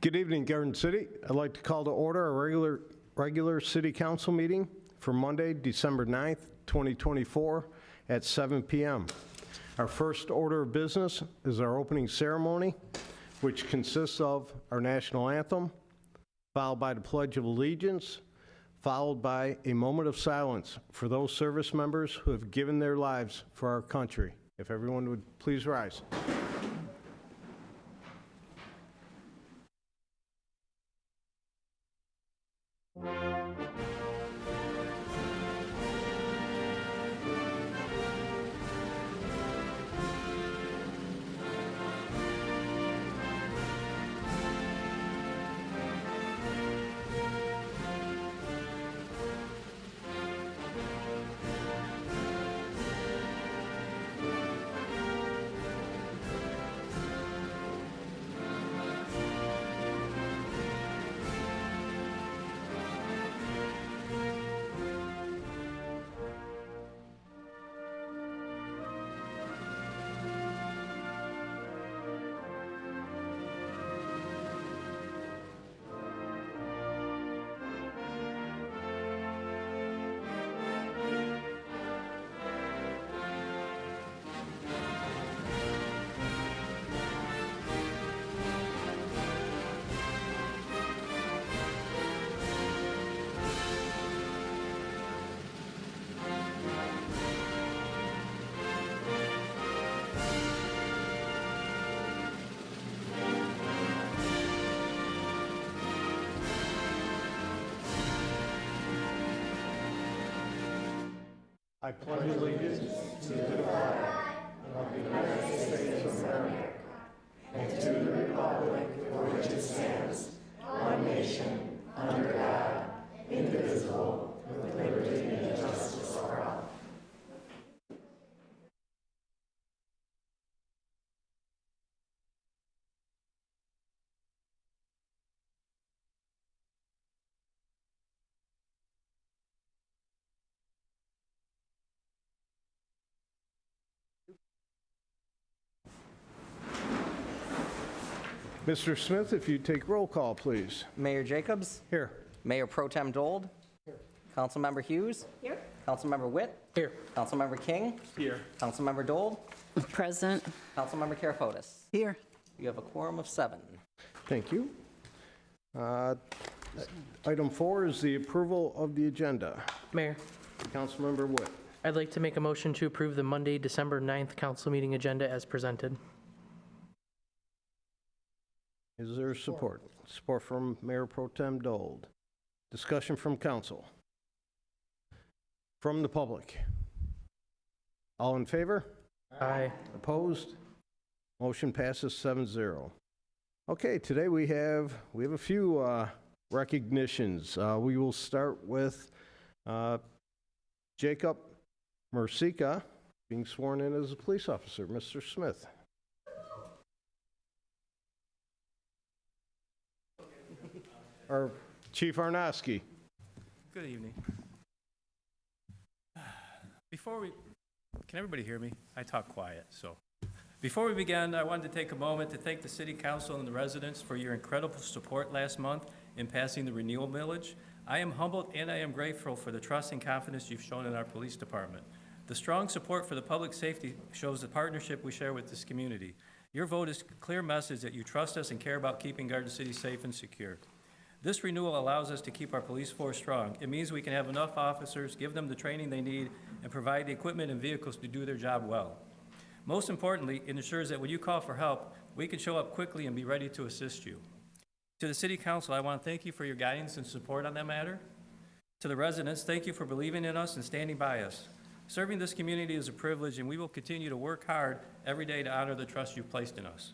Good evening, Garden City. I'd like to call to order a regular city council meeting for Monday, December 9th, 2024 at 7 p.m. Our first order of business is our opening ceremony, which consists of our national anthem, followed by the Pledge of Allegiance, followed by a moment of silence for those service members who have given their lives for our country. If everyone would please rise. I pledge allegiance to the flag of the United States of America and to the republic for which it stands, one nation, under God, indivisible, with liberty and justice for all. Mr. Smith, if you take roll call, please. Mayor Jacobs? Here. Mayor Pro Tem Dold? Here. Councilmember Hughes? Here. Councilmember Witt? Here. Councilmember King? Here. Councilmember Dold? Present. Councilmember Karafotis? Here. You have a quorum of 7. Thank you. Item 4 is the approval of the agenda. Mayor, Councilmember Witt. I'd like to make a motion to approve the Monday, December 9th council meeting agenda as presented. Is there support? Support from Mayor Pro Tem Dold. Discussion from council. From the public. All in favor? Aye. Opposed? Motion passes 7-0. Okay, today we have a few recognitions. We will start with Jacob Mercica being sworn in as a police officer. Mr. Smith. Or Chief Arnosky. Good evening. Can everybody hear me? I talk quiet, so. Before we begin, I wanted to take a moment to thank the City Council and the residents for your incredible support last month in passing the renewal millage. I am humbled and I am grateful for the trust and confidence you've shown in our police department. The strong support for the public safety shows the partnership we share with this community. Your vote is a clear message that you trust us and care about keeping Garden City safe and secure. This renewal allows us to keep our police force strong. It means we can have enough officers, give them the training they need, and provide the equipment and vehicles to do their job well. Most importantly, it ensures that when you call for help, we can show up quickly and be ready to assist you. To the City Council, I want to thank you for your guidance and support on that matter. To the residents, thank you for believing in us and standing by us. Serving this community is a privilege, and we will continue to work hard every day to honor the trust you've placed in us.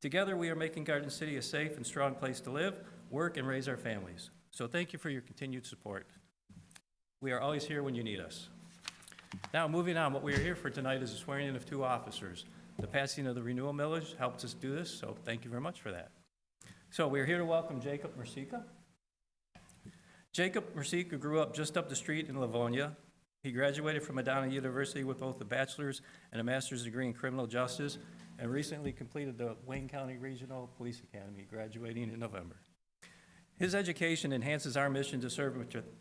Together, we are making Garden City a safe and strong place to live, work, and raise our families. So thank you for your continued support. We are always here when you need us. Now, moving on, what we are here for tonight is the swearing in of 2 officers. The passing of the renewal millage helped us do this, so thank you very much for that. So we are here to welcome Jacob Mercica. Jacob Mercica grew up just up the street in Livonia. He graduated from Madonna University with both a bachelor's and a master's degree in criminal justice and recently completed the Wayne County Regional Police Academy, graduating in November. His education enhances our mission to serve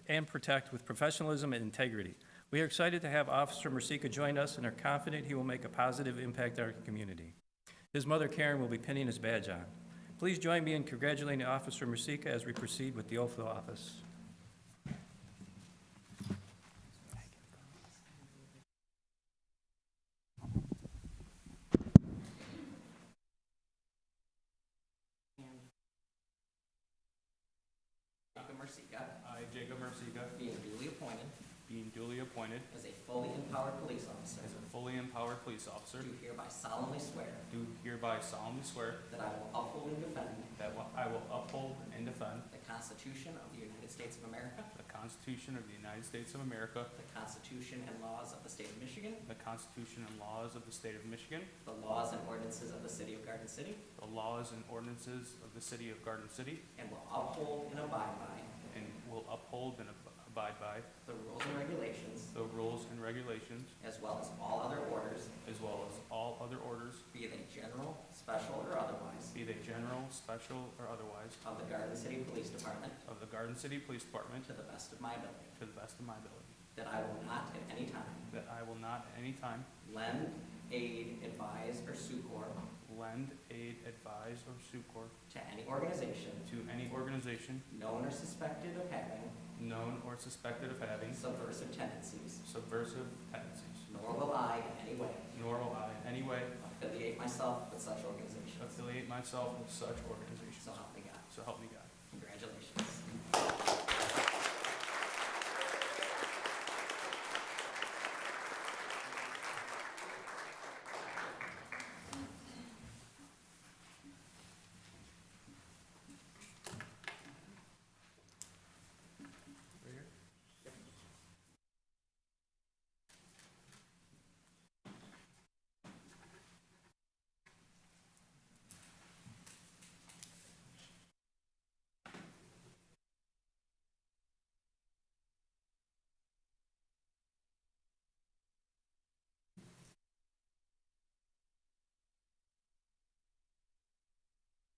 and protect with professionalism and integrity. We are excited to have Officer Mercica join us and are confident he will make a positive impact on our community. His mother, Karen, will be pinning his badge on. Please join me in congratulating Officer Mercica as we proceed with the oath of office. I, Jacob Mercica, Being duly appointed being duly appointed as a fully empowered police officer, as a fully empowered police officer, do hereby solemnly swear do hereby solemnly swear that I will uphold and defend that I will uphold and defend the Constitution of the United States of America, the Constitution of the United States of America, the Constitution and laws of the state of Michigan, the Constitution and laws of the state of Michigan, the laws and ordinances of the city of Garden City, the laws and ordinances of the city of Garden City, and will uphold and abide by and will uphold and abide by the rules and regulations, the rules and regulations, as well as all other orders, as well as all other orders, be they general, special, or otherwise, be they general, special, or otherwise, of the Garden City Police Department of the Garden City Police Department to the best of my ability. to the best of my ability. That I will not at any time That I will not at any time lend, aid, advise, or succor lend, aid, advise, or succor to any organization to any organization known or suspected of having known or suspected of having subversive tendencies, subversive tendencies, nor will I in any way nor will I in any way affiliate myself with such organizations. affiliate myself with such organizations. So help me God. So help me God. Congratulations.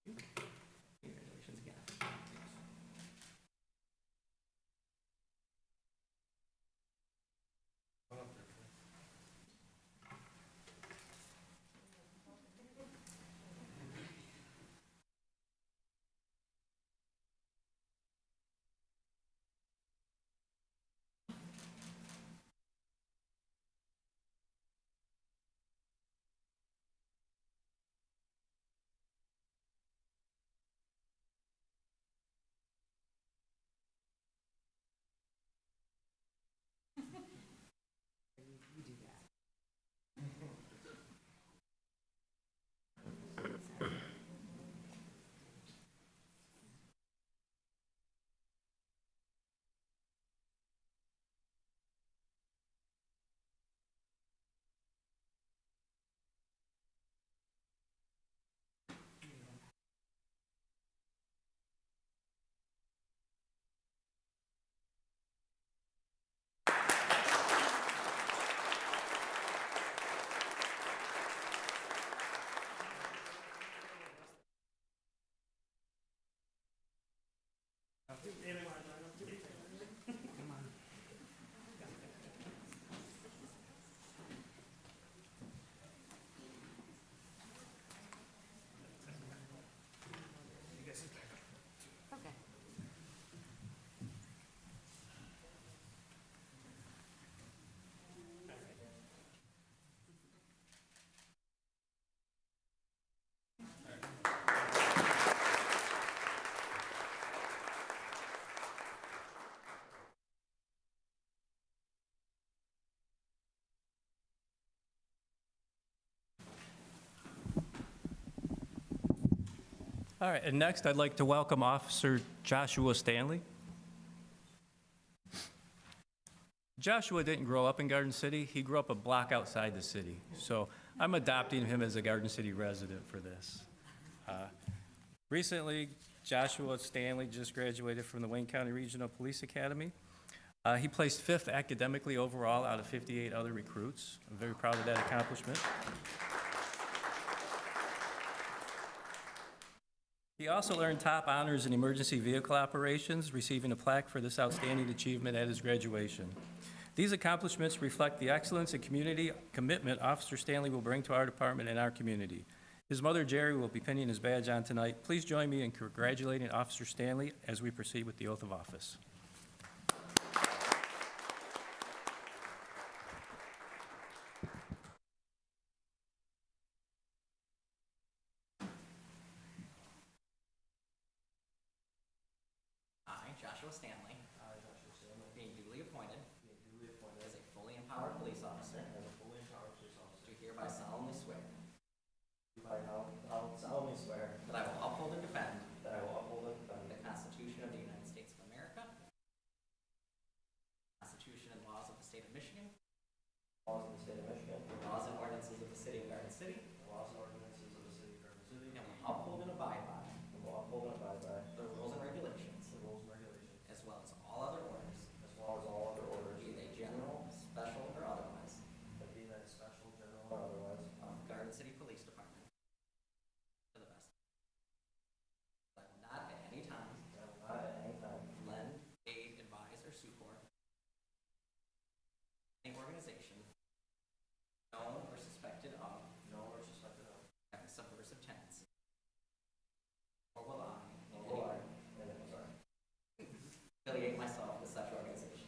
Congratulations again. All right, and next I'd like to welcome Officer Joshua Stanley. Joshua didn't grow up in Garden City. He grew up a block outside the city. So I'm adopting him as a Garden City resident for this. Recently, Joshua Stanley just graduated from the Wayne County Regional Police Academy. He placed 5th academically overall out of 58 other recruits. I'm very proud of that accomplishment. He also earned top honors in emergency vehicle operations, receiving a plaque for this outstanding achievement at his graduation. These accomplishments reflect the excellence and community commitment Officer Stanley will bring to our department and our community. His mother, Jerry, will be pinning his badge on tonight. Please join me in congratulating Officer Stanley as we proceed with the oath of office. I, Joshua Stanley. Being duly appointed. As a fully empowered police officer. Do hereby solemnly swear. That I will uphold and defend. The Constitution of the United States of America. Constitution and laws of the state of Michigan. Laws and ordinances of the city of Garden City. And will uphold and abide by. The rules and regulations. As well as all other orders. Be they general, special, or otherwise. Of Garden City Police Department. To the best. I will not at any time. Lend, aid, advise, or support. Any organization. Known or suspected of. Having subversive tendencies. Or will I. Affiliate myself with such organizations.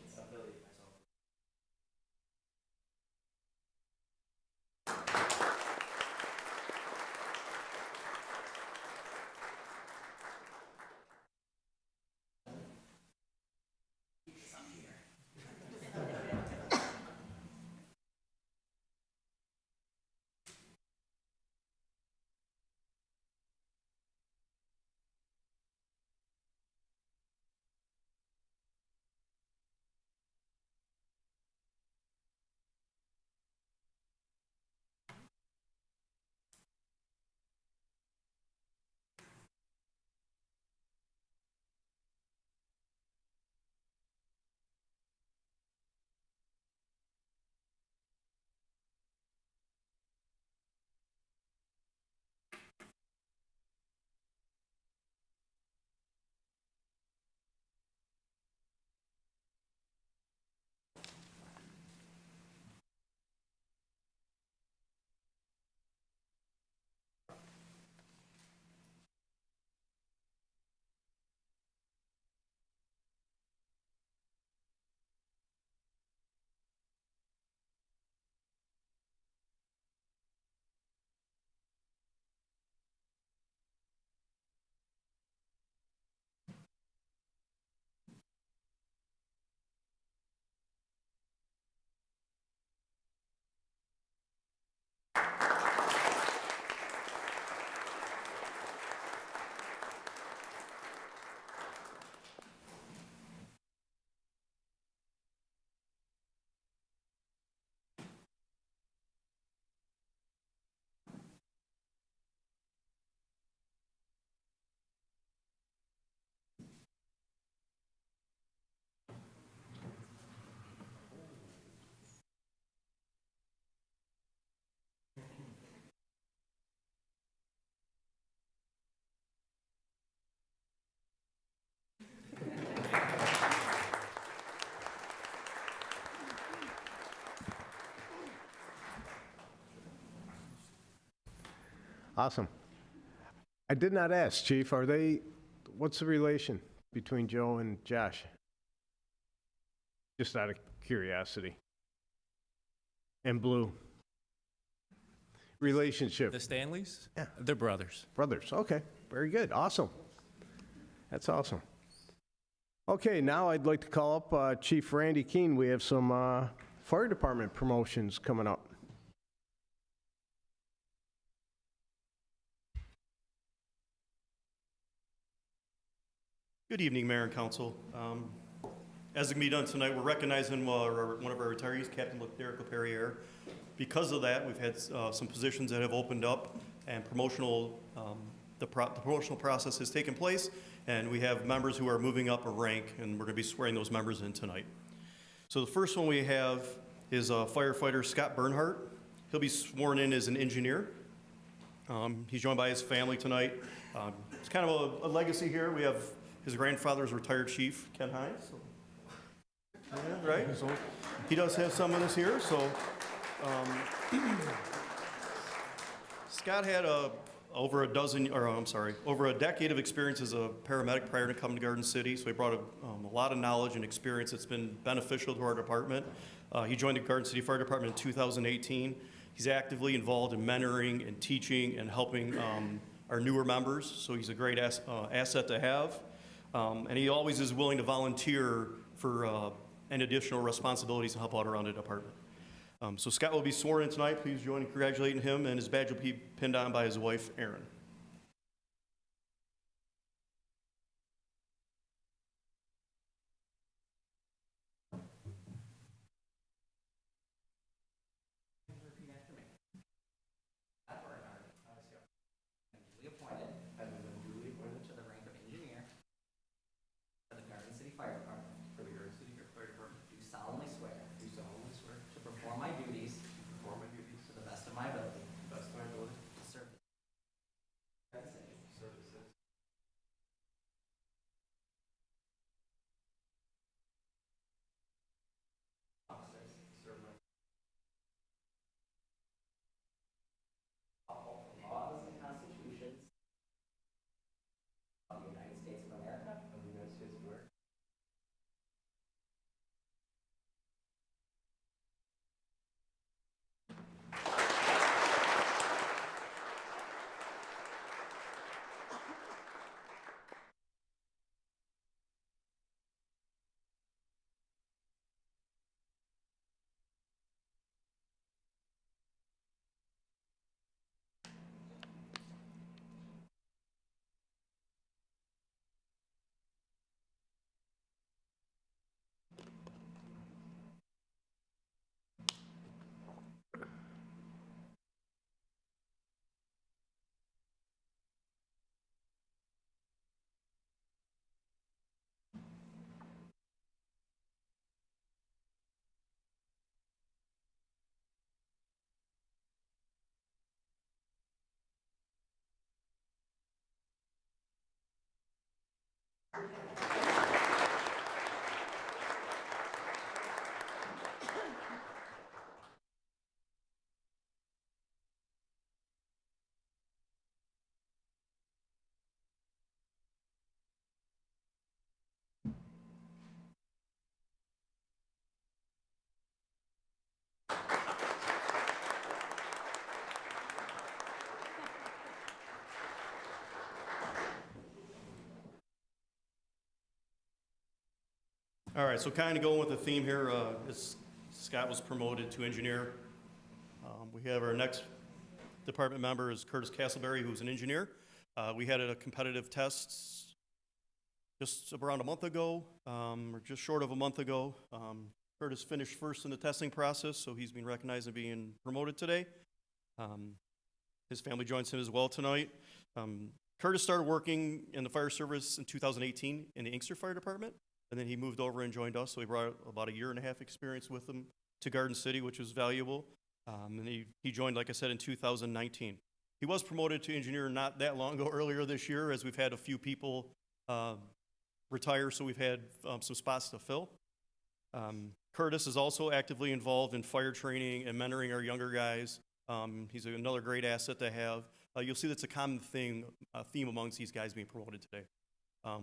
Awesome. I did not ask, Chief, what's the relation between Joe and Josh? Just out of curiosity. And Blue? Relationship? The Stanleys? Yeah. They're brothers. Brothers, okay, very good, awesome. That's awesome. Okay, now I'd like to call up Chief Randy Keene. We have some fire department promotions coming up. Good evening, Mayor and Council. As it can be done tonight, we're recognizing one of our retirees, Captain Derek LePerriere. Because of that, we've had some positions that have opened up, and the promotional process has taken place, and we have members who are moving up a rank, and we're going to be swearing those members in tonight. So the first one we have is firefighter Scott Bernhardt. He'll be sworn in as an engineer. He's joined by his family tonight. It's kind of a legacy here. We have his grandfather's retired chief, Ken Hines. Yeah, right? So he does have some of this here. So Scott had over a decade of experience as a paramedic prior to coming to Garden City. So he brought a lot of knowledge and experience that's been beneficial to our department. He joined the Garden City Fire Department in 2018. He's actively involved in mentoring and teaching and helping our newer members. So he's a great asset to have. And he always is willing to volunteer for any additional responsibilities to help out around the department. So Scott will be sworn in tonight. Please join in congratulating him, and his badge will be pinned on by his wife, Erin. Repeat after me. Scott Bernard. Duly appointed. Has been duly appointed to the rank of engineer for the Garden City Fire Department. For the Garden City Fire Department. Do solemnly swear. Do solemnly swear. To perform my duties. To perform my duties. To the best of my ability. To the best of my ability. To serve the Garden City. Serve the city. Officers. Serve my uphold the laws and constitutions of the United States of America. Of the United States of America. All right, so kind of going with the theme here, Scott was promoted to engineer. We have our next department member is Curtis Castleberry, who's an engineer. We had a competitive test just around a month ago, or just short of a month ago. Curtis finished first in the testing process, so he's being recognized and being promoted today. His family joins him as well tonight. Curtis started working in the fire service in 2018 in the Inkster Fire Department. And then he moved over and joined us, so he brought about 1.5 years experience with him to Garden City, which was valuable. And he joined, like I said, in 2019. He was promoted to engineer not that long ago, earlier this year, as we've had a few people retire, so we've had some spots to fill. Curtis is also actively involved in fire training and mentoring our younger guys. He's another great asset to have. You'll see that's a common theme amongst these guys being promoted today.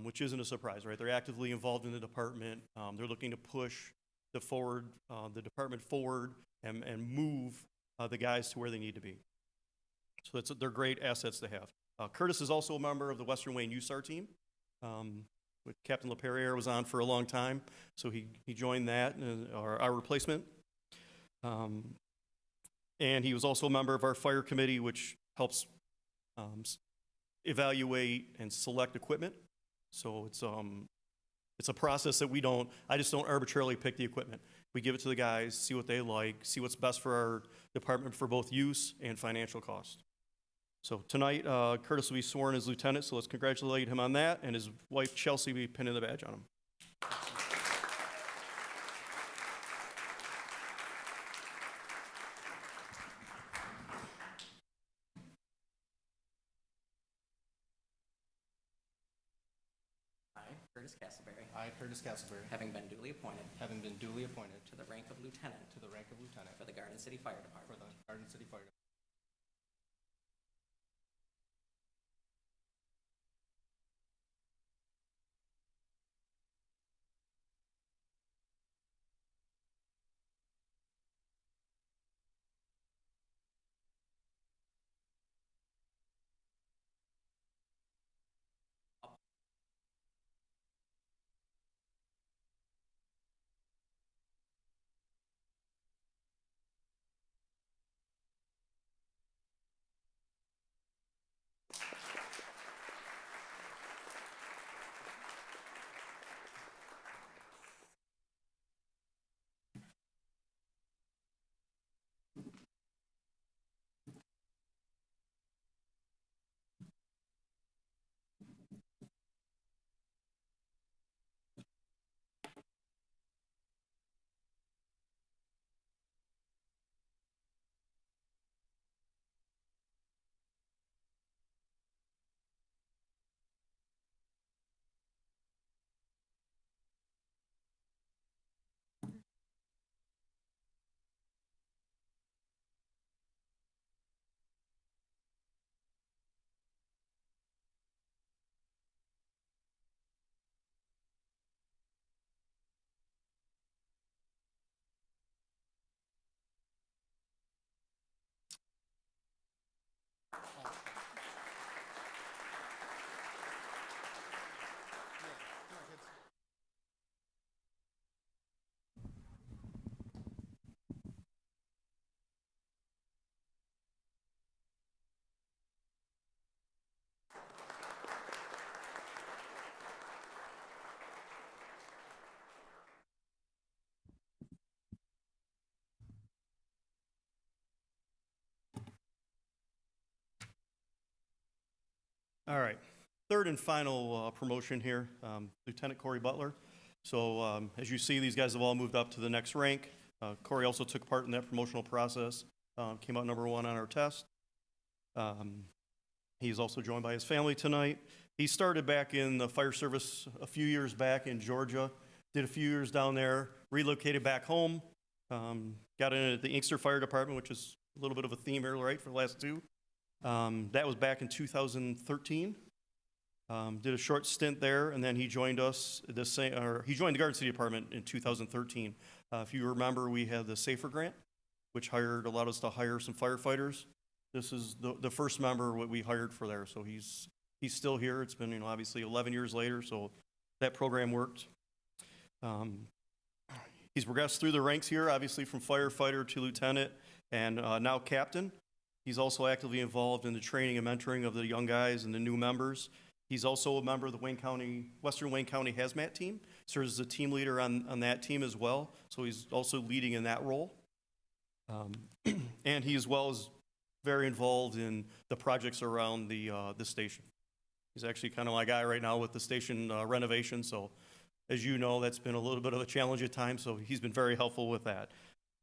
Which isn't a surprise, right? They're actively involved in the department. They're looking to push the department forward and move the guys to where they need to be. So they're great assets to have. Curtis is also a member of the Western Wayne USAR team, which Captain LaPerriere was on for a long time. So he joined that, our replacement. And he was also a member of our fire committee, which helps evaluate and select equipment. So it's a process that I just don't arbitrarily pick the equipment. We give it to the guys, see what they like, see what's best for our department for both use and financial cost. So tonight, Curtis will be sworn as lieutenant, so let's congratulate him on that, and his wife Chelsea will be pinning the badge on him. Curtis Castleberry, I, Curtis Castleberry, having been duly appointed having been duly appointed to the rank of lieutenant to the rank of lieutenant for the Garden City Fire for Department, the Garden City Fire Department, All right, third and final promotion here, Lieutenant Corey Butler. So as you see, these guys have all moved up to the next rank. Corey also took part in that promotional process, came out number 1 on our test. He's also joined by his family tonight. He started back in the fire service a few years back in Georgia, did a few years down there, relocated back home, got in at the Inkster Fire Department, which is a little bit of a theme here, right, for the last 2. That was back in 2013. Did a short stint there, and then he joined us. He joined the Garden City Department in 2013. If you remember, we had the SAFER grant, which allowed us to hire some firefighters. This is the first member we hired for there, so he's still here. It's been obviously 11 years later, so that program worked. He's progressed through the ranks here, obviously from firefighter to lieutenant, and now captain. He's also actively involved in the training and mentoring of the young guys and the new members. He's also a member of the Western Wayne County Hazmat team, serves as a team leader on that team as well, so he's also leading in that role. And he as well is very involved in the projects around the station. He's actually kind of my guy right now with the station renovation, so as you know, that's been a little bit of a challenge at times, so he's been very helpful with that.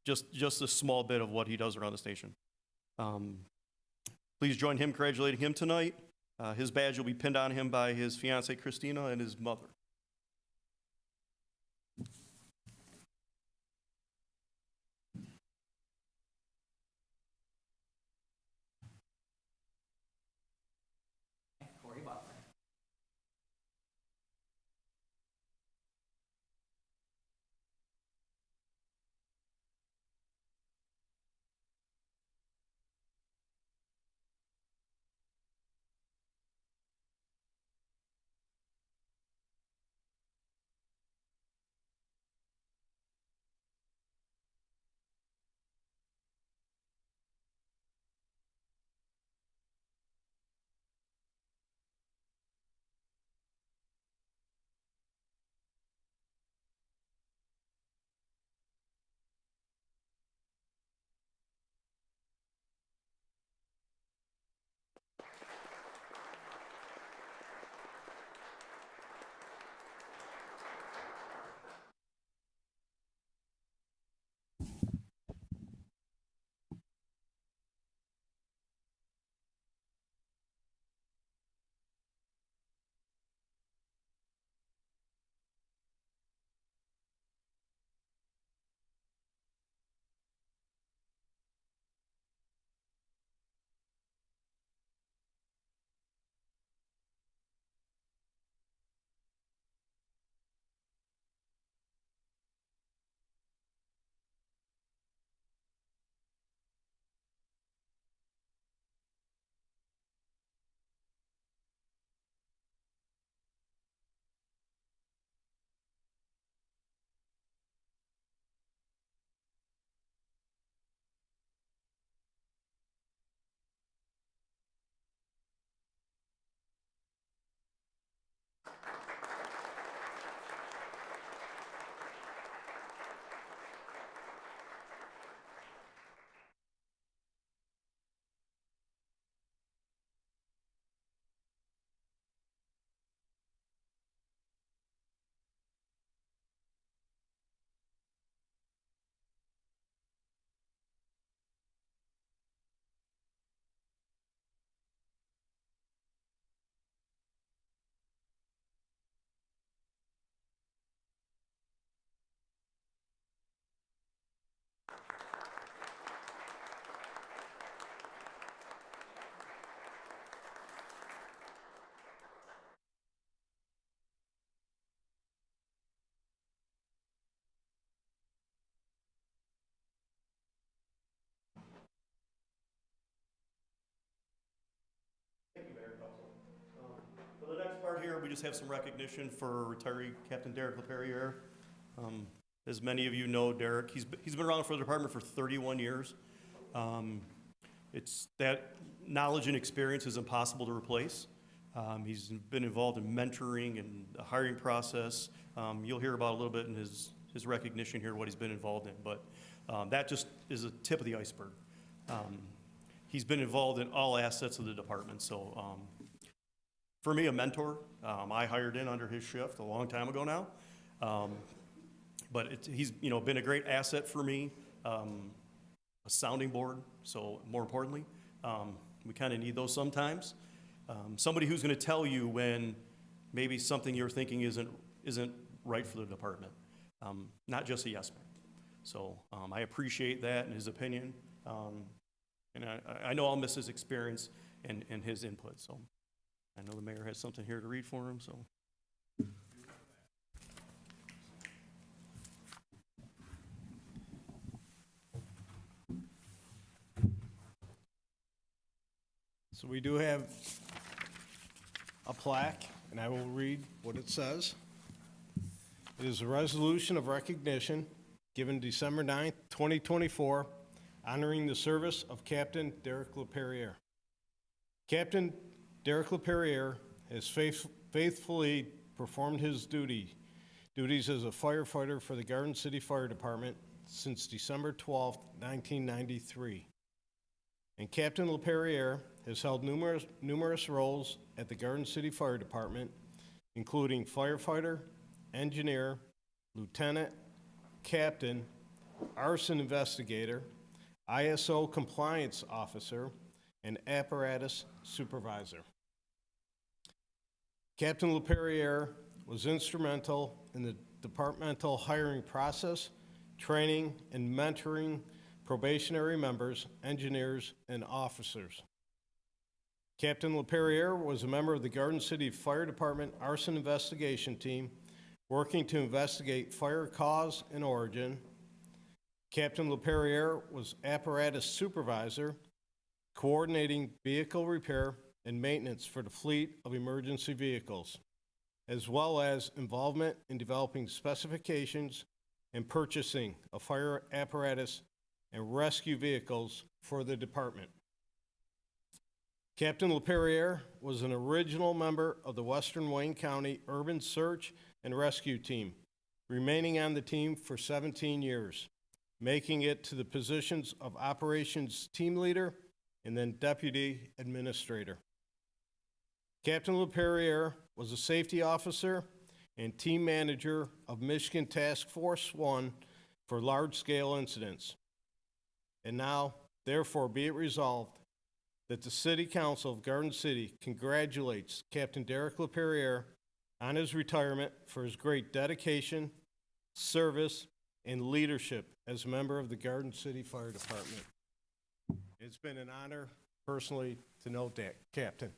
Just a small bit of what he does around the station. Please join him congratulating him tonight. His badge will be pinned on him by his fiancee Christina and his mother. Corey Butler. just have some recognition for retiree Captain Derek LePerriere. As many of you know, Derek, he's been around for the department for 31 years. It's that knowledge and experience is impossible to replace. He's been involved in mentoring and the hiring process. You'll hear about a little bit in his recognition here, what he's been involved in, but that just is a tip of the iceberg. He's been involved in all assets of the department, so for me, a mentor. I hired in under his shift a long time ago now, but he's been a great asset for me, a sounding board. So more importantly, we kind of need those sometimes. Somebody who's going to tell you when maybe something you're thinking isn't right for the department, not just a yes man. So I appreciate that and his opinion, and I know I'll miss his experience and his input. So I know the mayor has something here to read for him. So we do have a plaque, and I will read what it says. It is a resolution of recognition given December 9th, 2024, honoring the service of Captain Derek LePerriere. Captain Derek LePerriere has faithfully performed his duties as a firefighter for the Garden City Fire Department since December 12th, 1993. And Captain LePerriere has held numerous roles at the Garden City Fire Department, including firefighter, engineer, lieutenant, captain, arson investigator, ISO compliance officer, and apparatus supervisor. Captain LePerriere was instrumental in the departmental hiring process, training, and mentoring probationary members, engineers, and officers. Captain LePerriere was a member of the Garden City Fire Department arson investigation team, working to investigate fire cause and origin. Captain LePerriere was apparatus supervisor, coordinating vehicle repair and maintenance for the fleet of emergency vehicles, as well as involvement in developing specifications and purchasing of fire apparatus and rescue vehicles for the department. Captain LePerriere was an original member of the Western Wayne County Urban Search and Rescue Team, remaining on the team for 17 years, making it to the positions of Operations Team Leader and then Deputy Administrator. Captain LePerriere was a safety officer and team manager of Michigan Task Force 1 for large-scale incidents. And now, therefore, be it resolved that the City Council of Garden City congratulates Captain Derek LePerriere on his retirement for his great dedication, service, and leadership as a member of the Garden City Fire Department. It's been an honor, personally, to know that, Captain.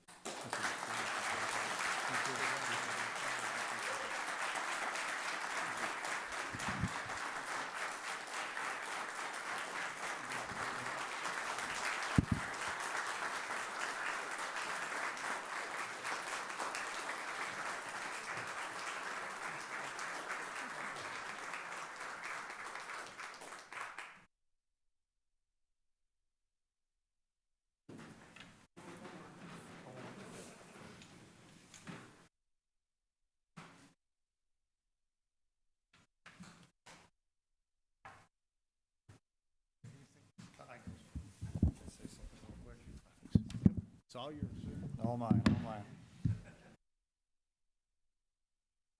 It's all yours, sir. All mine, all mine.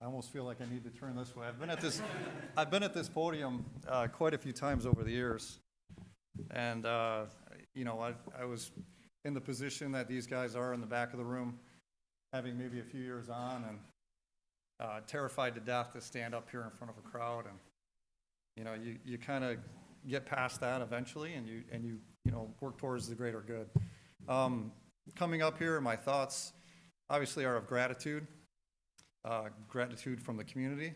I almost feel like I need to turn this way. I've been at this podium quite a few times over the years. And, I was in the position that these guys are in the back of the room, having maybe a few years on, and terrified to death to stand up here in front of a crowd. And, you kind of get past that eventually, and you work towards the greater good. Coming up here, my thoughts obviously are of gratitude. Gratitude from the community,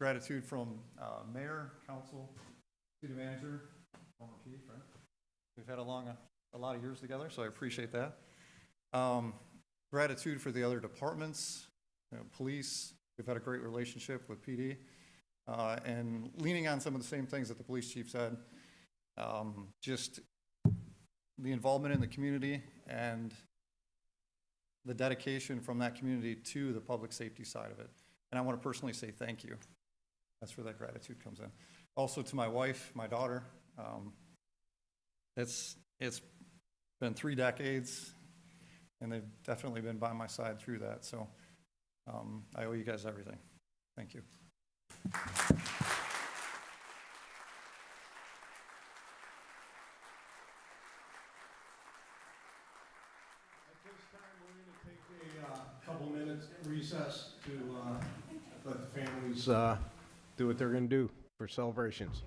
gratitude from mayor, council, city manager, former chief, right? We've had a lot of years together, so I appreciate that. Gratitude for the other departments, police. We've had a great relationship with PD. And leaning on some of the same things that the police chief said, just the involvement in the community and the dedication from that community to the public safety side of it. And I want to personally say thank you. That's where that gratitude comes in. Also to my wife, my daughter. It's been 3 decades, and they've definitely been by my side through that. So I owe you guys everything. Thank you. Couple minutes recess to let the families do what they're going to do for celebrations.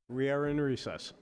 We are in recess.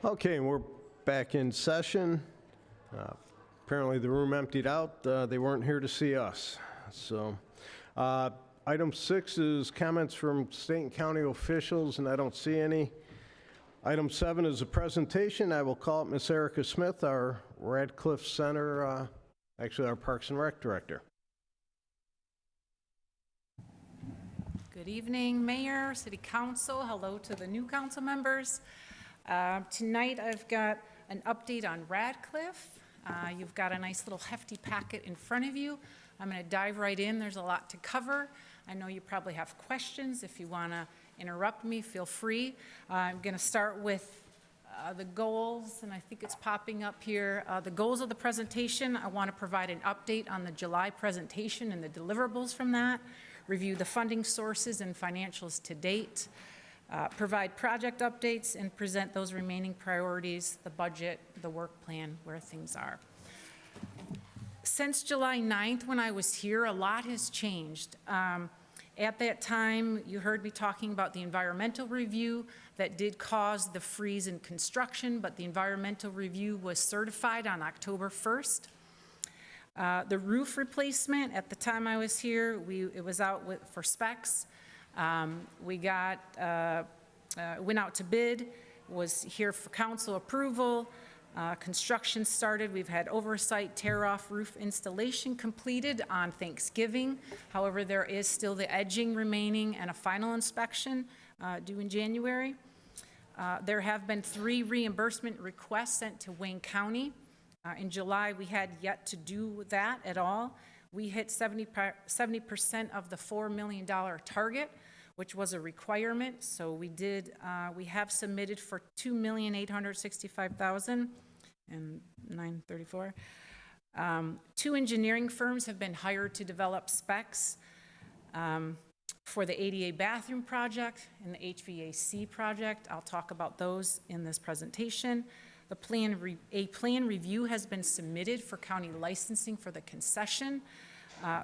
Okay, and we're back in session. Apparently the room emptied out. They weren't here to see us. So, item 6 is comments from state and county officials, and I don't see any. Item 7 is a presentation. I will call up Miss Erica Smith, our Radcliff Center, actually our Parks and Rec Director. Good evening, Mayor, City Council. Hello to the new council members. Tonight, I've got an update on Radcliff. You've got a nice little hefty packet in front of you. I'm going to dive right in. There's a lot to cover. I know you probably have questions. If you want to interrupt me, feel free. I'm going to start with the goals, and I think it's popping up here. The goals of the presentation, I want to provide an update on the July presentation and the deliverables from that, review the funding sources and financials to date, provide project updates, and present those remaining priorities, the budget, the work plan, where things are. Since July 9th, when I was here, a lot has changed. At that time, you heard me talking about the environmental review that did cause the freeze in construction, but the environmental review was certified on October 1st. The roof replacement, at the time I was here, it was out for specs. We went out to bid, was here for council approval. Construction started. We've had oversight, tear-off roof installation completed on Thanksgiving. However, there is still the edging remaining and a final inspection due in January. There have been 3 reimbursement requests sent to Wayne County. In July, we had yet to do that at all. We hit 70% of the $4 million target, which was a requirement. So we have submitted for $2,865,934. 2 engineering firms have been hired to develop specs for the ADA bathroom project and the HVAC project. I'll talk about those in this presentation. A plan review has been submitted for county licensing for the concession.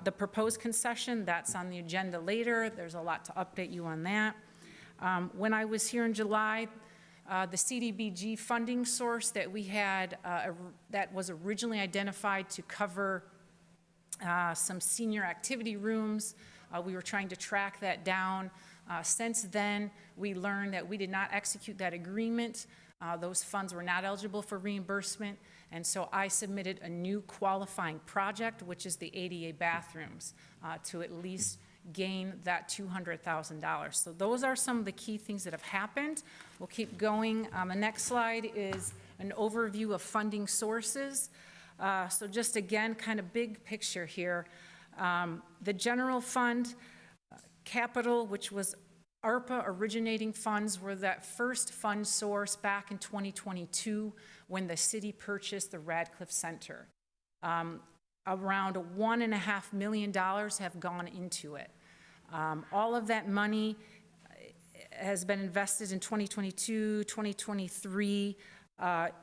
The proposed concession, that's on the agenda later. There's a lot to update you on that. When I was here in July, the CDBG funding source that we had that was originally identified to cover some senior activity rooms, we were trying to track that down. Since then, we learned that we did not execute that agreement. Those funds were not eligible for reimbursement, and so I submitted a new qualifying project, which is the ADA bathrooms, to at least gain that $200,000. So those are some of the key things that have happened. We'll keep going. The next slide is an overview of funding sources. So just again, kind of big picture here. The general fund, capital, which was ARPA originating funds, were that first fund source back in 2022 when the city purchased the Radcliff Center. Around $1.5 million have gone into it. All of that money has been invested in 2022, 2023.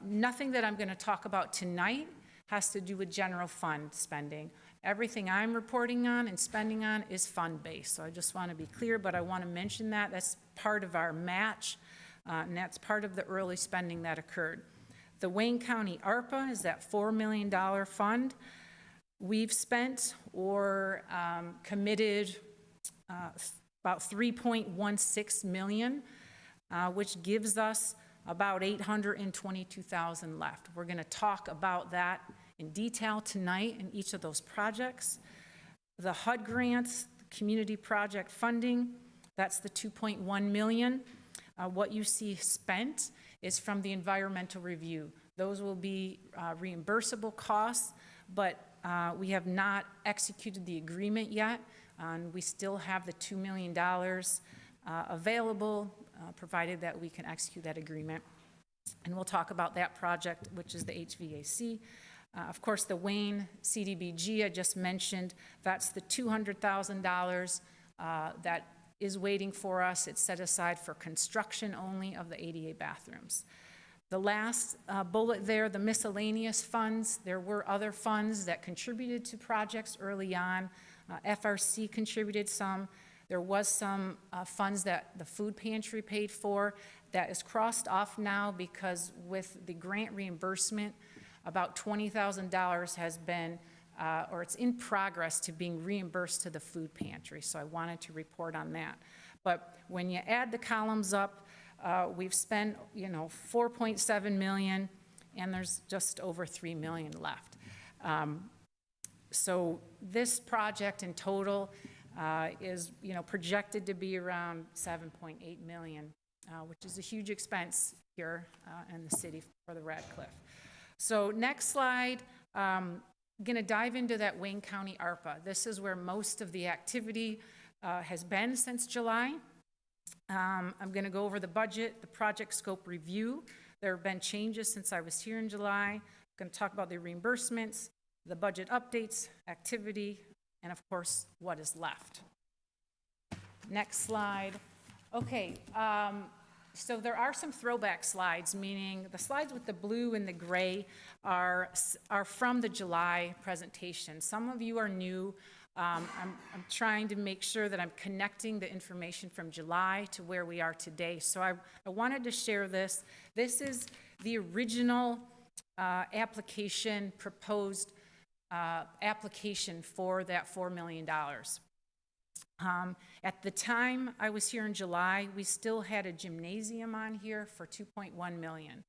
Nothing that I'm going to talk about tonight has to do with general fund spending. Everything I'm reporting on and spending on is fund-based. So I just want to be clear, but I want to mention that. That's part of our match, and that's part of the early spending that occurred. The Wayne County ARPA is that $4 million fund. We've spent or committed about $3.16 million, which gives us about $822,000 left. We're going to talk about that in detail tonight in each of those projects. The HUD grants, community project funding, that's the $2.1 million. What you see spent is from the environmental review. Those will be reimbursable costs, but we have not executed the agreement yet, and we still have the $2 million available, provided that we can execute that agreement. And we'll talk about that project, which is the HVAC. Of course, the Wayne CDBG I just mentioned, that's the $200,000 that is waiting for us. It's set aside for construction only of the ADA bathrooms. The last bullet there, the miscellaneous funds, there were other funds that contributed to projects early on. FRC contributed some. There was some funds that the food pantry paid for. That is crossed off now because with the grant reimbursement, about $20,000 has been, or it's in progress to being reimbursed to the food pantry. So I wanted to report on that. But when you add the columns up, we've spent, $4.7 million, and there's just over $3 million left. So this project in total is, projected to be around $7.8 million which is a huge expense here in the city for the Radcliff. So next slide, going to dive into that Wayne County ARPA. This is where most of the activity has been since July. I'm going to go over the budget, the project scope review. There have been changes since I was here in July. I'm going to talk about the reimbursements, the budget updates, activity, and of course, what is left. Next slide. Okay, so there are some throwback slides, meaning the slides with the blue and the gray are from the July presentation. Some of you are new. I'm trying to make sure that I'm connecting the information from July to where we are today. So I wanted to share this. This is the original application, proposed application for that $4 million. At the time I was here in July, we still had a gymnasium on here for $2.1 million.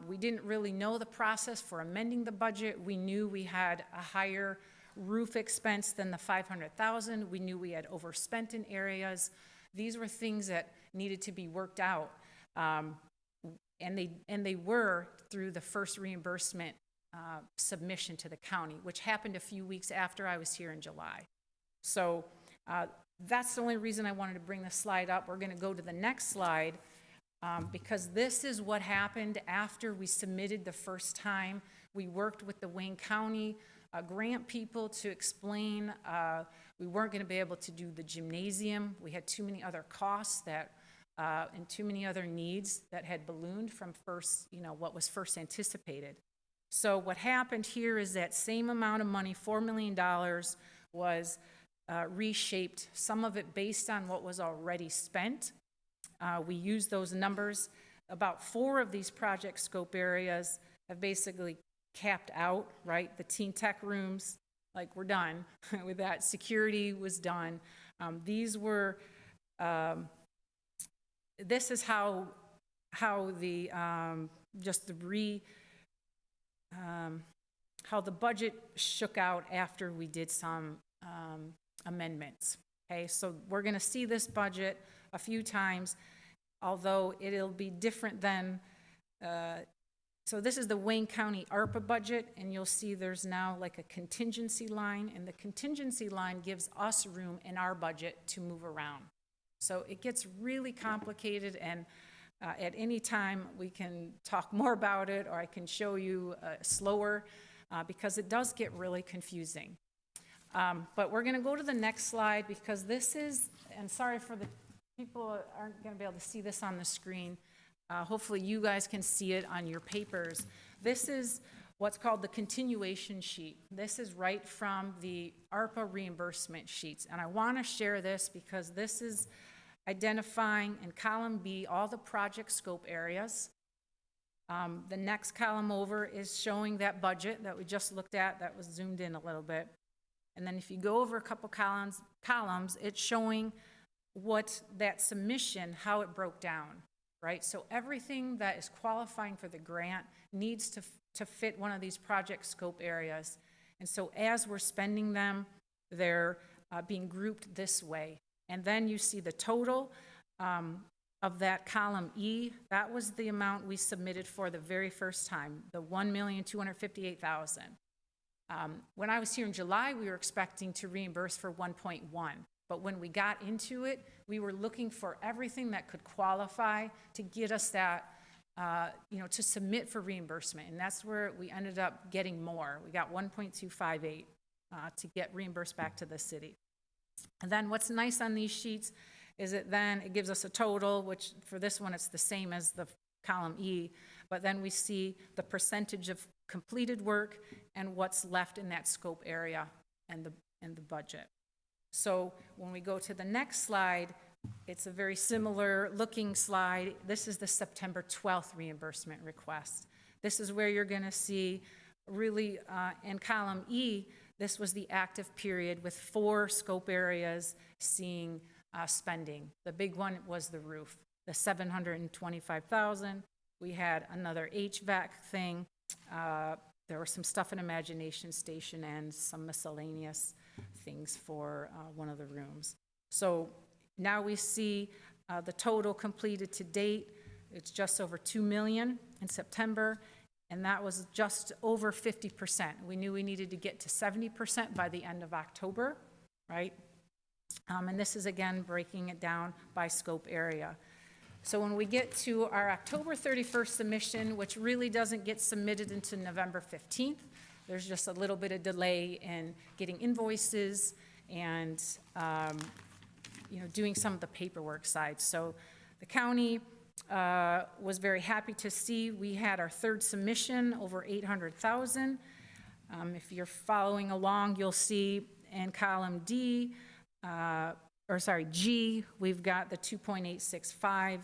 We didn't really know the process for amending the budget. We knew we had a higher roof expense than the $500,000. We knew we had overspent in areas. These were things that needed to be worked out. And they were through the first reimbursement submission to the county, which happened a few weeks after I was here in July. So that's the only reason I wanted to bring this slide up. We're going to go to the next slide because this is what happened after we submitted the first time. We worked with the Wayne County grant people to explain we weren't going to be able to do the gymnasium. We had too many other costs that and too many other needs that had ballooned from first, what was first anticipated. So what happened here is that same amount of money, $4 million, was reshaped, some of it based on what was already spent. We used those numbers. About 4 of these project scope areas have basically capped out, right? The teen tech rooms, like we're done with that. Security was done. These were, this is how the, how the budget shook out after we did some amendments. Okay, so we're going to see this budget a few times, although it'll be different than, so this is the Wayne County ARPA budget, and you'll see there's now like a contingency line, and the contingency line gives us room in our budget to move around. So it gets really complicated, and at any time we can talk more about it, or I can show you slower, because it does get really confusing. But we're going to go to the next slide because this is, and sorry for the people who aren't going to be able to see this on the screen. Hopefully you guys can see it on your papers. This is what's called the continuation sheet. This is right from the ARPA reimbursement sheets. And I want to share this because this is identifying in column B all the project scope areas. The next column over is showing that budget that we just looked at that was zoomed in a little bit. And then if you go over a couple columns, it's showing what that submission, how it broke down, right? So everything that is qualifying for the grant needs to fit one of these project scope areas. And so as we're spending them, they're being grouped this way. And then you see the total of that column E. That was the amount we submitted for the very first time, the $1,258,000. When I was here in July, we were expecting to reimburse for 1.1. But when we got into it, we were looking for everything that could qualify to get us that, to submit for reimbursement. And that's where we ended up getting more. We got 1.258 to get reimbursed back to the city. And then what's nice on these sheets is that then it gives us a total, which for this one, it's the same as the column E, but then we see the percentage of completed work and what's left in that scope area and the budget. So when we go to the next slide, it's a very similar looking slide. This is the September 12th reimbursement request. This is where you're going to see really in column E, this was the active period with 4 scope areas seeing spending. The big one was the roof, the $725,000. We had another HVAC thing. There was some stuff in Imagination Station and some miscellaneous things for one of the rooms. So now we see The total completed to date, it's just over 2 million in September, and that was just over 50%. We knew we needed to get to 70% by the end of October, right? And this is, again, breaking it down by scope area. So when we get to our October 31st submission, which really doesn't get submitted until November 15th, there's just a little bit of delay in getting invoices and doing some of the paperwork side. So the county was very happy to see we had our third submission, over 800,000. If you're following along, you'll see in column G, we've got the 2.865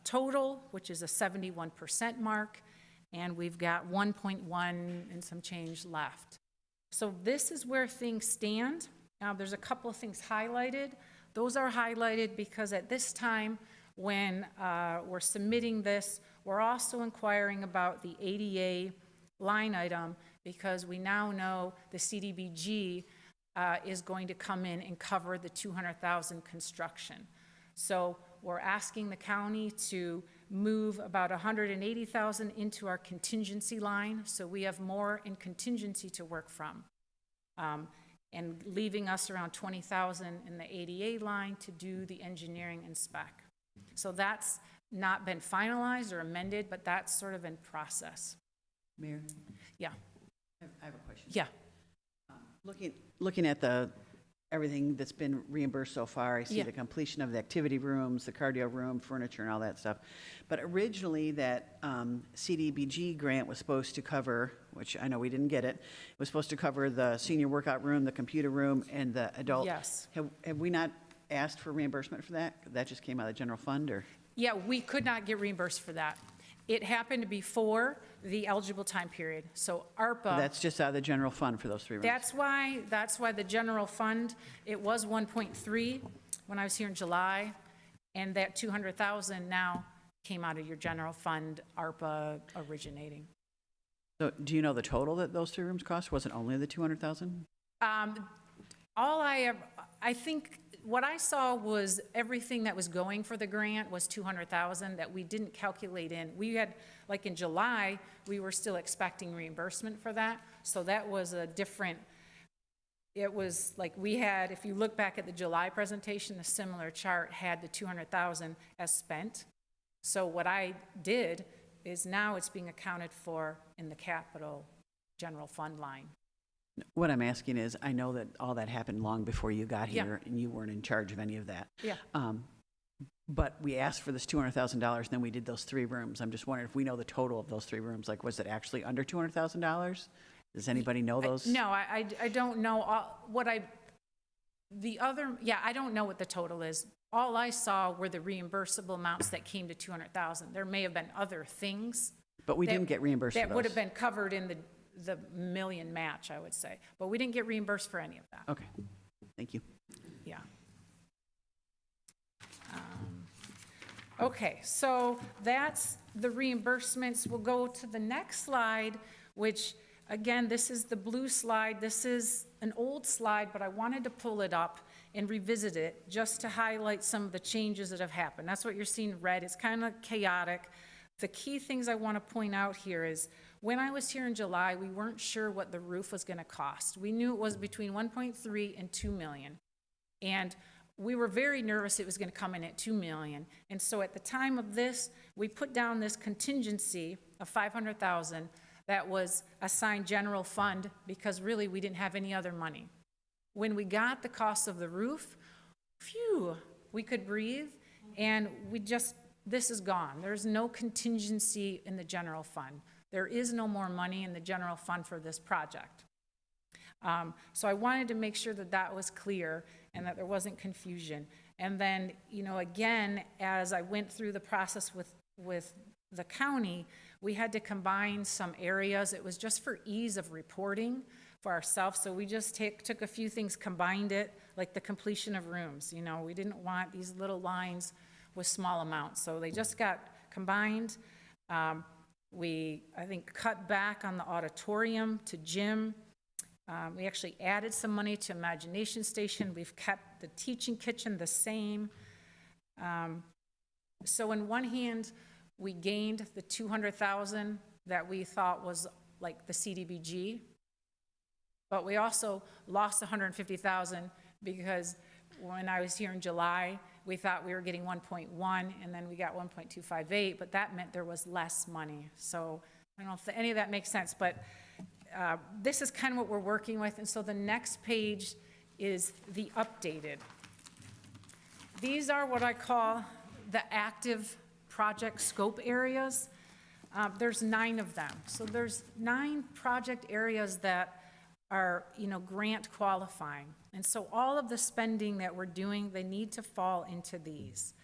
total, which is a 71% mark, and we've got 1.1 and some change left. So this is where things stand. Now, there's a couple of things highlighted. Those are highlighted because at this time, when we're submitting this, we're also inquiring about the ADA line item because we now know the CDBG is going to come in and cover the 200,000 construction. So we're asking the county to move about 180,000 into our contingency line, so we have more in contingency to work from, and leaving us around 20,000 in the ADA line to do the engineering and spec. So that's not been finalized or amended, but that's sort of in process. Mayor? Yeah. I have a question. Yeah. Looking at everything that's been reimbursed so far, I see Yeah. the completion of the activity rooms, the cardio room, furniture, and all that stuff. But originally, that CDBG grant was supposed to cover, which I know we didn't get it, was supposed to cover the senior workout room, the computer room, and the adult. Yes. Have we not asked for reimbursement for that? That just came out of the general fund, or? Yeah, we could not get reimbursed for that. It happened before the eligible time period. So ARPA. That's just out of the general fund for those 3 rooms? That's why the general fund, it was 1.3 when I was here in July, and that 200,000 now came out of your general fund, ARPA originating. So do you know the total that those 3 rooms cost? Was it only the 200,000? I think what I saw was everything that was going for the grant was 200,000 that we didn't calculate in. We had, like in July, we were still expecting reimbursement for that. So that was a different, it was like we had, if you look back at the July presentation, a similar chart had the 200,000 as spent. So what I did is now it's being accounted for in the capital general fund line. What I'm asking is, I know that all that happened long before you got Yeah. here, and you weren't in charge of any of that. Yeah. But we asked for this $200,000, and then we did those 3 rooms. I'm just wondering if we know the total of those 3 rooms. Like, was it actually under $200,000? Does anybody know those? No, I don't know I don't know what the total is. All I saw were the reimbursable amounts that came to 200,000. There may have been other things. But we didn't get reimbursed for That those. would have been covered in the million match, I would say. But we didn't get reimbursed for any of that. Okay, thank you. Yeah. Okay, so that's the reimbursements. We'll go to the next slide, which, again, this is the blue slide. This is an old slide, but I wanted to pull it up and revisit it just to highlight some of the changes that have happened. That's what you're seeing red. It's kind of chaotic. The key things I want to point out here is when I was here in July, we weren't sure what the roof was going to cost. We knew it was between 1.3 and 2 million. And we were very nervous it was going to come in at 2 million. And so at the time of this, we put down this contingency of 500,000 that was assigned general fund because really we didn't have any other money. When we got the cost of the roof, phew, we could breathe, and this is gone. There's no contingency in the general fund. There is no more money in the general fund for this project. So I wanted to make sure that that was clear and that there wasn't confusion. And then, again, as I went through the process with the county, we had to combine some areas. It was just for ease of reporting for ourselves. So we just took a few things, combined it, like the completion of rooms. We didn't want these little lines with small amounts. So they just got combined. We, I think, cut back on the auditorium to gym. We actually added some money to Imagination Station. We've kept the teaching kitchen the same. So in one hand, we gained the 200,000 that we thought was like the CDBG, but we also lost 150,000 because when I was here in July, we thought we were getting 1.1, and then we got 1.258, but that meant there was less money. So I don't know if any of that makes sense, but this is kind of what we're working with. And so the next page is the updated. These are what I call the active project scope areas. There's 9 of them. So there's 9 project areas that are, grant qualifying. And so all of the spending that we're doing, they need to fall into these.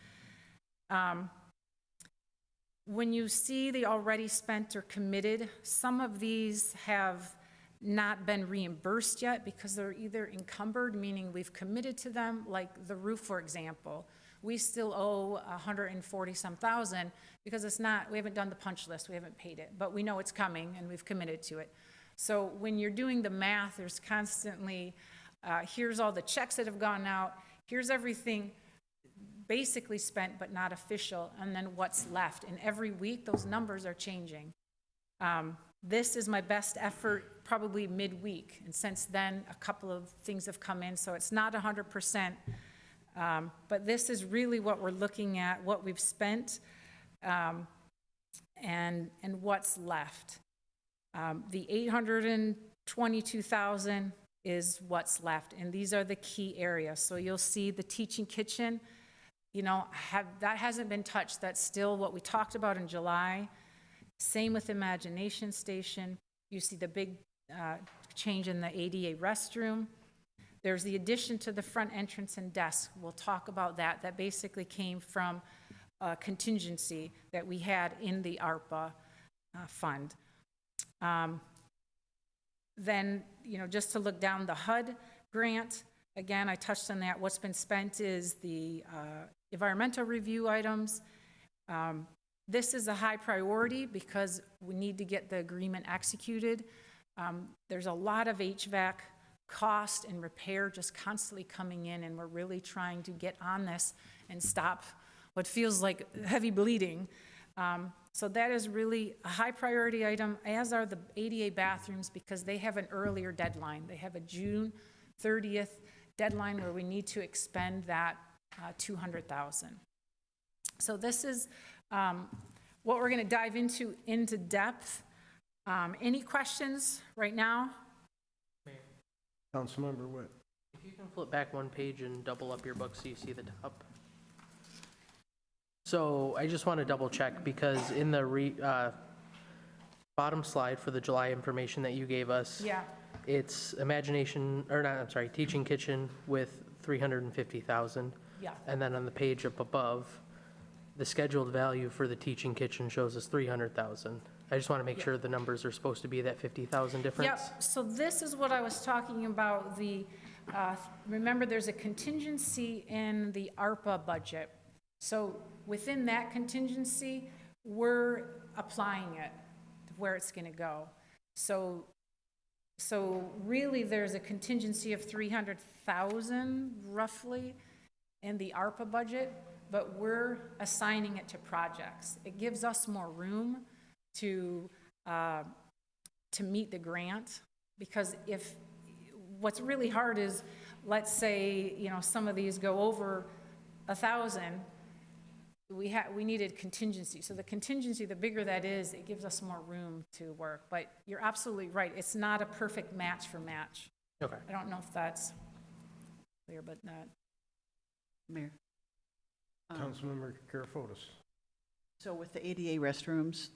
When you see the already spent or committed, some of these have not been reimbursed yet because they're either encumbered, meaning we've committed to them, like the roof, for example. We still owe 140-some thousand because we haven't done the punch list, we haven't paid it, but we know it's coming and we've committed to it. So when you're doing the math, there's constantly, here's all the checks that have gone out, here's everything basically spent but not official, and then what's left. And every week, those numbers are changing. This is my best effort probably midweek, and since then, a couple of things have come in, so it's not 100%. But this is really what we're looking at, what we've spent, and what's left. The 822,000 is what's left, and these are the key areas. So you'll see the teaching kitchen, that hasn't been touched. That's still what we talked about in July. Same with Imagination Station. You see the big change in the ADA restroom. There's the addition to the front entrance and desk. We'll talk about that. That basically came from a contingency that we had in the ARPA fund. Then, just to look down the HUD grant, again, I touched on that. What's been spent is the environmental review items. This is a high priority because we need to get the agreement executed. There's a lot of HVAC cost and repair just constantly coming in, and we're really trying to get on this and stop what feels like heavy bleeding. So that is really a high priority item, as are the ADA bathrooms, because they have an earlier deadline. They have a June 30th deadline where we need to expend that 200,000. So this is what we're going to dive into depth. Any questions right now? Councilmember Witt. If you can flip back one page and double up your book so you see the top. So I just want to double check because in the bottom slide for the July information that you gave us, Yeah. it's teaching kitchen with 350,000. Yeah. And then on the page up above, the scheduled value for the teaching kitchen shows us 300,000. I just want to make sure the numbers are supposed to be that 50,000 difference. Yep, so this is what I was talking about, remember there's a contingency in the ARPA budget. So within that contingency, we're applying it to where it's going to go. So really there's a contingency of 300,000 roughly in the ARPA budget, but we're assigning it to projects. It gives us more room to meet the grant, because what's really hard is, let's say, some of these go over 1,000, we needed contingency. So the contingency, the bigger that is, it gives us more room to work. But you're absolutely right, it's not a perfect match for match. Okay. I don't know if that's clear, but not. Mayor. Councilmember Karafotis. So with the ADA restrooms,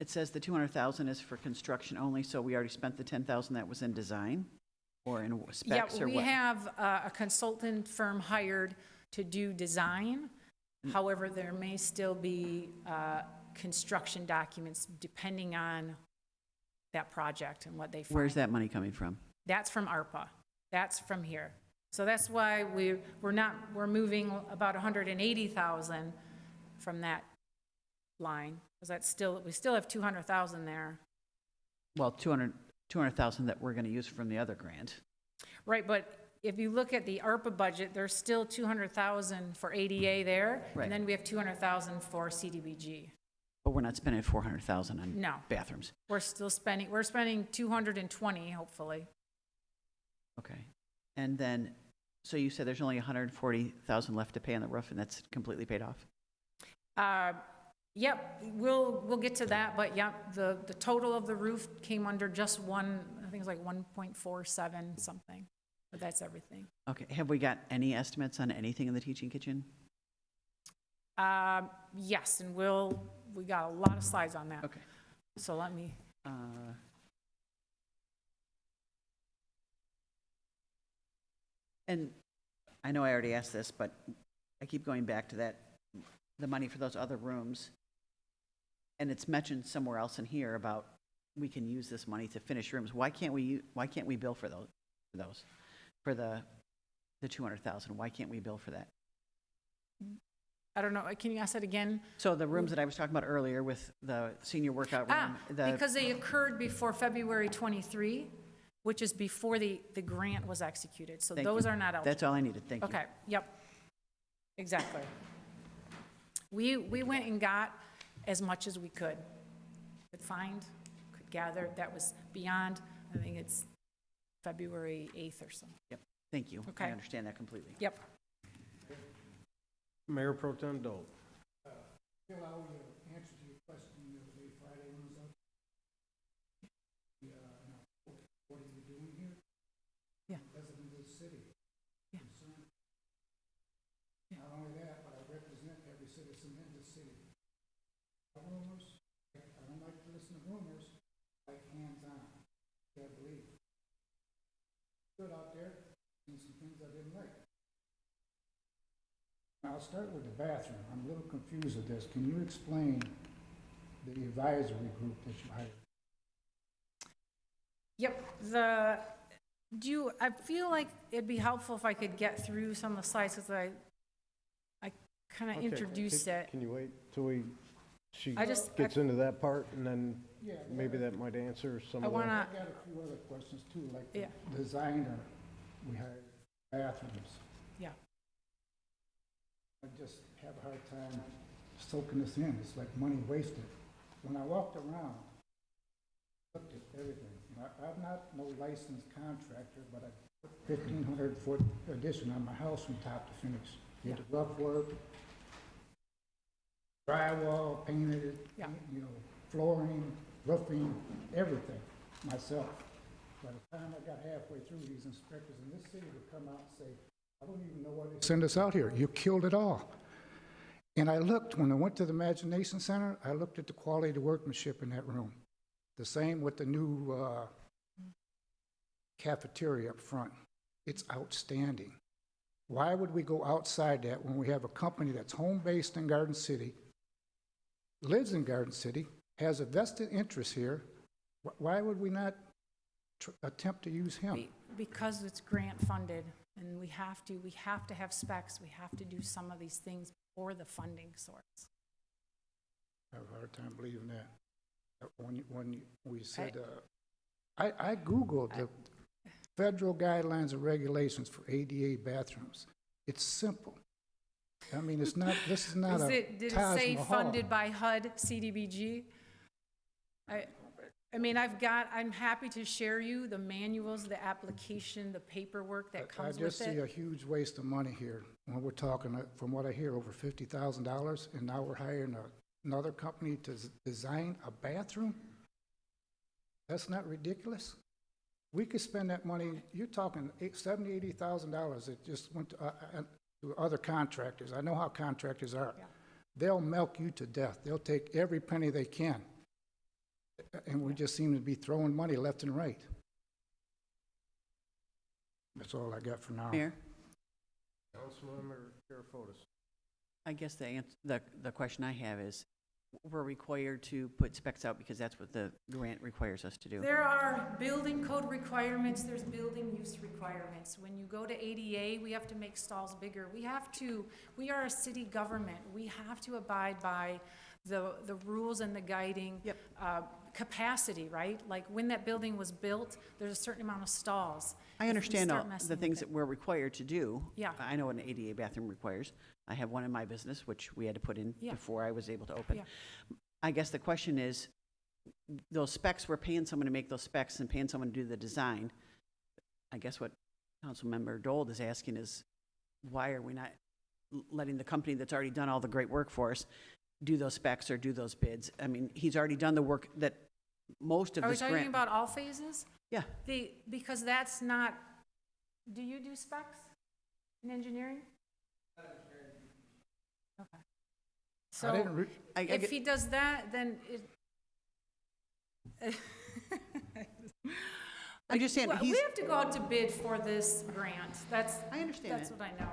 it says the 200,000 is for construction only, so we already spent the 10,000 that was in design or in specs or what? Yeah, we have a consultant firm hired to do design. However, there may still be construction documents depending on that project and what they find. Where's that money coming from? That's from ARPA. That's from here. So that's why we're moving about 180,000 from that line, because we still have 200,000 there. Well, 200,000 that we're going to use from the other grant. Right, but if you look at the ARPA budget, there's still 200,000 for ADA there, Right. and then we have 200,000 for CDBG. But we're not spending 400,000 on No. bathrooms. We're spending 220, hopefully. Okay. And then, so you said there's only 140,000 left to pay on the roof, and that's completely paid off? Yep, we'll get to that, but yeah, the total of the roof came under just one, I think it's like 1.47 something, but that's everything. Okay. Have we got any estimates on anything in the teaching kitchen? Yes, and we got a lot of slides on that. Okay. So let me, And I know I already asked this, but I keep going back to that, the money for those other rooms. And it's mentioned somewhere else in here about we can use this money to finish rooms. Why can't we bill for those? For the 200,000, why can't we bill for that? I don't know, can you ask that again? So the rooms that I was talking about earlier with the senior workout room, Because they occurred before February 23, which is before the grant was executed, so Thank those you. are not eligible. That's all I needed, thank you. Okay, yep, exactly. We went and got as much as we could find, could gather. That was beyond, I think it's February 8th or something. Yep, thank you. Okay. I understand that completely. Yep. Mayor Pro Tem Dole. Phil, I owe you an answer to your question the other day, Friday, when I was up. What are you doing here? Yeah. Resident of the city. Yeah. Concerned. Not only that, but I represent every citizen in the city. Rumors, I don't like to listen to rumors, like hands-on, can't believe. Stood out there, seen some things I didn't like. I'll start with the bathroom. I'm a little confused with this. Can you explain the advisory group that you hired? Yep, I feel like it'd be helpful if I could get through some of the slides, because I kind of Okay, introduced it. Can you wait till she I just- gets into that part, and then Yeah. maybe that might answer some I of the... wanna, I got a few other questions too, like Yeah. the designer we hired, bathrooms. yeah, I just have a hard time soaking this in. It's like money wasted. When I walked around, looked at everything. I'm not no licensed contractor, but I put 1,500-foot addition on my house from top to finish. Did the rough work, drywall, painted it, Yeah. flooring, roofing, everything myself. By the time I got halfway through, these inspectors in this city would come out and say, I don't even know why they send us out here. You killed it all. And I looked, when I went to the Imagination Center, I looked at the quality of workmanship in that room. The same with the new cafeteria up front. It's outstanding. Why would we go outside that when we have a company that's home-based in Garden City, lives in Garden City, has a vested interest here? Why would we not attempt to use him? because it's grant funded, and we have to have specs, we have to do some of these things for the funding source. I have a hard time believing that. When we said, I Googled the federal guidelines and regulations for ADA bathrooms. It's simple. I mean, it's not, this is not Did it Taj say Mahal. funded by HUD, CDBG? I mean, I'm happy to share you the manuals, the application, the paperwork that comes I just with see a it. huge waste of money here when we're talking, from what I hear, over $50,000, and now we're hiring another company to design a bathroom? That's not ridiculous? We could spend that money, you're talking $70,000, $80,000 that just went to other contractors. I know how contractors are. Yeah. They'll milk you to death. They'll take every penny they can. And we just seem to be throwing money left and right. That's all I got for now. Mayor, Councilmember Garafotis. I guess the question I have is, we're required to put specs out because that's what the grant requires us to do? There are building code requirements, there's building use requirements. When you go to ADA, we have to make stalls bigger. We are a city government. We have to abide by the rules and the guiding Yep. capacity, right? Like when that building was built, there's a certain amount of stalls. I If we understand start all messing the with things it- that we're required to do. Yeah. I know what an ADA bathroom requires. I have one in my business, which we had to put in Yeah. before I was able to open. Yeah. I guess the question is, those specs, we're paying someone to make those specs and paying someone to do the design. I guess what Councilmember Dole is asking is, why are we not letting the company that's already done all the great work for us do those specs or do those bids? I mean, he's already done the work that most of Are we this talking grant. about all phases? Yeah. Because that's not, do you do specs in engineering? Okay. I So didn't re- I if get- he does that, then it. I'm just saying, Well, he's, we have to go out to bid for this grant. That's, I understand that's it. what I know.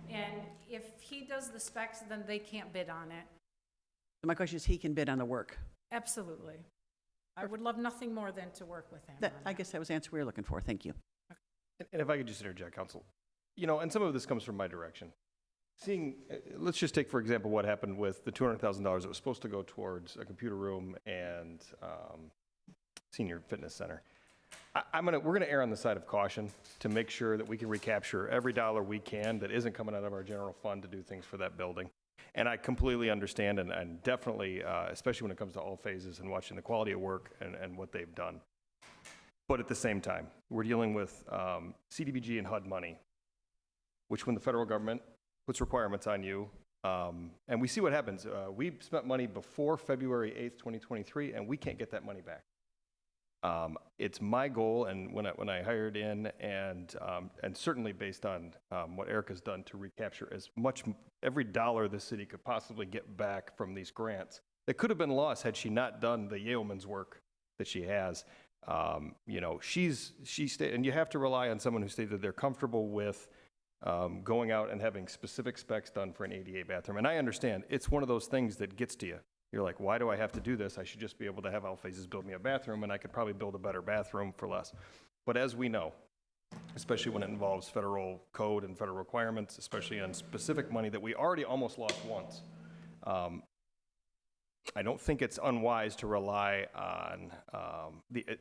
And if he does the specs, then they can't bid on it. My question is, he can bid on the work. Absolutely. I would love nothing more than to work with him That, on I that. guess that was the answer we were looking for. Thank you. And if I could just interject, Council, you know, and some of this comes from my direction. Seeing, let's just take, for example, what happened with the $200,000 that was supposed to go towards a computer room and senior fitness center. We're gonna err on the side of caution to make sure that we can recapture every dollar we can that isn't coming out of our general fund to do things for that building. And I completely understand and definitely, especially when it comes to all phases and watching the quality of work and what they've done. But at the same time, we're dealing with CDBG and HUD money, which when the federal government puts requirements on you, and we see what happens. We spent money before February 8th, 2023, and we can't get that money back. It's my goal, and when I hired in, and certainly based on what Erica's done to recapture as much, every dollar the city could possibly get back from these grants that could have been lost had she not done the yeoman's work that she has. You know, she and you have to rely on someone who stated they're comfortable with going out and having specific specs done for an ADA bathroom. And I understand it's one of those things that gets to you. You're like, why do I have to do this? I should just be able to have all phases build me a bathroom, and I could probably build a better bathroom for less. But as we know, especially when it involves federal code and federal requirements, especially on specific money that we already almost lost once, I don't think it's unwise to rely on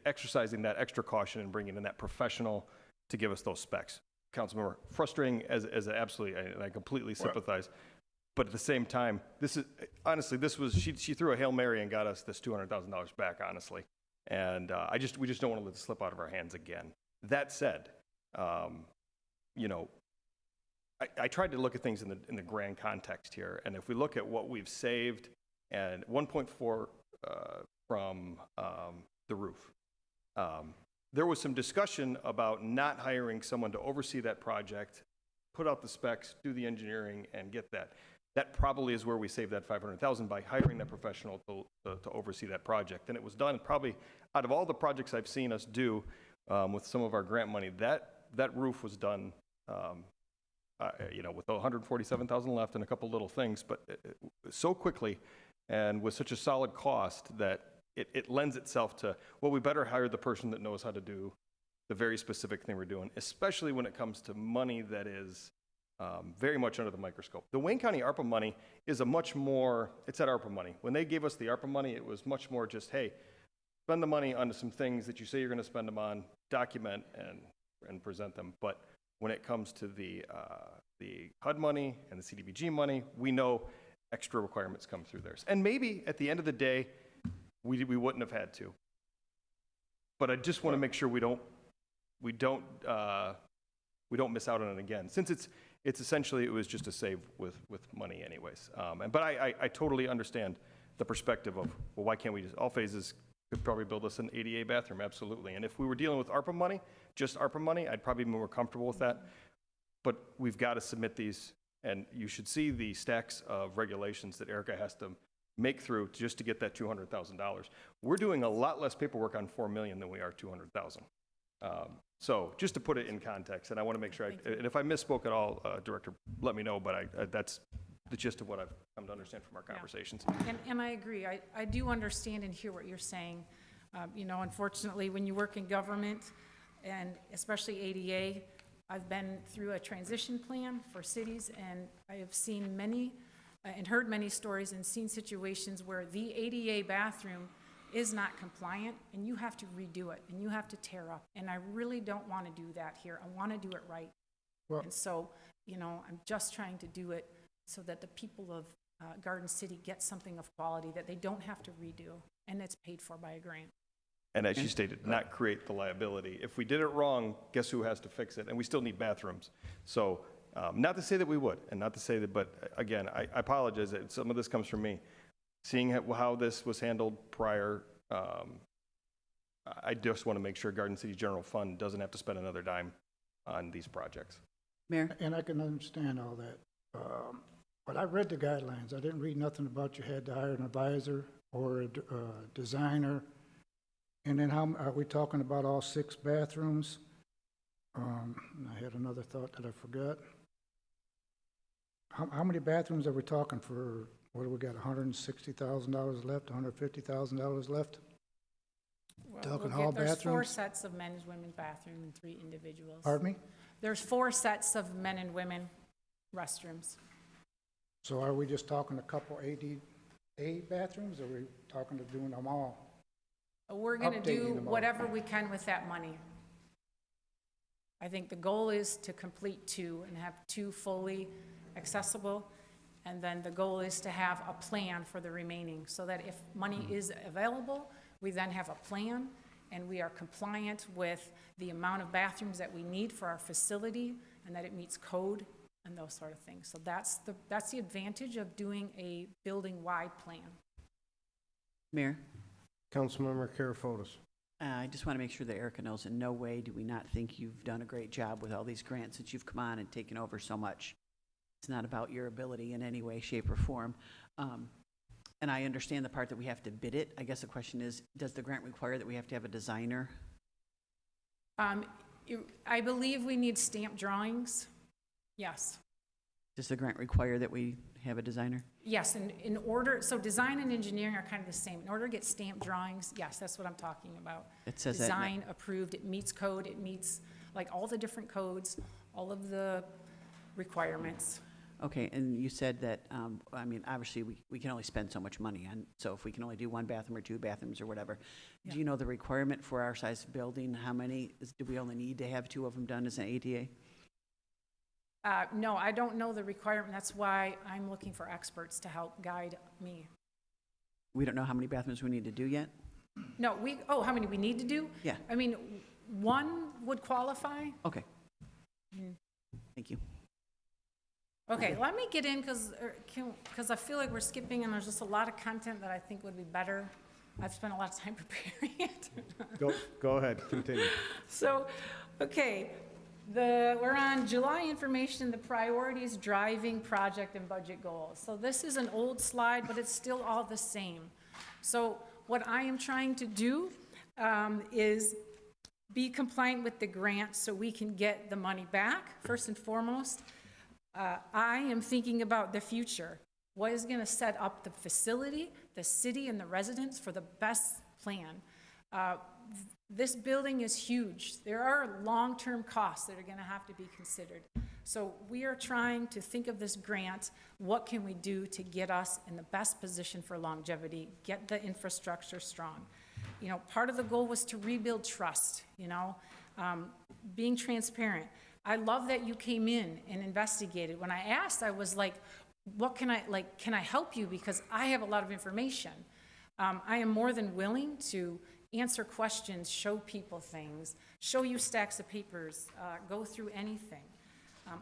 exercising that extra caution and bringing in that professional to give us those specs. Councilmember, frustrating as absolutely, and I completely sympathize. But at the same time, this is, honestly, she threw a Hail Mary and got us this $200,000 back, honestly. And we just don't want to let it slip out of our hands again. That said, you know, I tried to look at things in the grand context here. And if we look at what we've saved, and 1.4 from the roof. There was some discussion about not hiring someone to oversee that project, put out the specs, do the engineering, and get that. That probably is where we saved that $500,000 by hiring that professional to oversee that project. And it was done probably out of all the projects I've seen us do with some of our grant money, that roof was done, you know, with $147,000 left and a couple little things, but so quickly and with such a solid cost that it lends itself to, well, we better hire the person that knows how to do the very specific thing we're doing, especially when it comes to money that is very much under the microscope. The Wayne County ARPA money is it's that ARPA money. When they gave us the ARPA money, it was much more just, hey, spend the money on some things that you say you're going to spend them on, document and present them. But when it comes to the HUD money and the CDBG money, we know extra requirements come through theirs. And maybe at the end of the day, we wouldn't have had to. But I just want to make sure we don't miss out on it again. Since it's essentially, it was just a save with money anyways. But I totally understand the perspective of, well, why can't we just, all phases could probably build us an ADA bathroom, absolutely. And if we were dealing with ARPA money, just ARPA money, I'd probably be more comfortable with that. But we've got to submit these, and you should see the stacks of regulations that Erica has to make through just to get that $200,000. We're doing a lot less paperwork on $4 million than we are $200,000. So just to put it in context, and I want to make sure, and if I misspoke at all, Director, let me know, but the gist of what I've come to understand from our conversations. And I agree. I do understand and hear what you're saying. You know, unfortunately, when you work in government, and especially ADA, I've been through a transition plan for cities, and I have seen many and heard many stories and seen situations where the ADA bathroom is not compliant, and you have to redo it, and you have to tear up. And I really don't want to do that here. I want to do it right. Well- And so, you know, I'm just trying to do it so that the people of Garden City get something of quality that they don't have to redo, and it's paid for by a grant. And as you stated, not create the liability. If we did it wrong, guess who has to fix it? And we still need bathrooms. So, not to say that we would, and not to say that, but again, I apologize that some of this comes from me. Seeing how this was handled prior, I just want to make sure Garden City General Fund doesn't have to spend another dime on these projects. Mayor? And I can understand all that. But I read the guidelines. I didn't read nothing about you had to hire an advisor or a designer. And then how, are we talking about all 6 bathrooms? I had another thought that I forgot. How many bathrooms are we talking for, what do we got, $160,000 left, $150,000 left? Well, Talking we'll all get- There's 4 bathrooms? sets of men's, women's bathroom and 3 individuals. Pardon me? There's 4 sets of men and women restrooms. So are we just talking a couple ADA bathrooms, or are we talking to doing them all? We're gonna Updating do them all. whatever we can with that money. I think the goal is to complete 2 and have 2 fully accessible. And then the goal is to have a plan for the remaining, so that if money is available, we then have a plan and we are compliant with the amount of bathrooms that we need for our facility and that it meets code and those sort of things. So that's the advantage of doing a building-wide plan. Mayor? Councilmember Karafotis. I just want to make sure that Erica knows in no way do we not think you've done a great job with all these grants since you've come on and taken over so much. It's not about your ability in any way, shape, or form. And I understand the part that we have to bid it. I guess the question is, does the grant require that we have to have a designer? I believe we need stamp drawings. Yes. Does the grant require that we have a designer? Yes, in order, so design and engineering are kind of the same. In order to get stamp drawings, yes, that's what I'm talking about. It says that. Design approved, it meets code, it meets like all the different codes, all of the requirements. Okay, and you said that, I mean, obviously, we can only spend so much money on, so if we can only do 1 bathroom or 2 bathrooms or whatever. Yeah. Do you know the requirement for our size building? How many, do we only need to have 2 of them done as an ADA? No, I don't know the requirement. That's why I'm looking for experts to help guide me. We don't know how many bathrooms we need to do yet? No, how many we need to do? Yeah. I mean, 1 would qualify. Okay. Thank you. Okay, let me get in, because I feel like we're skipping, and there's just a lot of content that I think would be better. I've spent a lot of time preparing it. Go ahead, continue. So, okay, we're on July information, the priorities driving project and budget goals. So this is an old slide, but it's still all the same. So what I am trying to do is be compliant with the grant so we can get the money back, first and foremost. I am thinking about the future. What is going to set up the facility, the city, and the residents for the best plan? This building is huge. There are long-term costs that are going to have to be considered. So we are trying to think of this grant. What can we do to get us in the best position for longevity, get the infrastructure strong? You know, part of the goal was to rebuild trust, you know, being transparent. I love that you came in and investigated. When I asked, I was like, can I help you? Because I have a lot of information. I am more than willing to answer questions, show people things, show you stacks of papers, go through anything.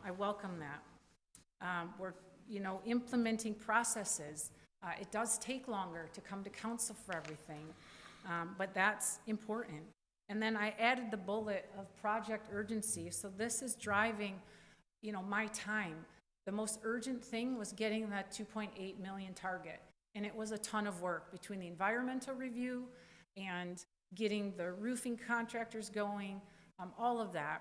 I welcome that. We're, you know, implementing processes. It does take longer to come to council for everything, but that's important. And then I added the bullet of project urgency. So this is driving, you know, my time. The most urgent thing was getting that 2.8 million target. And it was a ton of work between the environmental review and getting the roofing contractors going, all of that.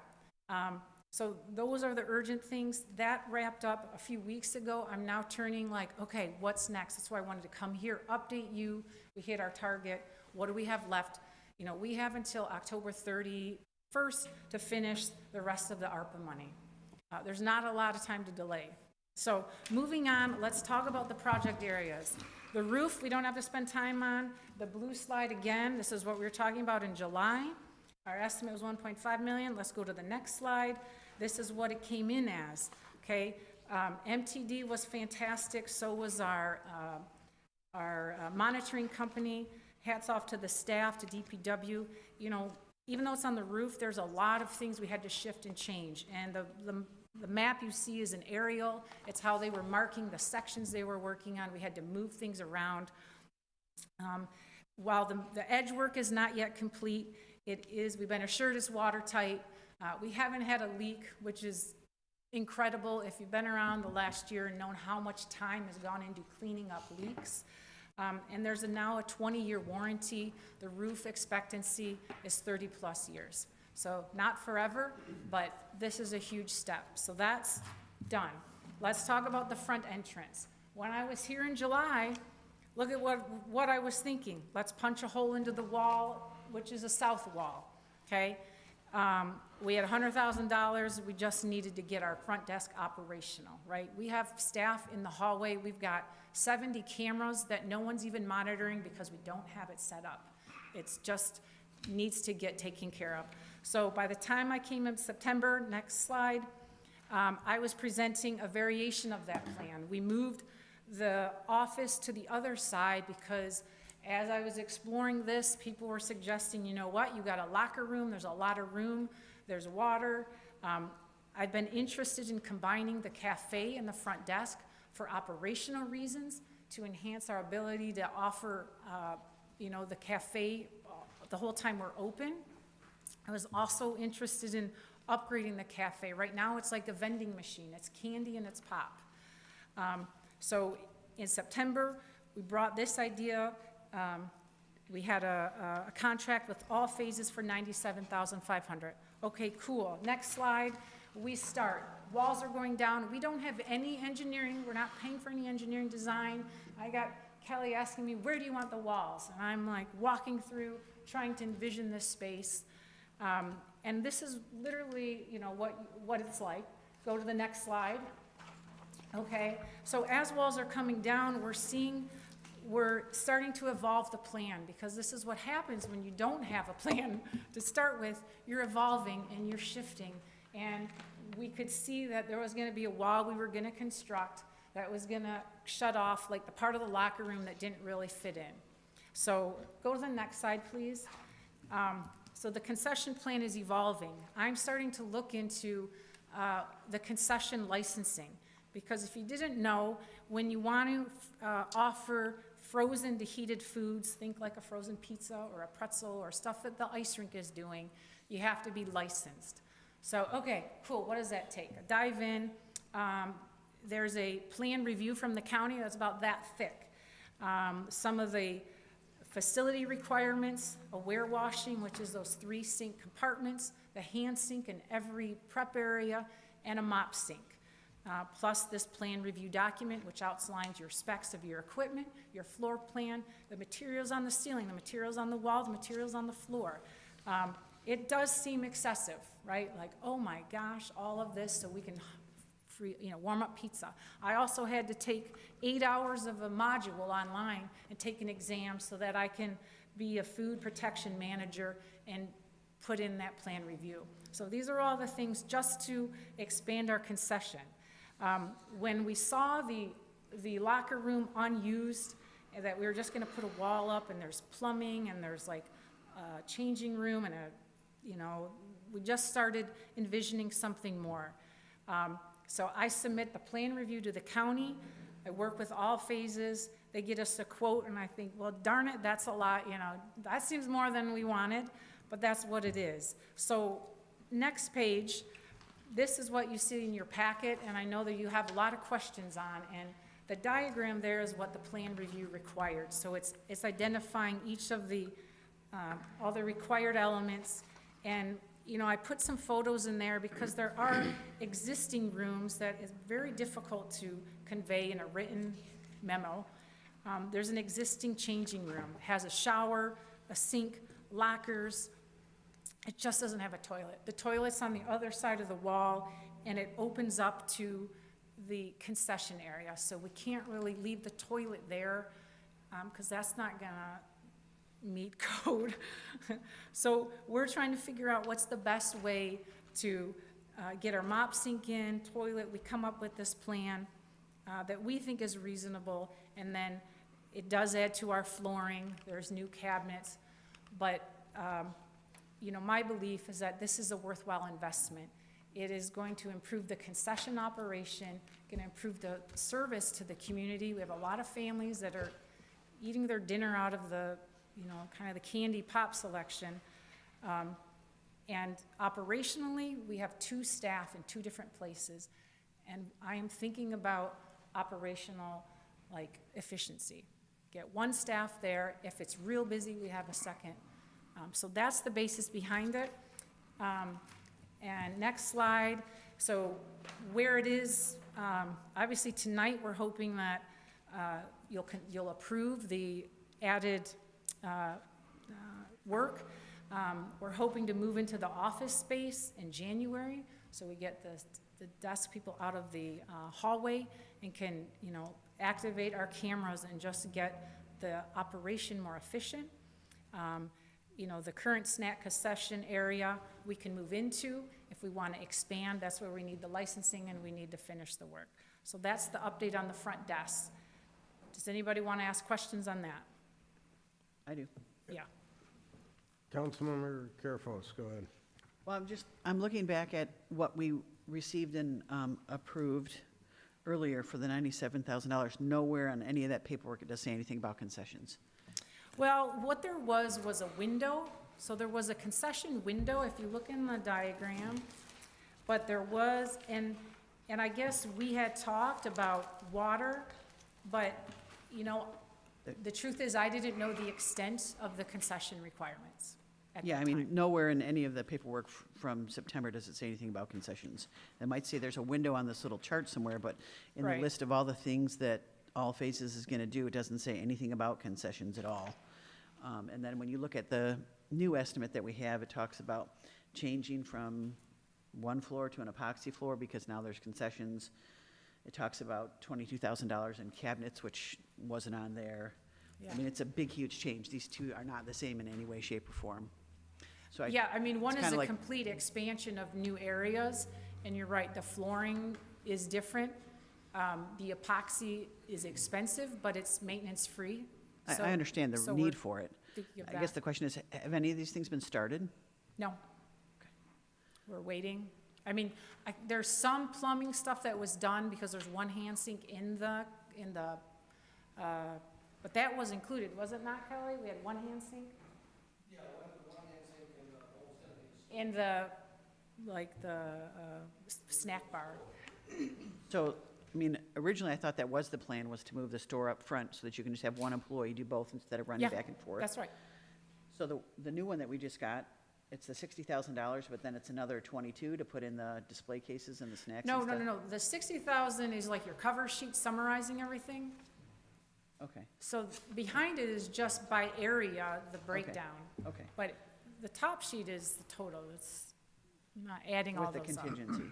So those are the urgent things. That wrapped up a few weeks ago. I'm now turning like, okay, what's next? That's why I wanted to come here, update you. We hit our target. What do we have left? You know, we have until October 31st to finish the rest of the ARPA money. There's not a lot of time to delay. So moving on, let's talk about the project areas. The roof, we don't have to spend time on. The blue slide again, this is what we were talking about in July. Our estimate was 1.5 million. Let's go to the next slide. This is what it came in as, okay? MTD was fantastic, so was our monitoring company. Hats off to the staff, to DPW. You know, even though it's on the roof, there's a lot of things we had to shift and change. And the map you see is an aerial. It's how they were marking the sections they were working on. We had to move things around. While the edge work is not yet complete, we've been assured it's watertight. We haven't had a leak, which is incredible if you've been around the last year and known how much time has gone into cleaning up leaks. And there's now a 20-year warranty. The roof expectancy is 30-plus years. So not forever, but this is a huge step. So that's done. Let's talk about the front entrance. When I was here in July, look at what I was thinking. Let's punch a hole into the wall, which is a south wall, okay? We had $100,000. We just needed to get our front desk operational, right? We have staff in the hallway. We've got 70 cameras that no one's even monitoring because we don't have it set up. It's just needs to get taken care of. So by the time I came in September, next slide, I was presenting a variation of that plan. We moved the office to the other side because as I was exploring this, people were suggesting, you know what, you got a locker room, there's a lot of room, there's water. I've been interested in combining the cafe and the front desk for operational reasons to enhance our ability to offer, you know, the cafe the whole time we're open. I was also interested in upgrading the cafe. Right now it's like a vending machine. It's candy and it's pop. So in September, we brought this idea. We had a contract with all phases for $97,500. Okay, cool. Next slide. We start. Walls are going down. We don't have any engineering. We're not paying for any engineering design. I got Kelly asking me, where do you want the walls? And I'm like walking through, trying to envision this space. And this is literally, you know, what it's like. Go to the next slide. Okay, so as walls are coming down, we're starting to evolve the plan, because this is what happens when you don't have a plan to start with. You're evolving and you're shifting. And we could see that there was going to be a wall we were going to construct that was going to shut off like the part of the locker room that didn't really fit in. So go to the next slide, please. So the concession plan is evolving. I'm starting to look into the concession licensing, because if you didn't know, when you want to offer frozen to heated foods, think like a frozen pizza or a pretzel or stuff that the ice rink is doing, you have to be licensed. So, okay, cool, what does that take? A dive in, there's a plan review from the county that's about that thick. Some of the facility requirements, aware washing, which is those 3 sink compartments, the hand sink in every prep area, and a mop sink. Plus this plan review document, which outlines your specs of your equipment, your floor plan, the materials on the ceiling, the materials on the wall, the materials on the floor. It does seem excessive, right? Like, oh my gosh, all of this so we can warm up pizza. I also had to take 8 hours of a module online and take an exam so that I can be a food protection manager and put in that plan review. So these are all the things just to expand our concession. When we saw the locker room unused, and that we were just going to put a wall up and there's plumbing and there's like a changing room and we just started envisioning something more. So I submit the plan review to the county. I work with all phases. They get us a quote and I think, well, darn it, that's a lot, that seems more than we wanted, but that's what it is. So next page. This is what you see in your packet, and I know that you have a lot of questions on, and the diagram there is what the plan review required. So it's identifying each of the all the required elements, and you know, I put some photos in there because there are existing rooms that is very difficult to convey in a written memo. There's an existing changing room. It has a shower, a sink, lockers. It just doesn't have a toilet. The toilet's on the other side of the wall, and it opens up to the concession area. So we can't really leave the toilet there because that's not gonna meet code. So we're trying to figure out what's the best way to get our mop sink in, toilet. We come up with this plan that we think is reasonable, and then it does add to our flooring. There's new cabinets, but you know, my belief is that this is a worthwhile investment. It is going to improve the concession operation, going to improve the service to the community. We have a lot of families that are eating their dinner out of the, you know, kind of the candy pop selection. And operationally, we have 2 staff in 2 different places. And I am thinking about operational, like, efficiency. Get 1 staff there. If it's real busy, we have a second. So that's the basis behind it. And next slide. So where it is, obviously tonight we're hoping that you'll approve the added work. We're hoping to move into the office space in January, so we get the desk people out of the hallway and can, you know, activate our cameras and just get the operation more efficient. You know, the current snack concession area we can move into. If we want to expand, that's where we need the licensing and we need to finish the work. So that's the update on the front desk. Does anybody want to ask questions on that? I do. Yeah. Councilmember Carefos, go ahead. Well, I'm looking back at what we received and approved earlier for the $97,000. Nowhere on any of that paperwork it does say anything about concessions. Well, what there was a window. So there was a concession window, if you look in the diagram. But there was, and I guess we had talked about water, but, you know, the truth is I didn't know the extent of the concession requirements at Yeah, that I mean, time. nowhere in any of the paperwork from September does it say anything about concessions. It might say there's a window on this little chart somewhere, but in the Right. list of all the things that All Phases is gonna do, it doesn't say anything about concessions at all. And then when you look at the new estimate that we have, it talks about changing from 1 floor to an epoxy floor because now there's concessions. It talks about $22,000 in cabinets, which wasn't on there. Yeah. I mean, it's a big, huge change. These two are not the same in any way, shape, or form. So Yeah, I mean, one it's is kinda a like- complete expansion of new areas, and you're right, the flooring is different. The epoxy is expensive, but it's maintenance-free. So- I understand so the we're need for it. thinking of I guess that. the question is, have any of these things been started? No. We're waiting. I mean, there's some plumbing stuff that was done because there's 1 hand sink in the, but that was included, was it not, Kelly? We had 1 hand sink? Yeah, one hand sink in the whole set. In the, like, the snack bar. So, I mean, originally I thought that was the plan, was to move the store up front so that you can just have 1 employee do both instead of running Yeah, back and forth. That's right. So the new one that we just got, it's the $60,000, but then it's another 22 to put in the display cases and the snacks No, and no, stuff? no, no. The 60,000 is like your cover sheet summarizing everything. Okay, So behind it is just by area, the breakdown. okay. But the top sheet is the total. It's not adding all With the those up. contingency.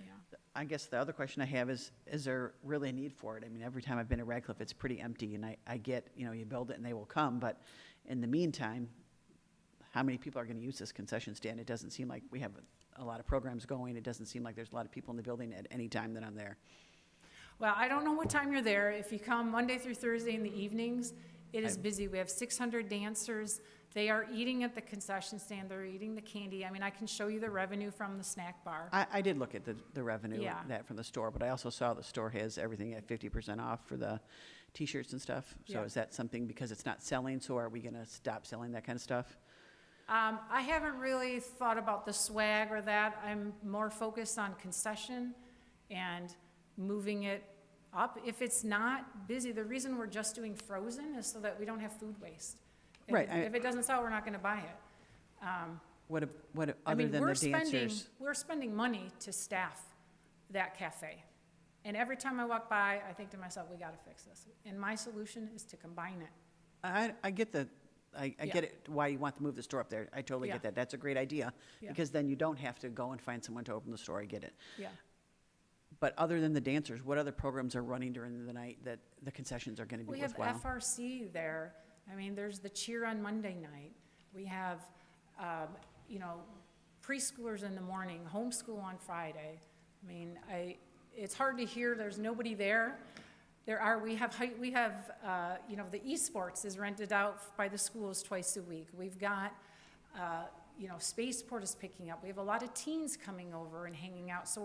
Yeah. I guess the other question I have is there really a need for it? I mean, every time I've been at Radcliff, it's pretty empty, and I get, you know, you build it and they will come, but in the meantime, how many people are gonna use this concession stand? It doesn't seem like we have a lot of programs going. It doesn't seem like there's a lot of people in the building at any time that I'm there. Well, I don't know what time you're there. If you come Monday through Thursday in the evenings, it is busy. We have 600 dancers. They are eating at the concession stand. They're eating the candy. I mean, I can show you the revenue from the snack bar. I did look at the revenue, Yeah. that from the store, but I also saw the store has everything at 50% off for the T-shirts and stuff. So Yeah. is that something, because it's not selling, so are we gonna stop selling that kind of stuff? I haven't really thought about the swag or that. I'm more focused on concession and moving it up. If it's not busy, the reason we're just doing frozen is so that we don't have food waste. Right, If it doesn't sell, we're not gonna buy it. What, I other mean, than the dancers? we're spending money to staff that cafe. And every time I walk by, I think to myself, we gotta fix this. And my solution is to combine it. I get I Yeah. get it, why you want to move the store up there. I totally Yeah. get that. That's a great idea. Yeah. Because then you don't have to go and find someone to open the store. I get it. Yeah. But other than the dancers, what other programs are running during the night that the concessions are going to We be have worthwhile? FRC there. I mean, there's the cheer on Monday night. We have, you know, preschoolers in the morning, homeschool on Friday. I mean, it's hard to hear, there's nobody there. We have, you know, the esports is rented out by the schools twice a week. We've got, you know, Spaceport is picking up. We have a lot of teens coming over and hanging out. So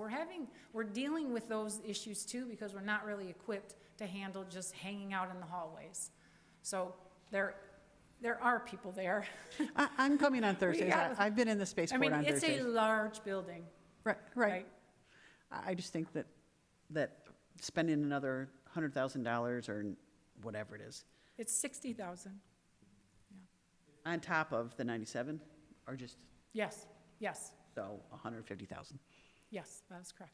we're dealing with those issues too, because we're not really equipped to handle just hanging out in the hallways. So there are people there. I'm coming on Thursdays. gotta- I've been in the spaceport on it's Thursdays. a large building, Right. right? I just think that spending another $100,000 or whatever it is, It's 60,000. on top of the 97, or just, Yes, yes, so 150,000. yes, that is correct.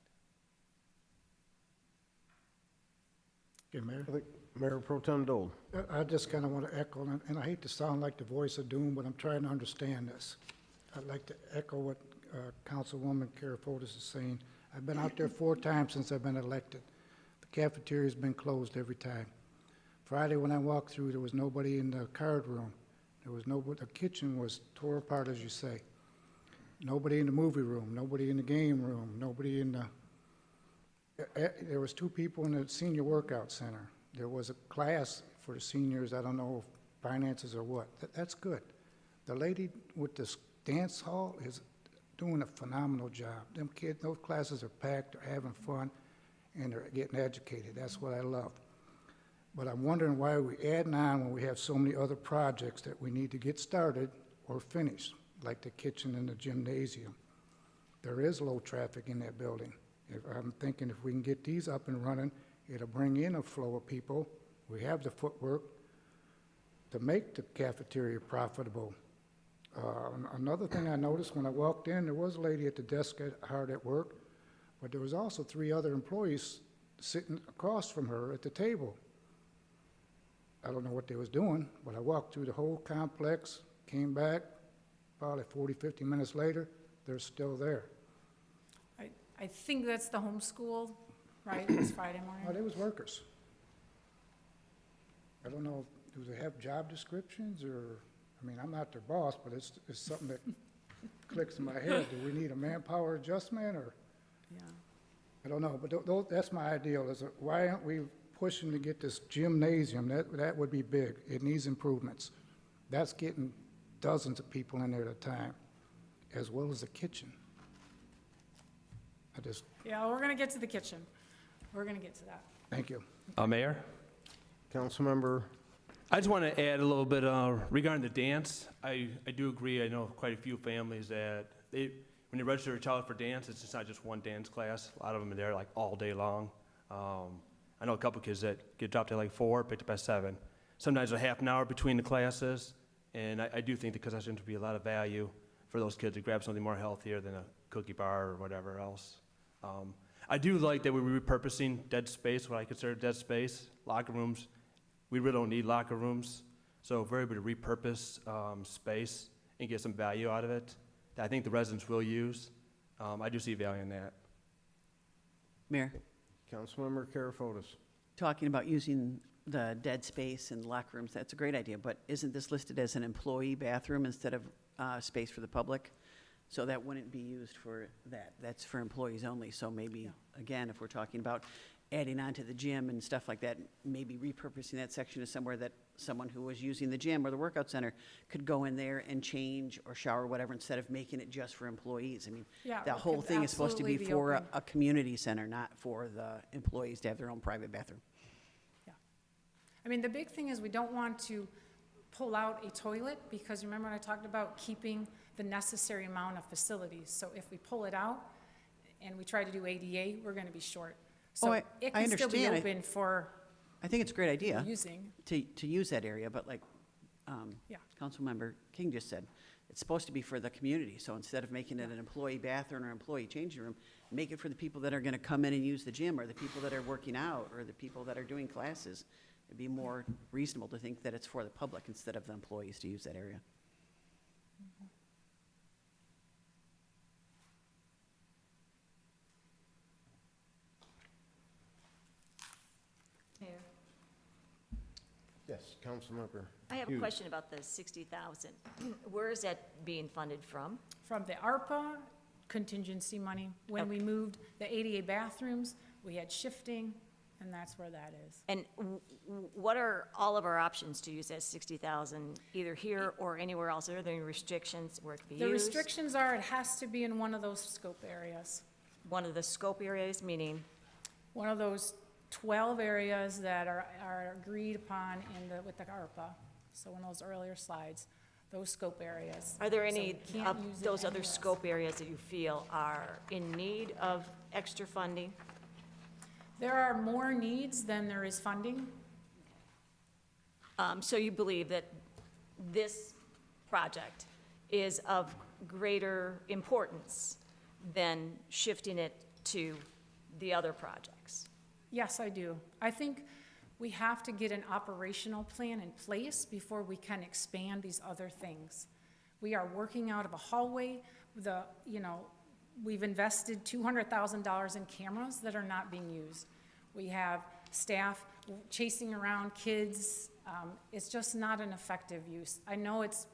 Okay, Mayor? I think Mayor Pro Tem Dole. I just kind of want to echo, and I hate to sound like the voice of doom, but I'm trying to understand this. I'd like to echo what Councilwoman Karafotis is saying. I've been out there 4 times since I've been elected. The cafeteria's been closed every time. Friday, when I walked through, there was nobody in the card room. There was nobody, the kitchen was tore apart, as you say. Nobody in the movie room, nobody in the game room, nobody in the... There was 2 people in the senior workout center. There was a class for the seniors, I don't know if finances or what. That's good. The lady with this dance hall is doing a phenomenal job. Them kids, those classes are packed, they're having fun, and they're getting educated. That's what I love. But I'm wondering why we adding on when we have so many other projects that we need to get started or finished, like the kitchen and the gymnasium. There is low traffic in that building. I'm thinking if we can get these up and running, it'll bring in a flow of people. We have the footwork to make the cafeteria profitable. Another thing I noticed when I walked in, there was a lady at the desk hard at work, but there was also 3 other employees sitting across from her at the table. I don't know what they was doing, but I walked through the whole complex, came back, probably 40, 50 minutes later, they're still there. I think that's the homeschool, right? It's Friday Oh, morning. they was workers. I don't know, do they have job descriptions, or, I mean, I'm not their boss, but it's something that clicks in my head. Do we need a manpower adjustment, or, Yeah. I don't know, but that's my ideal, is why aren't we pushing to get this gymnasium? That would be big. It needs improvements. That's getting dozens of people in there at a time, as well as the kitchen. Yeah, we're gonna get to the kitchen. We're gonna get to that. Thank you. Mayor, Councilmember, I just want to add a little bit regarding the dance. I do agree, I know quite a few families that when they register a child for dance, it's just not just one dance class. A lot of them are there like all day long. I know a couple kids that get dropped at like 4, picked up at 7. Sometimes a half an hour between the classes, and I do think the concession would be a lot of value for those kids to grab something more healthier than a cookie bar or whatever else. I do like that we're repurposing dead space, what I consider dead space, locker rooms. We really don't need locker rooms, so if we're able to repurpose space and get some value out of it, that I think the residents will use, I do see value in that. Mayor, Councilmember Karafotis. talking about using the dead space and locker rooms, that's a great idea, but isn't this listed as an employee bathroom instead of space for the public? So that wouldn't be used for that. That's for employees only. So maybe, again, if we're talking about adding on to the gym and stuff like that, maybe repurposing that section to somewhere that someone who was using the gym or the workout center could go in there and change or shower or whatever, instead of making it just for employees. I mean, Yeah, that it whole could thing is supposed to be absolutely be for open. a community center, not for the employees to have their own private bathroom. Yeah. I mean, the big thing is we don't want to pull out a toilet, because remember when I talked about keeping the necessary amount of facilities? So if we pull it out and we try to do ADA, we're gonna be short. So I it can still be understand. open for I think it's a great idea using. to use that area, but like Yeah. Councilmember King just said, It's supposed to be for the community, so instead of making it an employee bathroom or employee changing room, make it for the people that are gonna come in and use the gym, or the people that are working out, or the people that are doing classes. It'd be more reasonable to think that it's for the public instead of the employees to use that area. Mayor, Yes, Councilmember. I have a Hughes. question about the 60,000. Where is that being funded from? From the ARPA contingency money, when we moved the ADA bathrooms, we had shifting, and that's where that is. And what are all of our options to use that 60,000, either here or anywhere else? Are there any restrictions where it can be The used? restrictions are it has to be in one of those scope areas. One of the scope areas, meaning, One of those 12 areas that are agreed upon with the ARPA. So one of those earlier slides, those scope areas. are there So any we can't of use it those other anywhere else. scope areas that you feel are in need of extra funding? There are more needs than there is funding. So you believe that this project is of greater importance than shifting it to the other projects? Yes, I do. I think we have to get an operational plan in place before we can expand these other things. We are working out of a hallway. We've invested $200,000 in cameras that are not being used. We have staff chasing around kids. It's just not an effective use. I know it's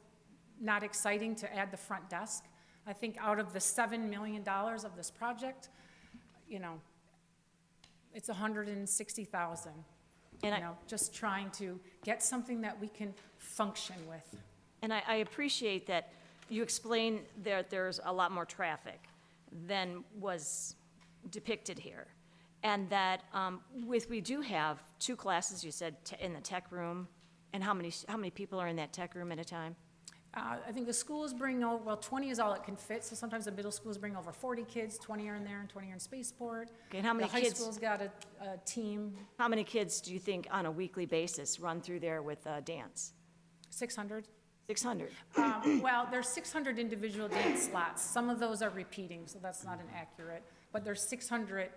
not exciting to add the front desk. I think out of the $7 million of this project, it's $160,000. And Just trying to get something that we can function with. And I appreciate that you explain that there's a lot more traffic than was depicted here. And that we do have 2 classes, you said, in the tech room. And how many people are in that tech room at a time? I think the schools bring over, 20 is all it can fit, so sometimes the middle schools bring over 40 kids, 20 are in there and 20 are in Spaceport. Okay, and how many The high kids- school's got a team, How many kids do you think on a weekly basis run through there with dance? 600. 600. Well, there's 600 individual dance slots. Some of those are repeating, so that's not inaccurate, but there's 600,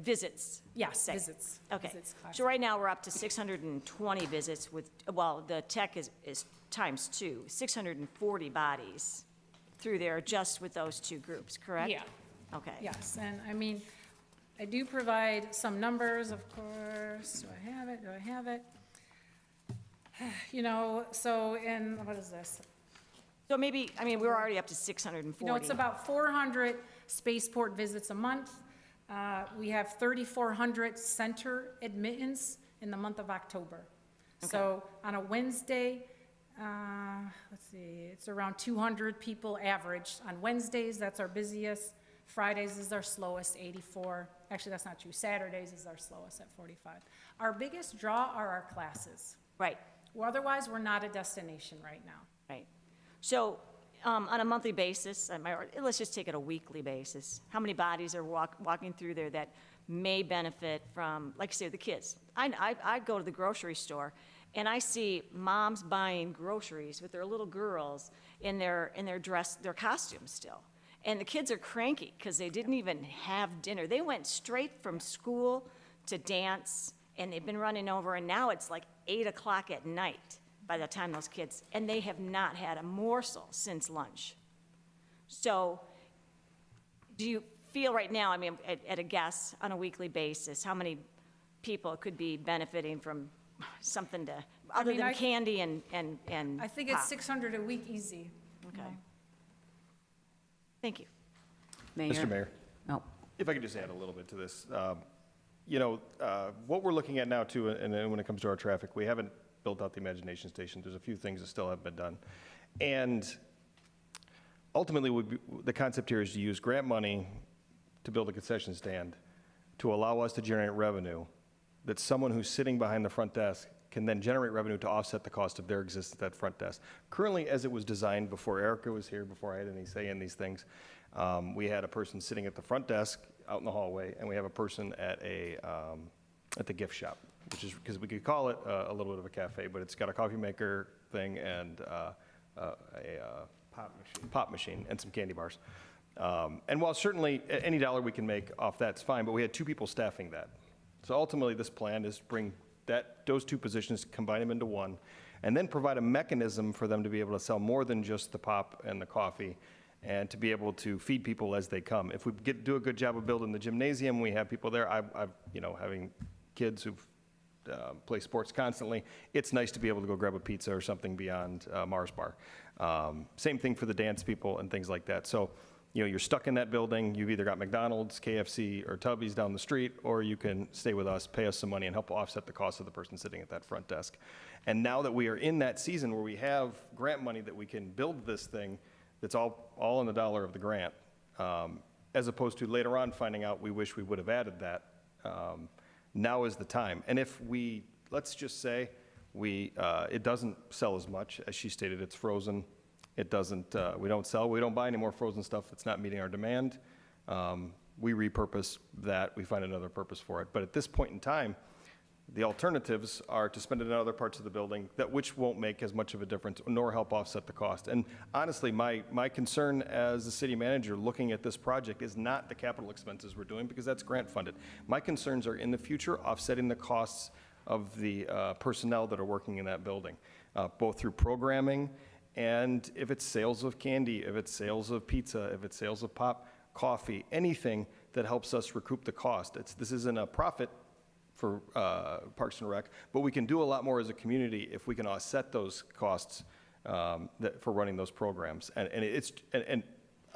Visits? yes, say. visits. Okay, visits class. so right now we're up to 620 visits with, well, the tech is times 2, 640 bodies through there just with those 2 groups, correct? Yeah. Okay. Yes, and I do provide some numbers, of course. Do I have it? Do I have it? So what is this? So maybe, we're already up to 640. It's about 400 spaceport visits a month. We have 3,400 center admittance in the month of October. So on a Wednesday, let's see, it's around 200 people average. On Wednesdays, that's our busiest. Fridays is our slowest, 84. Actually, that's not true. Saturdays is our slowest at 45. Our biggest draw are our classes. Right, Well, otherwise, we're not a destination right now. right. So on a monthly basis, or let's just take it a weekly basis, how many bodies are walking through there that may benefit from, like I say, the kids? I go to the grocery store, and I see moms buying groceries with their little girls in their costumes still. And the kids are cranky because they didn't even have dinner. They went straight from school to dance, and they've been running over, and now it's like 8 o'clock at night by the time those kids, and they have not had a morsel since lunch. So do you feel right now, at a guess, on a weekly basis, how many people could be benefiting from something other than candy and I think it's pop? 600 a week easy. Okay. Thank you. Mr. Mayor, Oh, if I could just add a little bit to this. What we're looking at now too, and then when it comes to our traffic, we haven't built out the imagination station. There's a few things that still haven't been done. And ultimately, the concept here is to use grant money to build a concession stand to allow us to generate revenue that someone who's sitting behind the front desk can then generate revenue to offset the cost of their existence at that front desk. Currently, as it was designed before Erica was here, before I had any say in these things, we had a person sitting at the front desk out in the hallway, and we have a person at the gift shop, which is because we could call it a little bit of a cafe, but it's got a coffee maker thing and pop machine and some candy bars. And while certainly any dollar we can make off that's fine, but we had 2 people staffing that. So ultimately, this plan is bring those 2 positions, combine them into one, and then provide a mechanism for them to be able to sell more than just the pop and the coffee, and to be able to feed people as they come. If we do a good job of building the gymnasium, we have people there. Having kids who play sports constantly, it's nice to be able to go grab a pizza or something beyond Mars Bar. Same thing for the dance people and things like that. So, you're stuck in that building. You've either got McDonald's, KFC, or Tubby's down the street, or you can stay with us, pay us some money, and help offset the cost of the person sitting at that front desk. And now that we are in that season where we have grant money that we can build this thing that's all in the dollar of the grant, as opposed to later on finding out we wish we would have added that, now is the time. And if let's just say it doesn't sell as much, as she stated, it's frozen. It doesn't, we don't buy any more frozen stuff that's not meeting our demand. We repurpose that, we find another purpose for it. But at this point in time, the alternatives are to spend it in other parts of the building which won't make as much of a difference nor help offset the cost. And honestly, my concern as the city manager looking at this project is not the capital expenses we're doing, because that's grant funded. My concerns are in the future offsetting the costs of the personnel that are working in that building, both through programming, and if it's sales of candy, if it's sales of pizza, if it's sales of pop, coffee, anything that helps us recoup the cost. This isn't a profit for Parks and Rec, but we can do a lot more as a community if we can offset those costs for running those programs. And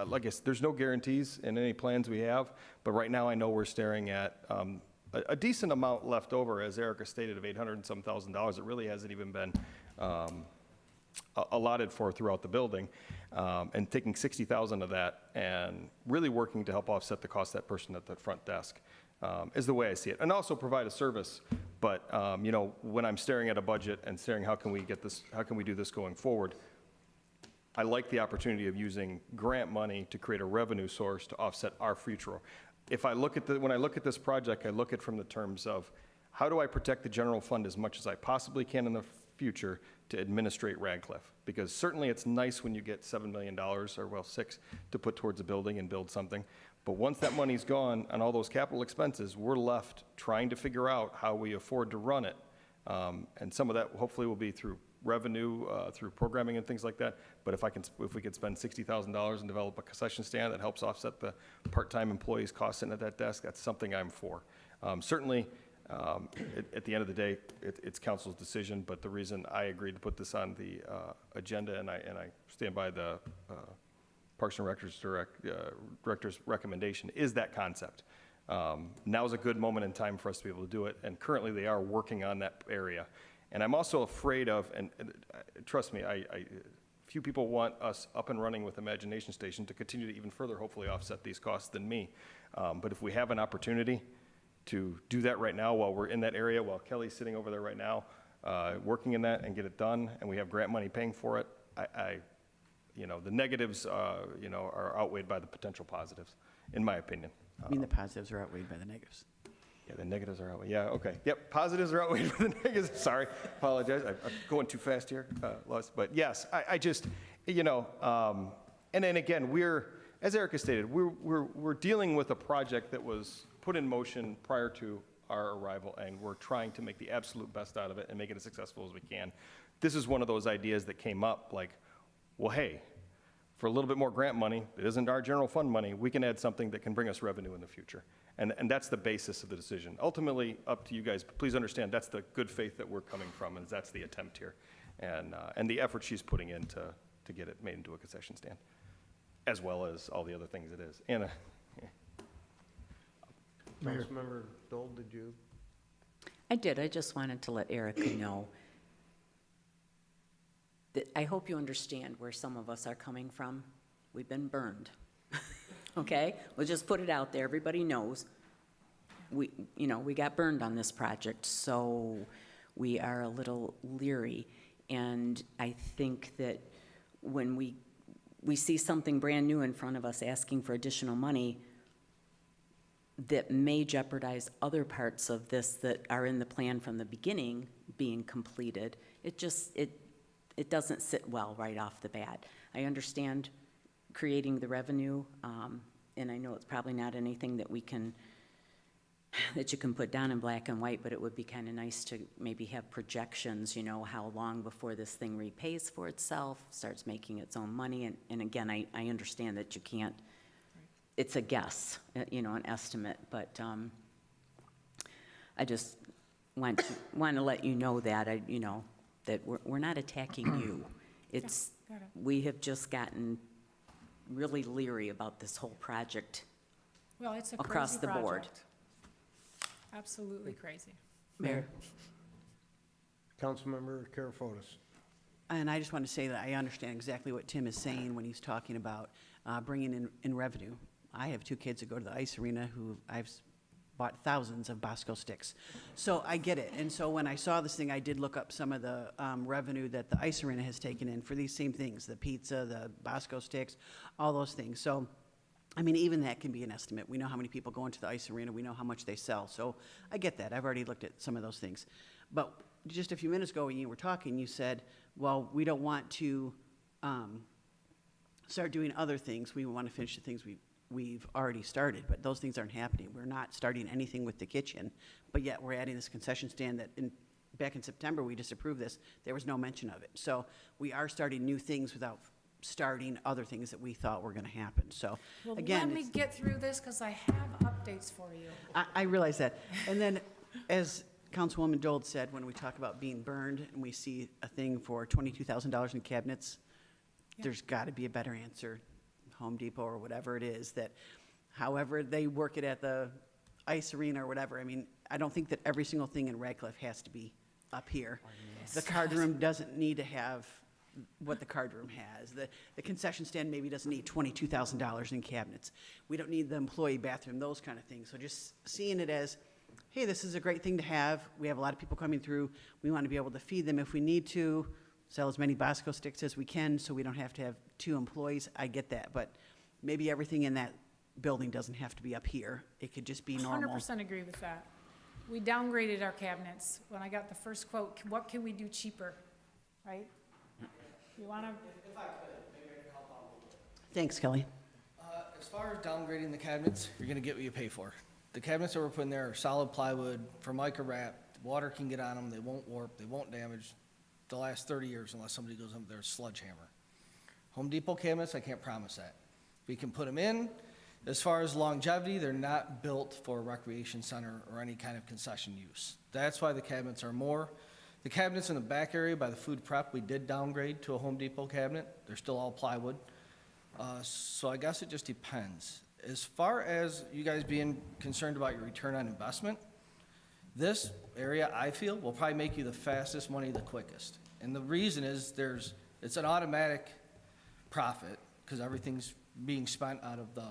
like I said, there's no guarantees in any plans we have, but right now I know we're staring at a decent amount left over, as Erica stated, of $800 and some thousand. It really hasn't even been allotted for throughout the building, and taking $60,000 of that and really working to help offset the cost of that person at the front desk is the way I see it, and also provide a service. But when I'm staring at a budget and staring how can we do this going forward, I like the opportunity of using grant money to create a revenue source to offset our future. When I look at this project, I look at it from the terms of how do I protect the general fund as much as I possibly can in the future to administrate Radcliffe, because certainly it's nice when you get $7 million, or well, 6, to put towards a building and build something. But once that money's gone and all those capital expenses, we're left trying to figure out how we afford to run it. And some of that hopefully will be through revenue, through programming and things like that. But if we could spend $60,000 and develop a concession stand that helps offset the part-time employees' costs sitting at that desk, that's something I'm for. Certainly, at the end of the day, it's council's decision, but the reason I agreed to put this on the agenda, and I stand by the Parks and Rector's director's recommendation, is that concept. Now's a good moment in time for us to be able to do it, and currently they are working on that area. And I'm also afraid of, and trust me, few people want us up and running with Imagination Station to continue to even further hopefully offset these costs than me. But if we have an opportunity to do that right now while we're in that area, while Kelly's sitting over there right now, working in that and get it done, and we have grant money paying for it, the negatives, are outweighed by the potential positives, in my opinion. I mean, the positives are outweighed by the negatives. Yeah, the negatives are outweighed. Yeah, okay. Yep, positives are outweighed by the negatives. Sorry, apologize. I'm going too fast here, but yes, I just, and then again, as Erica stated, we're dealing with a project that was put in motion prior to our arrival, and we're trying to make the absolute best out of it and make it as successful as we can. This is one of those ideas that came up like, well, hey, for a little bit more grant money, it isn't our general fund money, we can add something that can bring us revenue in the future. And that's the basis of the decision. Ultimately, up to you guys, but please understand that's the good faith that we're coming from, and that's the attempt here. And the effort she's putting in to get it made into a concession stand, as well as all the other things it is. Anna. Councilmember Dole, did you? I did. I just wanted to let Erica know that I hope you understand where some of us are coming from. We've been burned. Okay? We'll just put it out there. Everybody knows. We got burned on this project, so we are a little leery. And I think that when we see something brand new in front of us asking for additional money, that may jeopardize other parts of this that are in the plan from the beginning being completed. it doesn't sit well right off the bat. I understand creating the revenue, and I know it's probably not anything that that you can put down in black and white, but it would be kind of nice to maybe have projections, you know, how long before this thing repays for itself, starts making its own money. And again, I understand that you can't, it's a guess, you know, an estimate, but I just want to let you know that, that we're not attacking you. It's, got it. we have just gotten really leery about this whole project Well, it's a across crazy the board. project. Absolutely crazy. Mayor? Councilmember Karafotis. And I just want to say that I understand exactly what Tim is saying when he's talking about bringing in revenue. I have 2 kids that go to the ice arena who I've bought thousands of Bosco sticks. So I get it. And so when I saw this thing, I did look up some of the revenue that the ice arena has taken in for these same things, the pizza, the Bosco sticks, all those things. So, I mean, even that can be an estimate. We know how many people go into the ice arena. We know how much they sell. So I get that. I've already looked at some of those things. But just a few minutes ago when you were talking, you said, well, we don't want to start doing other things. We want to finish the things we've already started, but those things aren't happening. We're not starting anything with the kitchen, but yet we're adding this concession stand that back in September, we disapproved this. There was no mention of it. So we are starting new things without starting other things that we thought were going to happen. So Well, again, let me get through this because I have updates for you. I realize that. And then, as Councilwoman Dold said, when we talk about being burned and we see a thing for $22,000 in cabinets, there's got to be a better answer. Home Depot or whatever it is, that however they work it at the ice arena or whatever. I mean, I don't think that every single thing in Radcliffe has to be up here. The card room doesn't need to have what the card room has. The concession stand maybe doesn't need $22,000 in cabinets. We don't need the employee bathroom, those kind of things. So just seeing it as, hey, this is a great thing to have. We have a lot of people coming through. We want to be able to feed them if we need to, sell as many Bosco sticks as we can so we don't have to have 2 employees. I get that, but maybe everything in that building doesn't have to be up here. It could just be normal. 100% agree with that. We downgraded our cabinets. When I got the first quote, what can we do cheaper, right? You want to? If I could, maybe I could help out a little bit. Thanks, Kelly. As far as downgrading the cabinets, you're gonna get what you pay for. The cabinets that we're putting there are solid plywood, Formica wrap, water can get on them, they won't warp, they won't damage. The last 30 years unless somebody goes up there with a sledgehammer. Home Depot cabinets, I can't promise that. We can put them in. As far as longevity, they're not built for a recreation center or any kind of concession use. That's why the cabinets are more. The cabinets in the back area by the food prep, we did downgrade to a Home Depot cabinet. They're still all plywood. So I guess it just depends. As far as you guys being concerned about your return on investment, this area, I feel, will probably make you the fastest money the quickest. And the reason is it's an automatic profit because everything's being spent out of the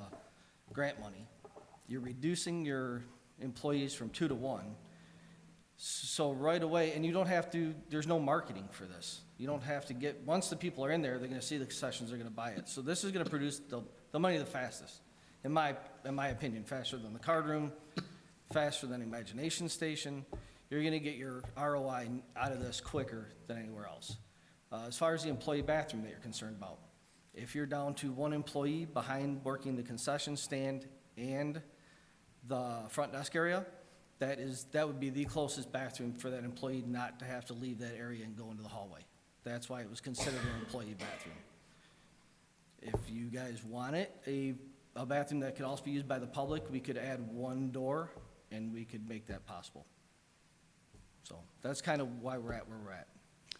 grant money. You're reducing your employees from 2 to 1. So right away, and you don't have to, there's no marketing for this. You don't have to get, once the people are in there, they're gonna see the concessions, they're gonna buy it. So this is gonna produce the money the fastest, in my opinion, faster than the card room, faster than Imagination Station. You're gonna get your ROI out of this quicker than anywhere else. As far as the employee bathroom that you're concerned about, if you're down to 1 employee behind working the concession stand and the front desk area, that would be the closest bathroom for that employee not to have to leave that area and go into the hallway. That's why it was considered an employee bathroom. If you guys want it, a bathroom that could also be used by the public, we could add 1 door and we could make that possible. So that's kind of why we're at where we're at.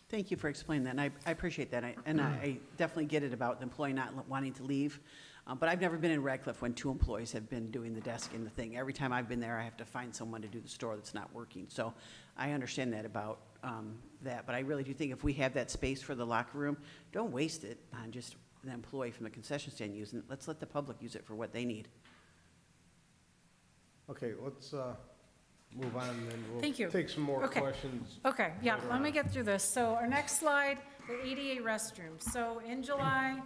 Thank you for explaining that, and I appreciate that. I definitely get it about the employee not wanting to leave. But I've never been in Radcliffe when 2 employees have been doing the desk and the thing. Every time I've been there, I have to find someone to do the store that's not working. So I understand that about that. But I really do think if we have that space for the locker room, don't waste it on just an employee from the concession stand using it. Let's let the public use it for what they need. Okay, let's move on, and then Thank you. we'll take some more Okay. questions. Okay, yeah, later let me on. get through this. So our next slide, the ADA restrooms. So in July,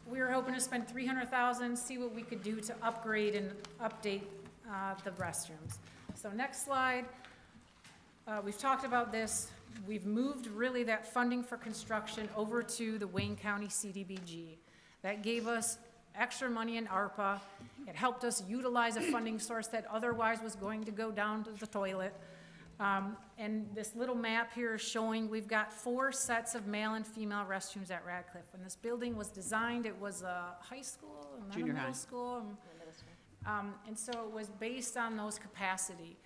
we were hoping to spend $300,000, see what we could do to upgrade and update the restrooms. So next slide, we've talked about this. we've moved really that funding for construction over to the Wayne County CDBG. That gave us extra money in ARPA. It helped us utilize a funding source that otherwise was going to go down to the toilet. And this little map here is showing we've got 4 sets of male and female restrooms at Radcliff. When this building was designed, it was a high school, and then a Junior high. middle school. And so it was based on those capacity.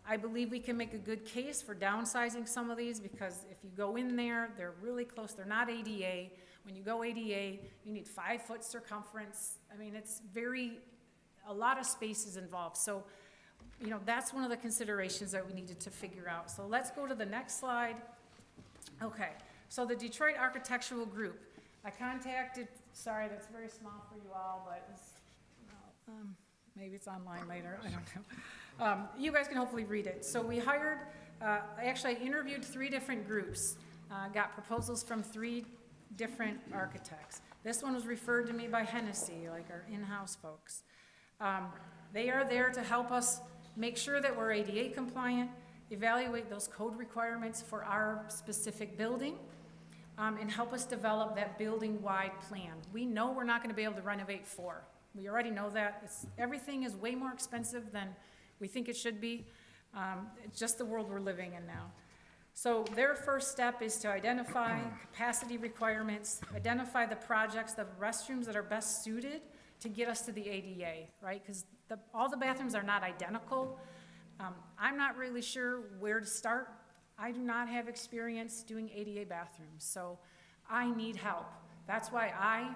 I believe we can make a good case for downsizing some of these, because if you go in there, they're really close, they're not ADA. When you go ADA, you need 5-foot circumference. I mean, it's a lot of space is involved. So, you know, that's one of the considerations that we needed to figure out. So let's go to the next slide. Okay, so the Detroit Architectural Group. I contacted, sorry, that's very small for you all, but it's, maybe it's online later, I don't know. You guys can hopefully read it. So we hired, actually I interviewed 3 different groups, got proposals from 3 different architects. This one was referred to me by Hennessy, like our in-house folks. They are there to help us make sure that we're ADA compliant, evaluate those code requirements for our specific building, and help us develop that building-wide plan. We know we're not going to be able to renovate 4. We already know that. Everything is way more expensive than we think it should be. It's just the world we're living in now. So their first step is to identify capacity requirements, identify the projects, the restrooms that are best suited to get us to the ADA, right? Because all the bathrooms are not identical. I'm not really sure where to start. I do not have experience doing ADA bathrooms, so I need help. That's why I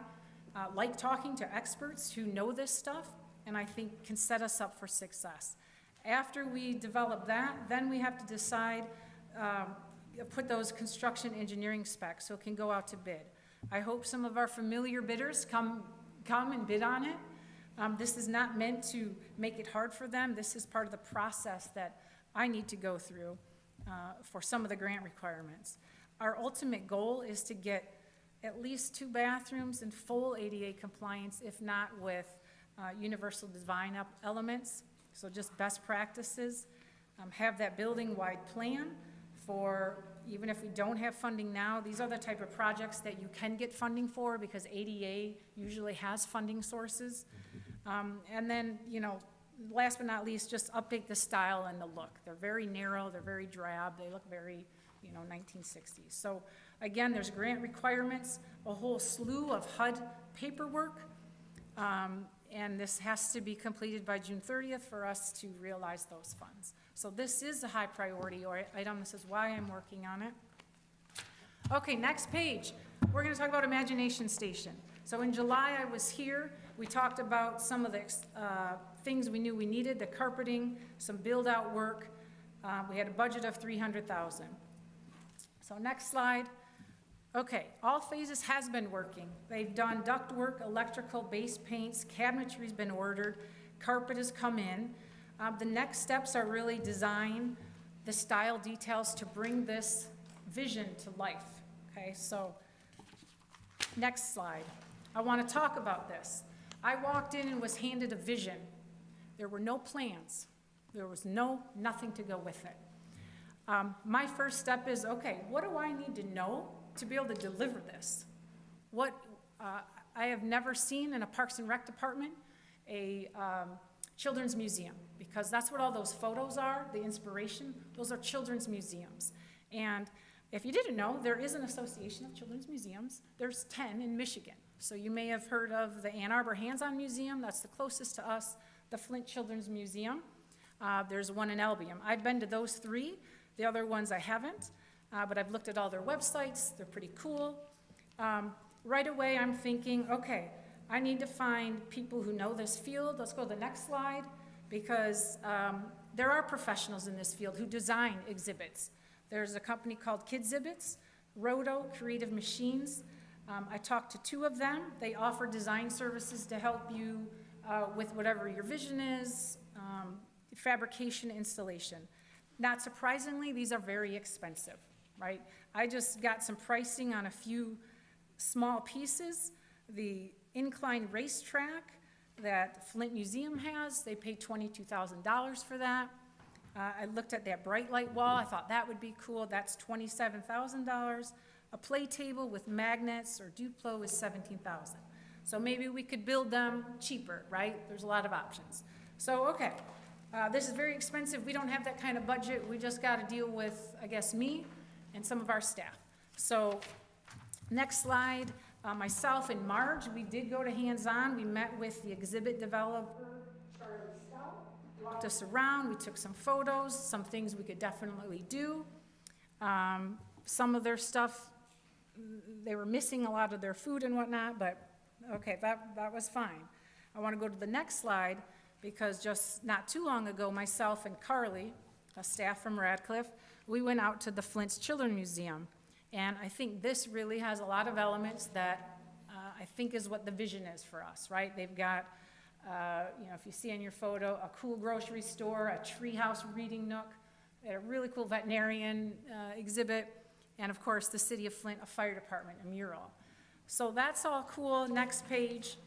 like talking to experts who know this stuff, and I think can set us up for success. After we develop that, then we have to decide, put those construction engineering specs so it can go out to bid. I hope some of our familiar bidders come and bid on it. This is not meant to make it hard for them. This is part of the process that I need to go through for some of the grant requirements. Our ultimate goal is to get at least 2 bathrooms in full ADA compliance, if not with universal design elements, so just best practices. Have that building-wide plan for, even if we don't have funding now, these are the type of projects that you can get funding for, because ADA usually has funding sources. And then, you know, last but not least, just update the style and the look. They're very narrow, they're very drab, they look very, you know, 1960s. So again, there's grant requirements, a whole slew of HUD paperwork, and this has to be completed by June 30th for us to realize those funds. So this is a high priority item. This is why I'm working on it. Okay, next page. We're going to talk about Imagination Station. So in July, I was here. We talked about some of the things we knew we needed, the carpeting, some build-out work. We had a budget of $300,000. So next slide. Okay, all phases has been working. They've done duct work, electrical, base paints, cabinetry's been ordered, carpet has come in. The next steps are really design, the style details to bring this vision to life. Okay, so next slide. I want to talk about this. I walked in and was handed a vision. There were no plans. There was nothing to go with it. My first step is, okay, what do I need to know to be able to deliver this? What I have never seen in a Parks and Rec department, a children's museum, because that's what all those photos are, the inspiration. Those are children's museums. And if you didn't know, there is an association of children's museums. There's 10 in Michigan. So you may have heard of the Ann Arbor Hands-On Museum. That's the closest to us. The Flint Children's Museum. There's one in Albion. I've been to those 3. The other ones I haven't, but I've looked at all their websites. They're pretty cool. Right away, I'm thinking, okay, I need to find people who know this field. Let's go to the next slide, because there are professionals in this field who design exhibits. There's a company called Kidzibits, Roto, Creative Machines. I talked to 2 of them. They offer design services to help you with whatever your vision is, fabrication, installation. Not surprisingly, these are very expensive, right? I just got some pricing on a few small pieces. The incline racetrack that Flint Museum has, they paid $22,000 for that. I looked at that bright light wall, I thought that would be cool, that's $27,000. A play table with magnets or Duplo is $17,000. So maybe we could build them cheaper, right? There's a lot of options. So, okay, this is very expensive, we don't have that kind of budget, we just gotta deal with, I guess, me and some of our staff. So, next slide, myself and Marge, we did go to hands-on, we met with the exhibit developer, Charlie Stout, walked us around, we took some photos, some things we could definitely do. Some of their stuff, they were missing a lot of their food and whatnot, but okay, that was fine. I want to go to the next slide because just not too long ago, myself and Carly, a staff from Radcliff, we went out to the Flint's Children's Museum. And I think this really has a lot of elements that I think is what the vision is for us, right? They've got, if you see in your photo, a cool grocery store, a treehouse reading nook, a really cool veterinarian exhibit, and of course, the City of Flint, a fire department, a mural. So that's all cool. Next page.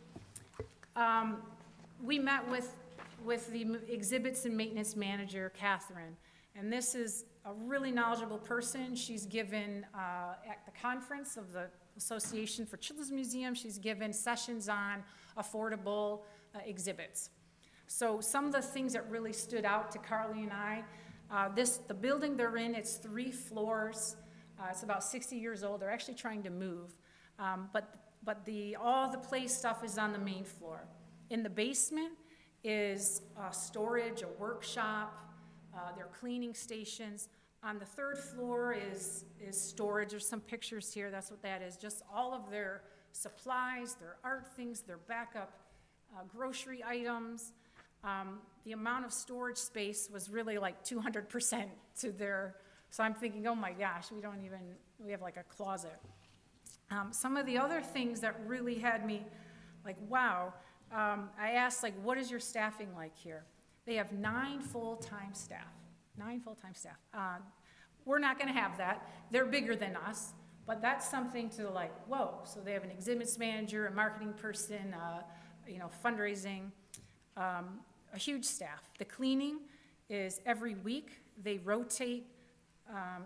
We met with the exhibits and maintenance manager, Catherine, and this is a really knowledgeable person. She's given, at the conference of the Association for Children's Museums, she's given sessions on affordable exhibits. So some of the things that really stood out to Carly and I, the building they're in, it's 3 floors. It's about 60 years old. They're actually trying to move. But all the play stuff is on the main floor. In the basement is storage, a workshop, their cleaning stations. On the 3rd floor is storage. There's some pictures here, that's what that is. Just all of their supplies, their art things, their backup grocery items. The amount of storage space was really like 200% to their, so I'm thinking, oh my gosh, we have like a closet. Some of the other things that really had me like, wow, I asked, like, what is your staffing like here? They have 9 full-time staff. 9 full-time staff. We're not going to have that. They're bigger than us, but that's something to like, whoa. So they have an exhibits manager, a marketing person, fundraising, a huge staff. The cleaning is every week. They rotate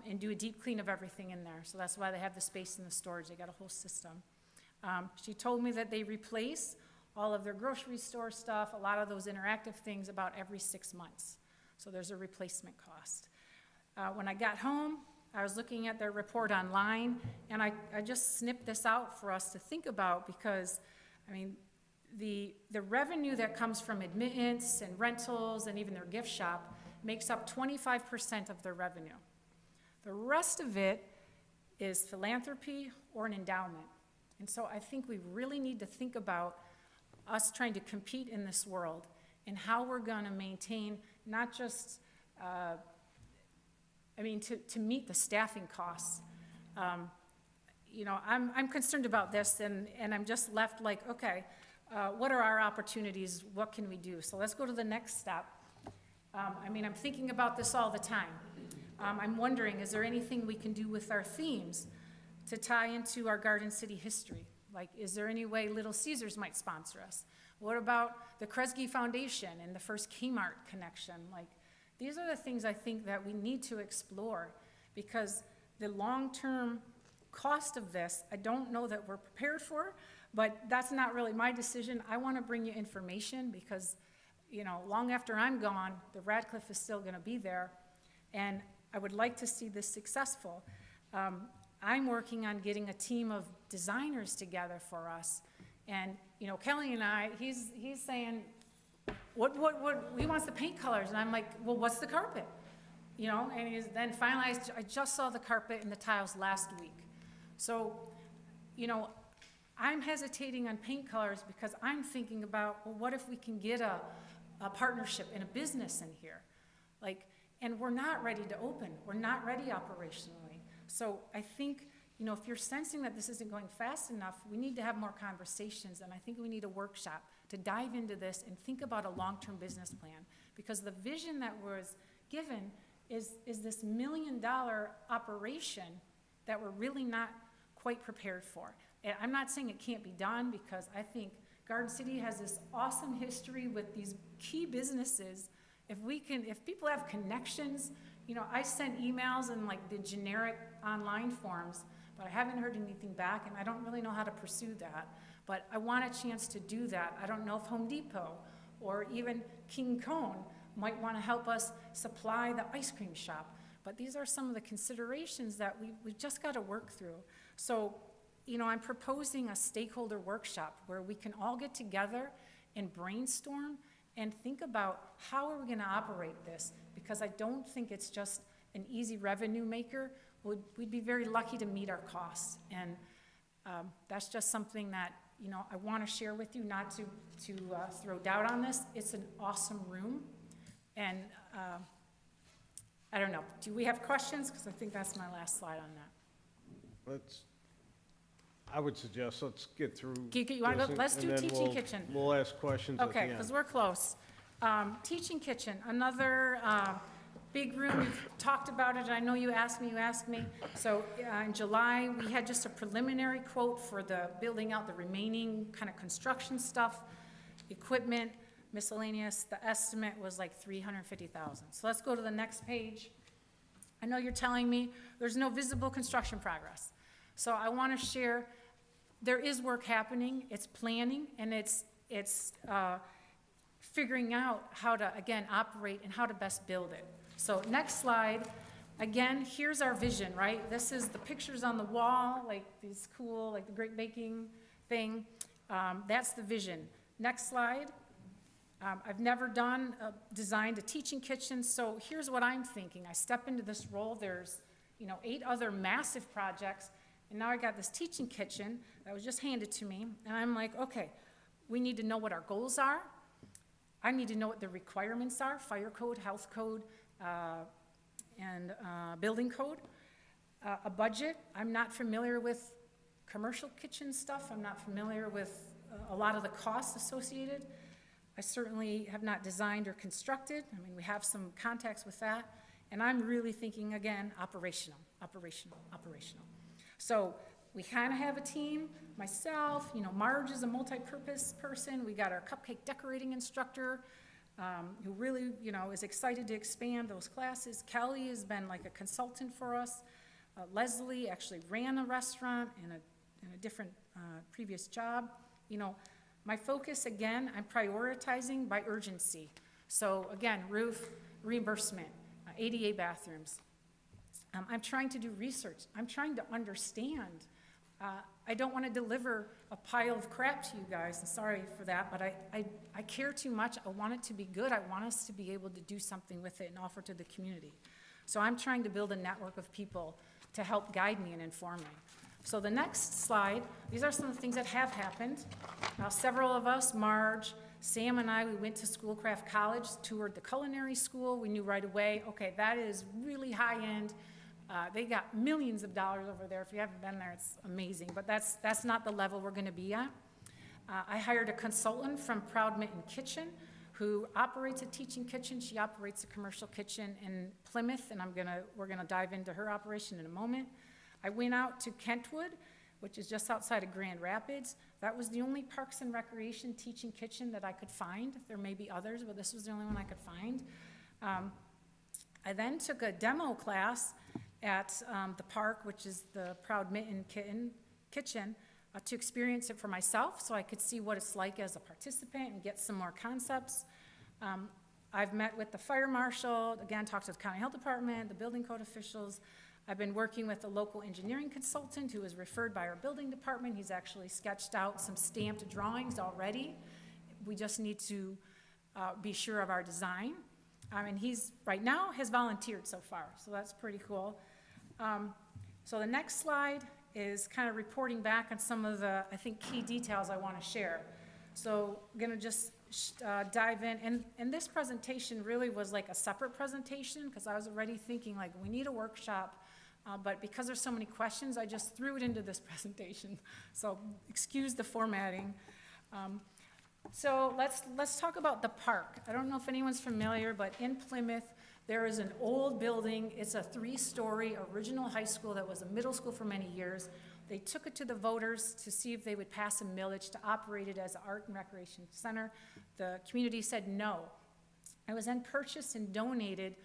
and do a deep clean of everything in there. So that's why they have the space in the storage. They got a whole system. She told me that they replace all of their grocery store stuff, a lot of those interactive things about every 6 months. So there's a replacement cost. When I got home, I was looking at their report online, and I just snipped this out for us to think about because, I mean, the revenue that comes from admittance and rentals and even their gift shop makes up 25% of their revenue. The rest of it is philanthropy or an endowment. And so I think we really need to think about us trying to compete in this world and how we're going to maintain not just, to meet the staffing costs. I'm concerned about this, and I'm just left like, okay, what are our opportunities? What can we do? So let's go to the next step. I'm thinking about this all the time. I'm wondering, is there anything we can do with our themes to tie into our Garden City history? Like, is there any way Little Caesars might sponsor us? What about the Kresge Foundation and the first Kmart connection? Like, these are the things I think that we need to explore because the long-term cost of this, I don't know that we're prepared for, but that's not really my decision. I want to bring you information because, long after I'm gone, the Radcliff is still going to be there, and I would like to see this successful. I'm working on getting a team of designers together for us. And, Kelly and I, he's saying, what, he wants the paint colors. And I'm like, well, what's the carpet? And then finally, I just saw the carpet and the tiles last week. So, I'm hesitating on paint colors because I'm thinking about, well, what if we can get a partnership and a business in here? And we're not ready to open. We're not ready operationally. So I think, if you're sensing that this isn't going fast enough, we need to have more conversations, and I think we need a workshop to dive into this and think about a long-term business plan, because the vision that was given is this $1 million operation that we're really not quite prepared for. And I'm not saying it can't be done, because I think Garden City has this awesome history with these key businesses if people have connections, you know, I sent emails and like the generic online forms, but I haven't heard anything back, and I don't really know how to pursue that. But I want a chance to do that. I don't know if Home Depot or even King Cone might want to help us supply the ice cream shop. But these are some of the considerations that we've just got to work through. So, you know, I'm proposing a stakeholder workshop where we can all get together and brainstorm and think about how are we going to operate this, because I don't think it's just an easy revenue maker. We'd be very lucky to meet our costs, and that's just something that, you know, I want to share with you, not to throw doubt on this. It's an awesome room, and I don't know. Do we have questions? Because I think that's my last slide on that. I would suggest let's get through. You want to go? Let's do teaching kitchen. We'll ask questions at the Okay, end. because we're close. Teaching kitchen, another big room. We've talked about it. I know you asked me. So in July, we had just a preliminary quote for the building out the remaining kind of construction stuff, equipment, miscellaneous. The estimate was like $350,000. So let's go to the next page. I know you're telling me there's no visible construction progress. So I want to share, there is work happening. It's planning, and it's figuring out how to, again, operate and how to best build it. So next slide. Again, here's our vision, right? This is the pictures on the wall, like these cool, like the great baking thing. That's the vision. Next slide. I've never designed a teaching kitchen, so here's what I'm thinking. I step into this role, there's, you know, 8 other massive projects, and now I got this teaching kitchen that was just handed to me, and I'm like, okay, we need to know what our goals are. I need to know what the requirements are, fire code, health code, and building code. A budget. I'm not familiar with commercial kitchen stuff. I'm not familiar with a lot of the costs associated. I certainly have not designed or constructed. I mean, we have some contacts with that. And I'm really thinking, again, operational. So we kind of have a team. Myself, you know, Marge is a multi-purpose person. We got our cupcake decorating instructor, who really, you know, is excited to expand those classes. Kelly has been like a consultant for us. Leslie actually ran a restaurant in a different previous job. You know, my focus, again, I'm prioritizing by urgency. So again, roof, reimbursement, ADA bathrooms. I'm trying to do research. I'm trying to understand. I don't want to deliver a pile of crap to you guys. I'm sorry for that, but I care too much. I want it to be good. I want us to be able to do something with it and offer to the community. So I'm trying to build a network of people to help guide me and inform me. So the next slide, these are some of the things that have happened. Several of us, Marge, Sam and I, we went to Schoolcraft College, toured the culinary school. We knew right away, okay, that is really high end. They got millions of dollars over there. If you haven't been there, it's amazing. But that's not the level we're going to be at. I hired a consultant from Proud Mitten Kitchen who operates a teaching kitchen. She operates a commercial kitchen in Plymouth, and we're gonna dive into her operation in a moment. I went out to Kentwood, which is just outside of Grand Rapids. That was the only Parks and Recreation teaching kitchen that I could find. There may be others, but this was the only one I could find. I then took a demo class at the park, which is the Proud Mitten Kitchen, to experience it for myself so I could see what it's like as a participant and get some more concepts. I've met with the fire marshal, again, talked to the county health department, the building code officials. I've been working with a local engineering consultant who was referred by our building department. He's actually sketched out some stamped drawings already. We just need to be sure of our design. And he's, right now, has volunteered so far, so that's pretty cool. So the next slide is kind of reporting back on some of the, I think, key details I want to share. So I'm going to just dive in. And this presentation really was like a separate presentation because I was already thinking, like, we need a workshop. But because there's so many questions, I just threw it into this presentation. So excuse the formatting. So let's talk about the park. I don't know if anyone's familiar, but in Plymouth, there is an old building. It's a 3-story original high school that was a middle school for many years. They took it to the voters to see if they would pass a millage to operate it as an art and recreation center. The community said no. It was then purchased and donated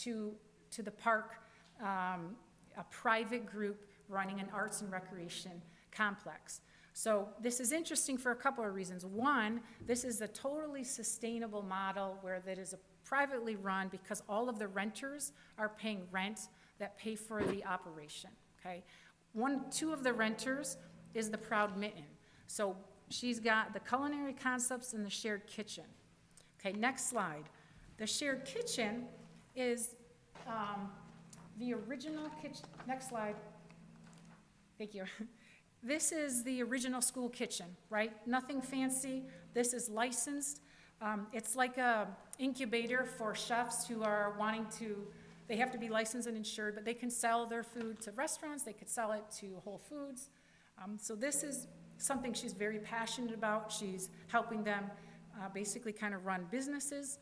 to the park, a private group running an arts and recreation complex. So this is interesting for a couple of reasons. One, this is a totally sustainable model where that is a privately run because all of the renters are paying rent that pay for the operation, okay? Two of the renters is the Proud Mitten. So she's got the culinary concepts and the shared kitchen. Okay, next slide. The shared kitchen is the original kitchen. Next slide. Thank you. This is the original school kitchen, right? Nothing fancy. This is licensed. It's like a incubator for chefs who are wanting to, they have to be licensed and insured, but they can sell their food to restaurants. They could sell it to Whole Foods. So this is something she's very passionate about. She's helping them basically kind of run businesses.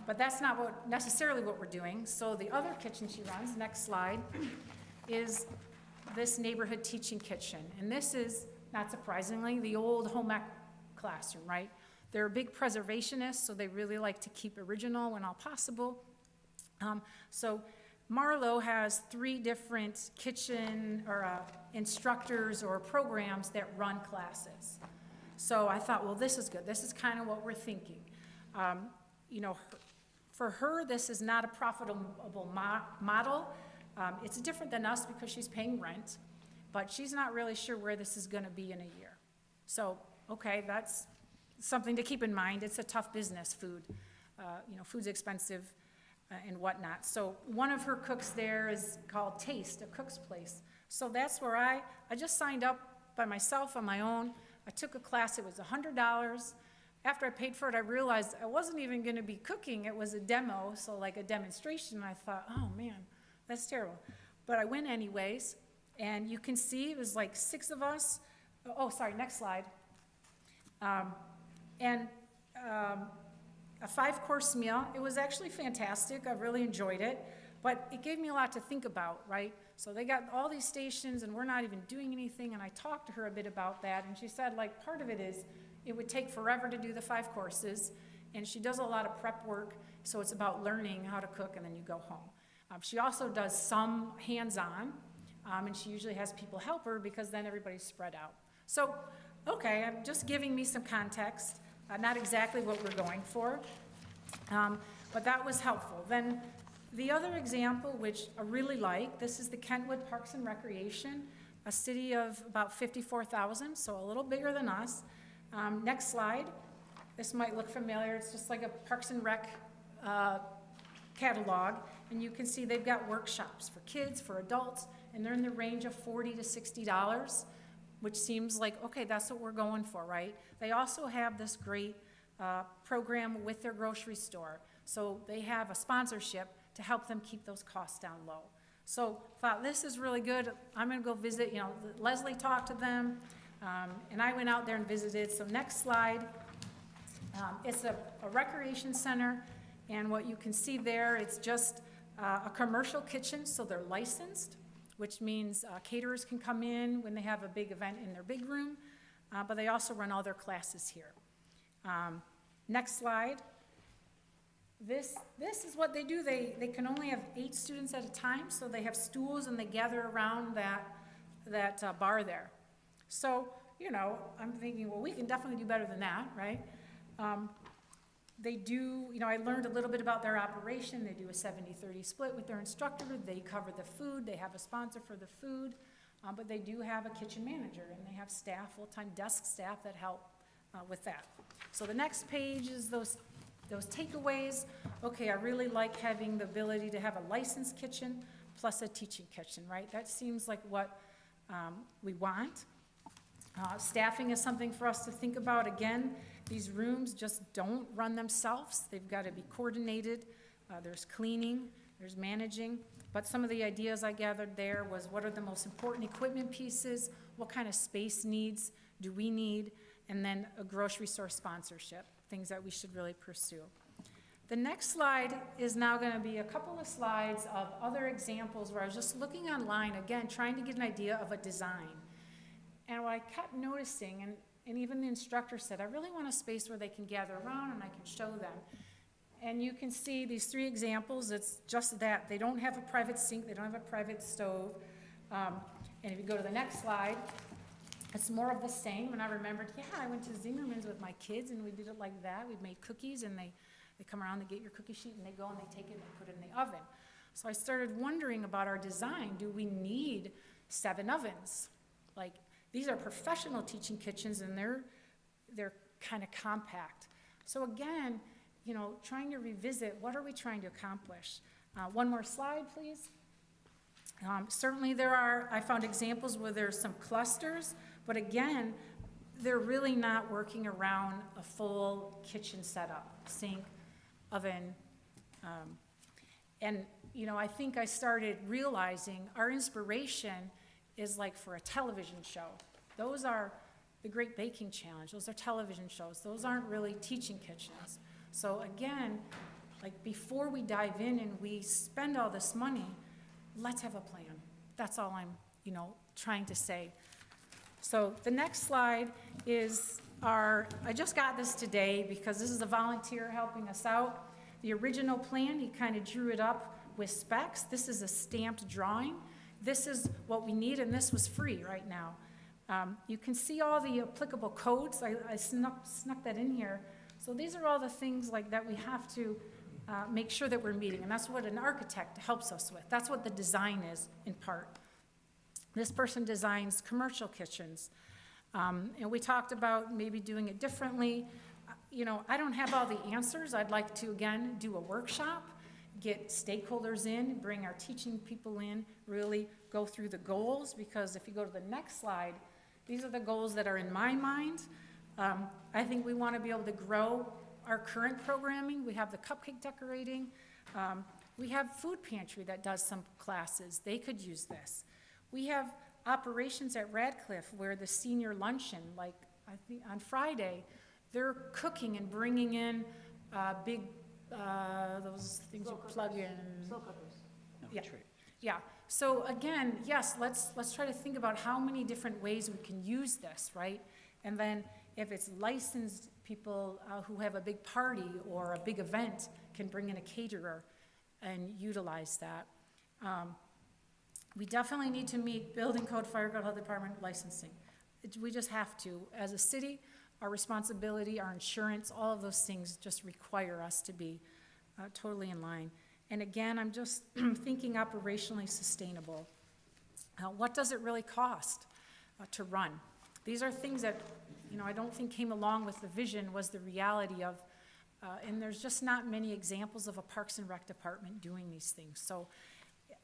But that's not necessarily what we're doing. So the other kitchen she runs, next slide, is this neighborhood teaching kitchen. And this is, not surprisingly, the old home ec classroom, right? They're big preservationists, so they really like to keep original when all possible. So Marlowe has 3 different kitchen or instructors or programs that run classes. So I thought, well, this is good. This is kind of what we're thinking. You know, for her, this is not a profitable model. It's different than us because she's paying rent, but she's not really sure where this is going to be in a year. So, okay, that's something to keep in mind. It's a tough business, food. You know, food's expensive and whatnot. So one of her cooks there is called Taste, a cook's place. So that's where I just signed up by myself on my own. I took a class. It was $100. After I paid for it, I realized I wasn't even going to be cooking. It was a demo, so like a demonstration. I thought, oh, man, that's terrible. But I went anyways, and you can see it was like 6 of us. Oh, sorry, next slide. A 5-course meal. It was actually fantastic. I really enjoyed it, but it gave me a lot to think about, right? So they got all these stations, and we're not even doing anything, and I talked to her a bit about that, and she said, like, part of it is it would take forever to do the 5 courses, and she does a lot of prep work, so it's about learning how to cook, and then you go home. She also does some hands-on, and she usually has people help her because then everybody's spread out. So, okay, I'm just giving me some context, not exactly what we're going for, but that was helpful. Then the other example, which I really like, this is the Kentwood Parks and Recreation, a city of about 54,000, so a little bigger than us. Next slide. This might look familiar. It's just like a Parks and Rec catalog, and you can see they've got workshops for kids, for adults, and they're in the range of $40 to $60, which seems like, okay, that's what we're going for, right? They also have this great program with their grocery store. So they have a sponsorship to help them keep those costs down low. So thought, this is really good. I'm gonna go visit, you know, Leslie talked to them, and I went out there and visited. So next slide. It's a recreation center, and what you can see there, it's just a commercial kitchen, so they're licensed, which means caterers can come in when they have a big event in their big room, but they also run all their classes here. Next slide. This is what they do. They can only have 8 students at a time, so they have stools and they gather around that bar there. So, you know, I'm thinking, well, we can definitely do better than that, right? They do, you know, I learned a little bit about their operation. They do a 70-30 split with their instructor. They cover the food. They have a sponsor for the food, but they do have a kitchen manager, and they have staff, full-time desk staff that help with that. So the next page is those takeaways. Okay, I really like having the ability to have a licensed kitchen plus a teaching kitchen, right? That seems like what we want. Staffing is something for us to think about. Again, these rooms just don't run themselves. They've got to be coordinated. There's cleaning, there's managing. But some of the ideas I gathered there was, what are the most important equipment pieces? What kind of space needs do we need? And then a grocery store sponsorship, things that we should really pursue. The next slide is now going to be a couple of slides of other examples where I was just looking online, again, trying to get an idea of a design. And what I kept noticing, and even the instructor said, I really want a space where they can gather around and I can show them. And you can see these 3 examples, it's just that. They don't have a private sink, they don't have a private stove. And if you go to the next slide, it's more of the same. And I remembered, yeah, I went to Zingerman's with my kids and we did it like that. We made cookies and they come around, they get your cookie sheet and they go and they take it and they put it in the oven. So I started wondering about our design. Do we need 7 ovens? Like, these are professional teaching kitchens and they're kind of compact. So again, you know, trying to revisit, what are we trying to accomplish? One more slide, please. Certainly I found examples where there's some clusters, but again, they're really not working around a full kitchen setup, sink, oven. And, you know, I think I started realizing our inspiration is like for a television show. Those are the Great Baking Challenge. Those are television shows. Those aren't really teaching kitchens. So again, like before we dive in and we spend all this money, let's have a plan. That's all I'm, you know, trying to say. So the next slide is I just got this today because this is a volunteer helping us out. The original plan, he kind of drew it up with specs. This is a stamped drawing. This is what we need, and this was free right now. You can see all the applicable codes. I snuck that in here. So these are all the things like that we have to make sure that we're meeting, and that's what an architect helps us with. That's what the design is, in part. This person designs commercial kitchens, and we talked about maybe doing it differently. You know, I don't have all the answers. I'd like to, again, do a workshop, get stakeholders in, bring our teaching people in, really go through the goals, because if you go to the next slide, these are the goals that are in my mind. I think we want to be able to grow our current programming. We have the cupcake decorating. We have food pantry that does some classes. They could use this. We have operations at Radcliff where the senior luncheon, like I think on Friday, they're cooking and bringing in big, those things you plug in. Slow cookers. Yeah. Yeah. So again, yes, let's try to think about how many different ways we can use this, right? And then if it's licensed people who have a big party or a big event can bring in a caterer and utilize that. We definitely need to meet building code, fire code, health department, licensing. We just have to. As a city, our responsibility, our insurance, all of those things just require us to be totally in line. And again, I'm just thinking operationally sustainable. What does it really cost to run? These are things that, you know, I don't think came along with the vision was the reality of, and there's just not many examples of a Parks and Rec department doing these things. So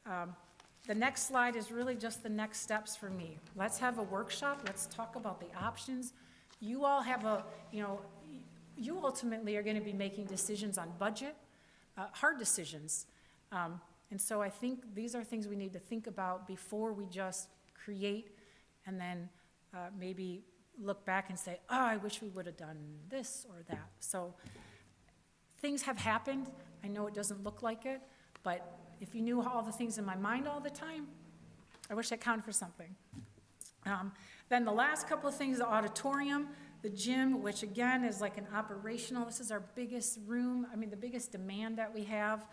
the next slide is really just the next steps for me. Let's have a workshop. Let's talk about the options. You all have you ultimately are going to be making decisions on budget, hard decisions. And so I think these are things we need to think about before we just create and then maybe look back and say, oh, I wish we would have done this or that. So things have happened. I know it doesn't look like it, but if you knew all the things in my mind all the time, I wish that counted for something. Then the last couple of things, the auditorium, the gym, which again is like an operational, this is our biggest room, I mean the biggest demand that we have.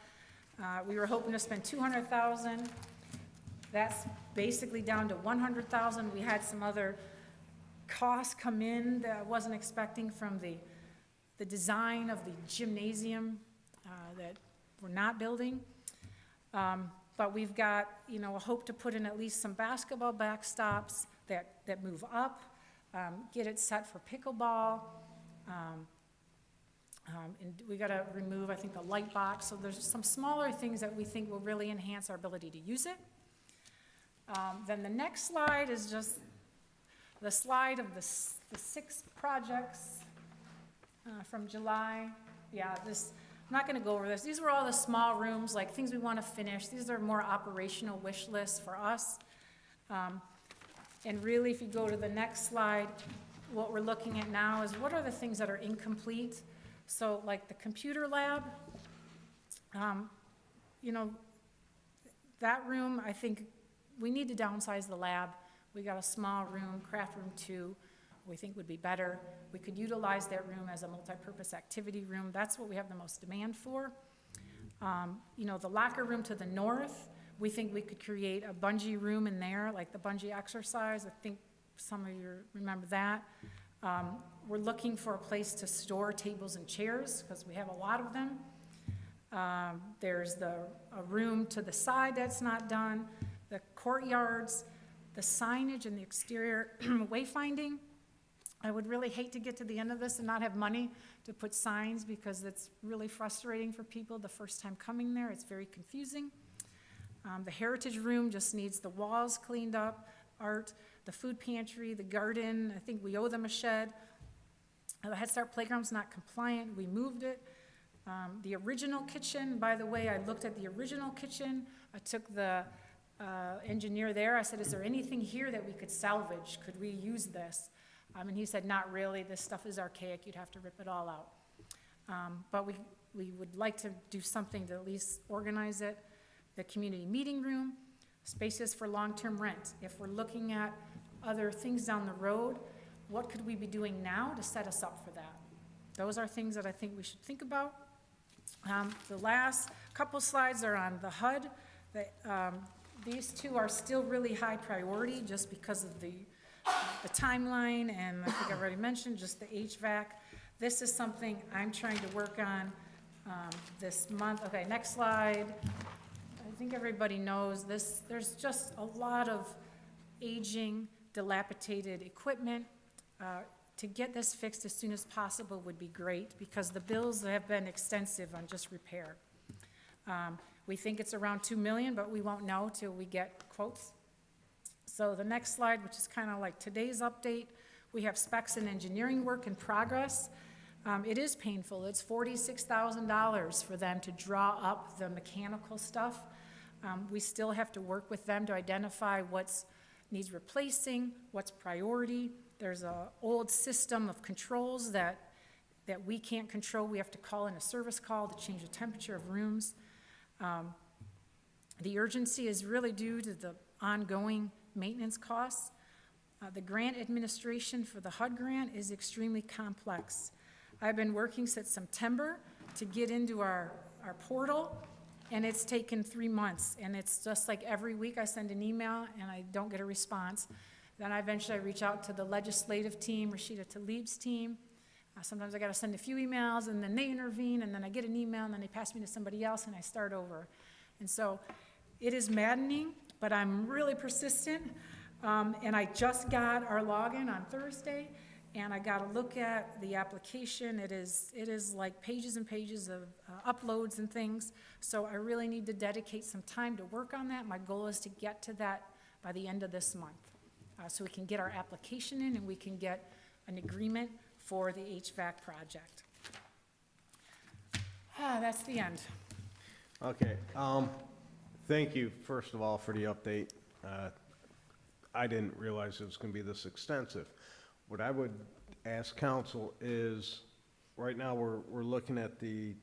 We were hoping to spend $200,000. That's basically down to $100,000. We had some other costs come in that I wasn't expecting from the design of the gymnasium that we're not building. But we've got, you know, a hope to put in at least some basketball backstops that move up, get it set for pickleball. And we got to remove, I think, the light box. So there's some smaller things that we think will really enhance our ability to use it. Then the next slide is just the slide of the 6 projects from July. Yeah, I'm not going to go over this. These were all the small rooms, like things we want to finish. These are more operational wish lists for us. And really, if you go to the next slide, what we're looking at now is what are the things that are incomplete. So like the computer lab, you know, that room, I think we need to downsize the lab. We got a small room, craft room 2. we think would be better. We could utilize that room as a multipurpose activity room. That's what we have the most demand for. You know, the locker room to the north, we think we could create a bungee room in there, like the bungee exercise. I think some of you remember that. We're looking for a place to store tables and chairs, because we have a lot of them. There's a room to the side that's not done, the courtyards, the signage and the exterior wayfinding. I would really hate to get to the end of this and not have money to put signs, because it's really frustrating for people the first time coming there. It's very confusing. The heritage room just needs the walls cleaned up, art, the food pantry, the garden. I think we owe them a shed. The Head Start playground's not compliant. We moved it. The original kitchen, by the way, I looked at the original kitchen. I took the engineer there. I said, is there anything here that we could salvage? Could we use this? And he said, not really. This stuff is archaic. You'd have to rip it all out. But we would like to do something to at least organize it. The community meeting room, spaces for long-term rent. If we're looking at other things down the road, what could we be doing now to set us up for that? Those are things that I think we should think about. The last couple slides are on the HUD. These two are still really high priority just because of the timeline, and I think I've already mentioned just the HVAC. This is something I'm trying to work on this month. Okay, next slide. I think everybody knows this. There's just a lot of aging, dilapidated equipment. To get this fixed as soon as possible would be great, because the bills have been extensive on just repair. We think it's around $2 million, but we won't know till we get quotes. So the next slide, which is kind of like today's update, we have specs and engineering work in progress. It is painful. It's $46,000 for them to draw up the mechanical stuff. We still have to work with them to identify what's needs replacing, what's priority. There's an old system of controls that we can't control. We have to call in a service call to change the temperature of rooms. The urgency is really due to the ongoing maintenance costs. The grant administration for the HUD grant is extremely complex. I've been working since September to get into our portal, and it's taken 3 months. And it's just like every week I send an email and I don't get a response. Then I eventually reach out to the legislative team, Rashida Tlaib's team. Sometimes I got to send a few emails, and then they intervene, and then I get an email, and then they pass me to somebody else, and I start over. And so it is maddening, but I'm really persistent. And I just got our login on Thursday, and I got to look at the application. It is like pages and pages of uploads and things. So I really need to dedicate some time to work on that. My goal is to get to that by the end of this month, so we can get our application in and we can get an agreement for the HVAC project. That's the end. Okay, thank you, first of all, for the update. I didn't realize it was going to be this extensive. What I would ask council is, right now we're looking at the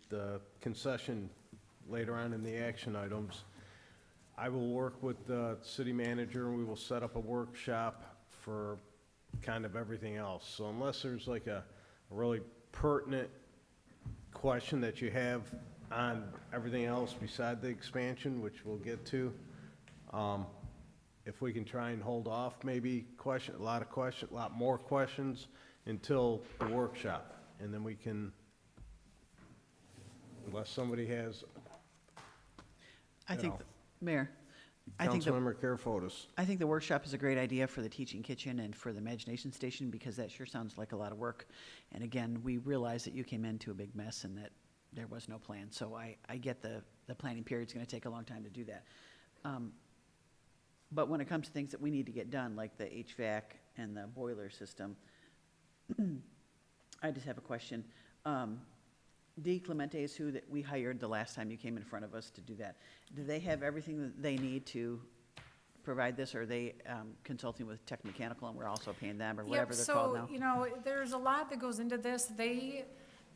concession later on in the action items. I will work with the city manager, and we will set up a workshop for kind of everything else. So unless there's like a really pertinent question that you have on everything else beside the expansion, which we'll get to, if we can try and hold off maybe a lot more questions until the workshop, and then we can, unless somebody has, Mayor, I think Councilmember Karafotis. I think the workshop is a great idea for the teaching kitchen and for the imagination station, because that sure sounds like a lot of work. And again, we realize that you came into a big mess and that there was no plan. So I get the planning period's going to take a long time to do that. But when it comes to things that we need to get done, like the HVAC and the boiler system, I just have a question. D. Clemente is who that we hired the last time you came in front of us to do that. Do they have everything that they need to provide this, or are they consulting with Tech Mechanical and we're also paying them, or whatever they're called now? So, you know, there's a lot that goes into this.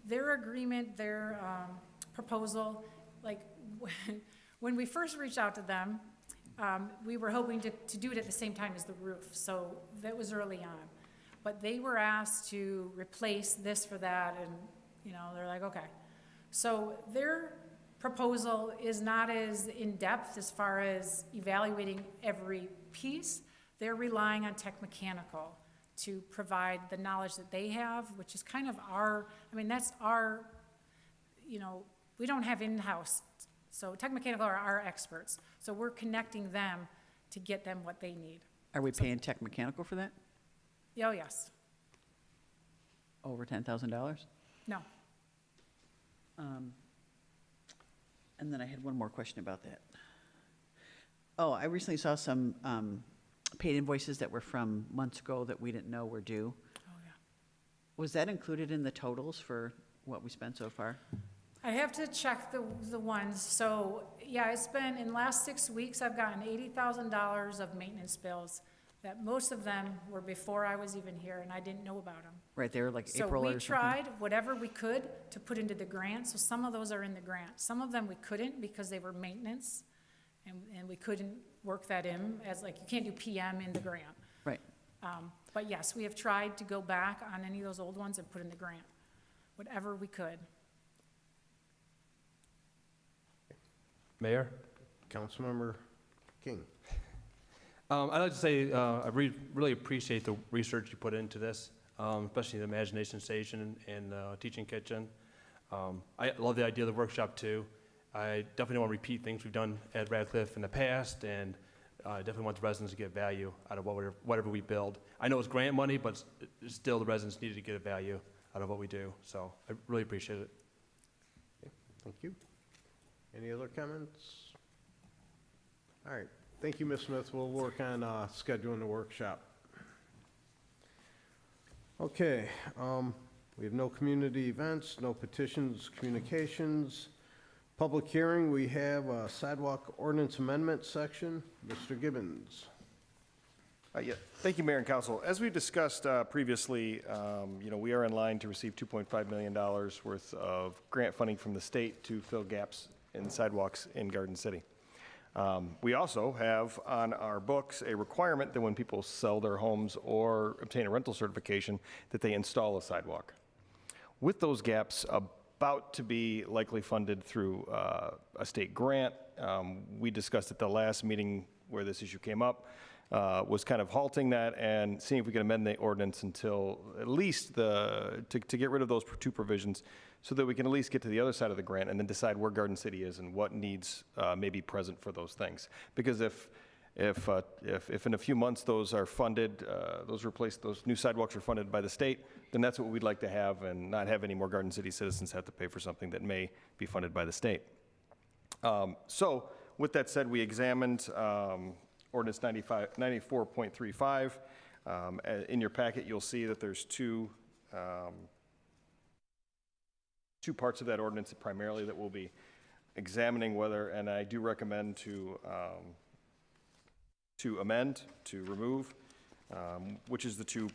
Their agreement, their proposal, like when we first reached out to them, we were hoping to do it at the same time as the roof. So that was early on. but they were asked to replace this for that, and, you know, they're like, okay. So their proposal is not as in-depth as far as evaluating every piece. They're relying on Tech Mechanical to provide the knowledge that they have, which is kind of our, I mean, that's our, you know, we don't have in-house. So Tech Mechanical are our experts. So we're connecting them to get them what they need. Are we paying Tech Mechanical for that? Oh, yes. Over $10,000? No. And then I had one more question about that. Oh, I recently saw some paid invoices that were from months ago that we didn't know were due. Oh, yeah. Was that included in the totals for what we spent so far? I have to check the ones. So, yeah, it's been, in the last 6 weeks, I've gotten $80,000 of maintenance bills, that most of them were before I was even here, and I didn't know about them. Right there, like So April or we something? tried whatever we could to put into the grant, so some of those are in the grant. Some of them we couldn't because they were maintenance, and we couldn't work that in as, like, you can't do PM in the grant. Right. But yes, we have tried to go back on any of those old ones and put in the grant, whatever we could. Mayor? Councilmember King. I'd like to say I really appreciate the research you put into this, especially the imagination station and teaching kitchen. I love the idea of the workshop too. I definitely want to repeat things we've done at Radcliff in the past, and I definitely want the residents to get value out of whatever we build. I know it's grant money, but still the residents need to get a value out of what we do. So I really appreciate it. Okay, thank you. Any other comments? All right. Thank you, Ms. Smith. We'll work on scheduling the workshop. Okay, we have no community events, no petitions, communications. Public hearing, we have a sidewalk ordinance amendment section. Mr. Gibbons. Yeah, thank you, Mayor and Council. As we discussed previously, you know, we are in line to receive $2.5 million worth of grant funding from the state to fill gaps in sidewalks in Garden City. We also have on our books a requirement that when people sell their homes or obtain a rental certification, that they install a sidewalk. With those gaps about to be likely funded through a state grant, we discussed at the last meeting where this issue came up, was kind of halting that and seeing if we could amend the ordinance until at least to get rid of those two provisions, so that we can at least get to the other side of the grant and then decide where Garden City is and what needs may be present for those things. Because if in a few months those are funded, those new sidewalks are funded by the state, then that's what we'd like to have, and not have any more Garden City citizens have to pay for something that may be funded by the state. So with that said, we examined ordinance 94.35. In your packet, you'll see that there's two parts of that ordinance primarily that we'll be examining whether, and I do recommend to amend, to remove, which is the two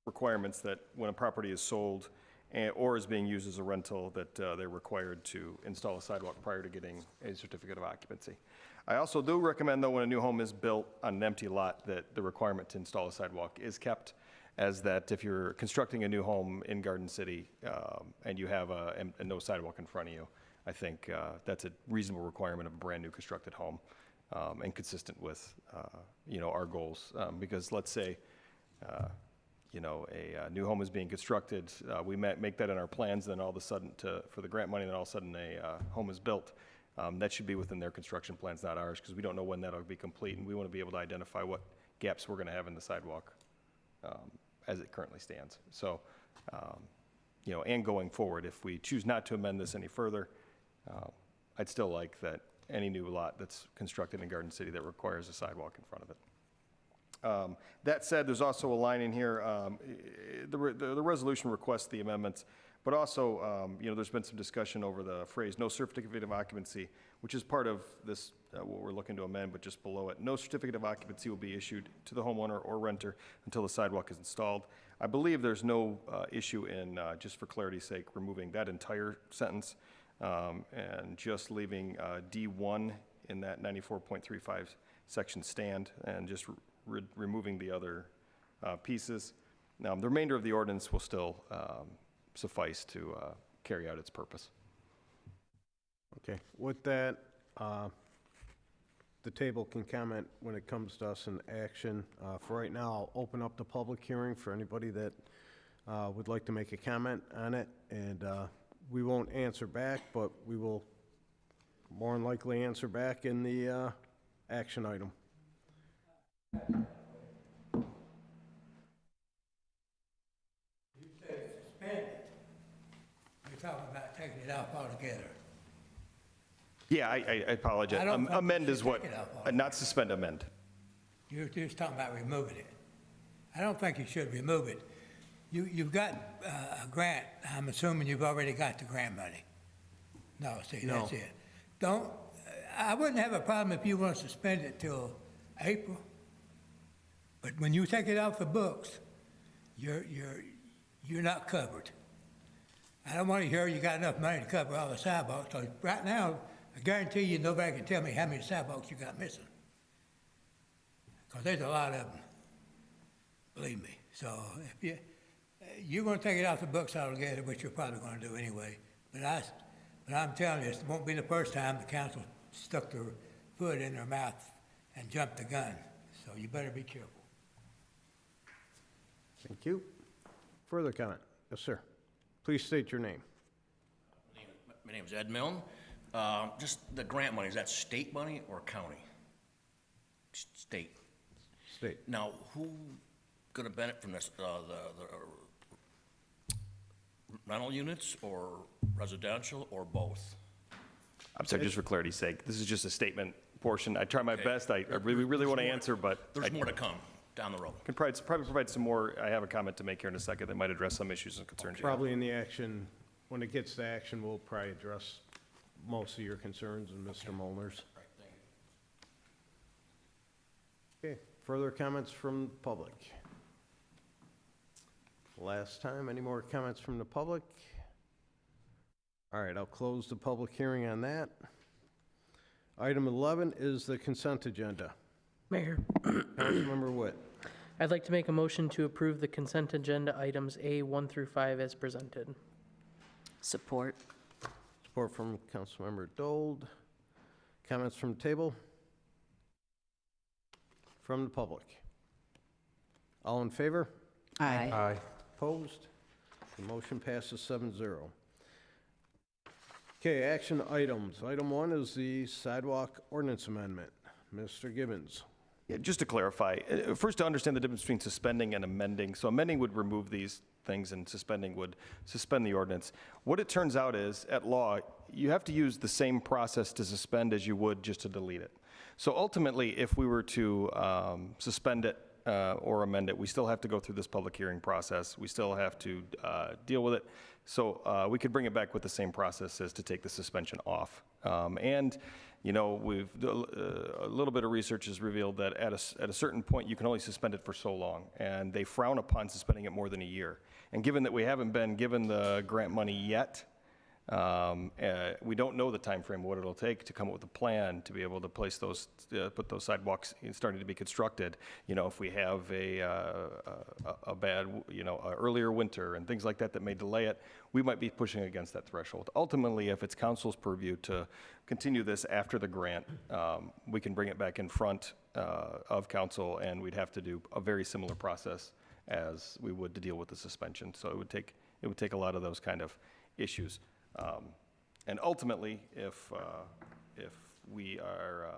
requirements that when a property is sold or is being used as a rental, that they're required to install a sidewalk prior to getting a certificate of occupancy. I also do recommend, though, when a new home is built on an empty lot, that the requirement to install a sidewalk is kept, as that if you're constructing a new home in Garden City and you have no sidewalk in front of you, I think that's a reasonable requirement of a brand new constructed home, and consistent with you know, our goals. Because let's say you know, a new home is being constructed, we make that in our plans, then all of a sudden for the grant money, then all of a sudden a home is built. That should be within their construction plans, not ours, because we don't know when that'll be complete, and we want to be able to identify what gaps we're going to have in the sidewalk as it currently stands. So, you know, and going forward, if we choose not to amend this any further, I'd still like that any new lot that's constructed in Garden City that requires a sidewalk in front of it. That said, there's also a line in here, the resolution requests the amendments, but also, you know, there's been some discussion over the phrase "no certificate of occupancy," which is part of this, what we're looking to amend, but just below it. No certificate of occupancy will be issued to the homeowner or renter until the sidewalk is installed. I believe there's no issue in, just for clarity's sake, removing that entire sentence and just leaving D1 in that 94.35 section stand, and just removing the other pieces. The remainder of the ordinance will still suffice to carry out its purpose. Okay, with that, the table can comment when it comes to us in action. For right now, I'll open up the public hearing for anybody that would like to make a comment on it, and we won't answer back, but we will more than likely answer back in the action item. You say suspend it. You're talking about taking it off altogether. Yeah, I apologize. I don't think Amend we is should what, take it off. not suspend, amend. You're just talking about removing it. I don't think you should remove it. You've got a grant. I'm assuming you've already got the grant money. No, see, No. that's it. I wouldn't have a problem if you want to suspend it till April. But when you take it off the books, you're not covered. I don't want to hear you got enough money to cover all the sidewalks. So right now, I guarantee you nobody can tell me how many sidewalks you got missing. Because there's a lot of them, believe me. So if you're going to take it off the books altogether, which you're probably going to do anyway. But I'm telling you, it won't be the first time the council stuck their foot in their mouth and jumped the gun. So you better be careful. Thank you. Further comment? Yes, sir. Please state your name. My name is Ed Milne. Just the grant money, is that state money or county? State. State. Now, who gonna benefit from this? The rental units or residential or both? I'm sorry, just for clarity's sake, this is just a statement portion. I try my best. I really want to answer, but There's more to come down the road. can probably provide some more. I have a comment to make here in a second that might address some issues and concerns you have. Probably in the action, when it gets to action, we'll probably address most of your concerns and Mr. Molnar's. Right, thank you. Okay, further comments from the public? Last time, any more comments from the public? All right, I'll close the public hearing on that. Item 11 is the consent agenda. Mayor, Councilmember Witt. I'd like to make a motion to approve the consent agenda items A1 through 5 as presented. Support. Support from Councilmember Dold. Comments from the table? From the public? All in favor? Aye. Opposed? The motion passes 7-0. Okay, action items. Item 1 is the sidewalk ordinance amendment. Mr. Gibbons. Yeah, just to clarify, first to understand the difference between suspending and amending. So amending would remove these things and suspending would suspend the ordinance. What it turns out is, at law, you have to use the same process to suspend as you would just to delete it. So ultimately, if we were to suspend it or amend it, we still have to go through this public hearing process. We still have to deal with it. So we could bring it back with the same process as to take the suspension off. And you know, a little bit of research has revealed that at a certain point, you can only suspend it for so long, and they frown upon suspending it more than a year. And given that we haven't been given the grant money yet, we don't know the time frame, what it'll take to come up with a plan to be able to place those, put those sidewalks starting to be constructed. You know, if we have a bad, you know, earlier winter and things like that that may delay it, we might be pushing against that threshold. Ultimately, if it's council's purview to continue this after the grant, we can bring it back in front of council, and we'd have to do a very similar process as we would to deal with the suspension. So it would take a lot of those kind of issues. And ultimately, if we are,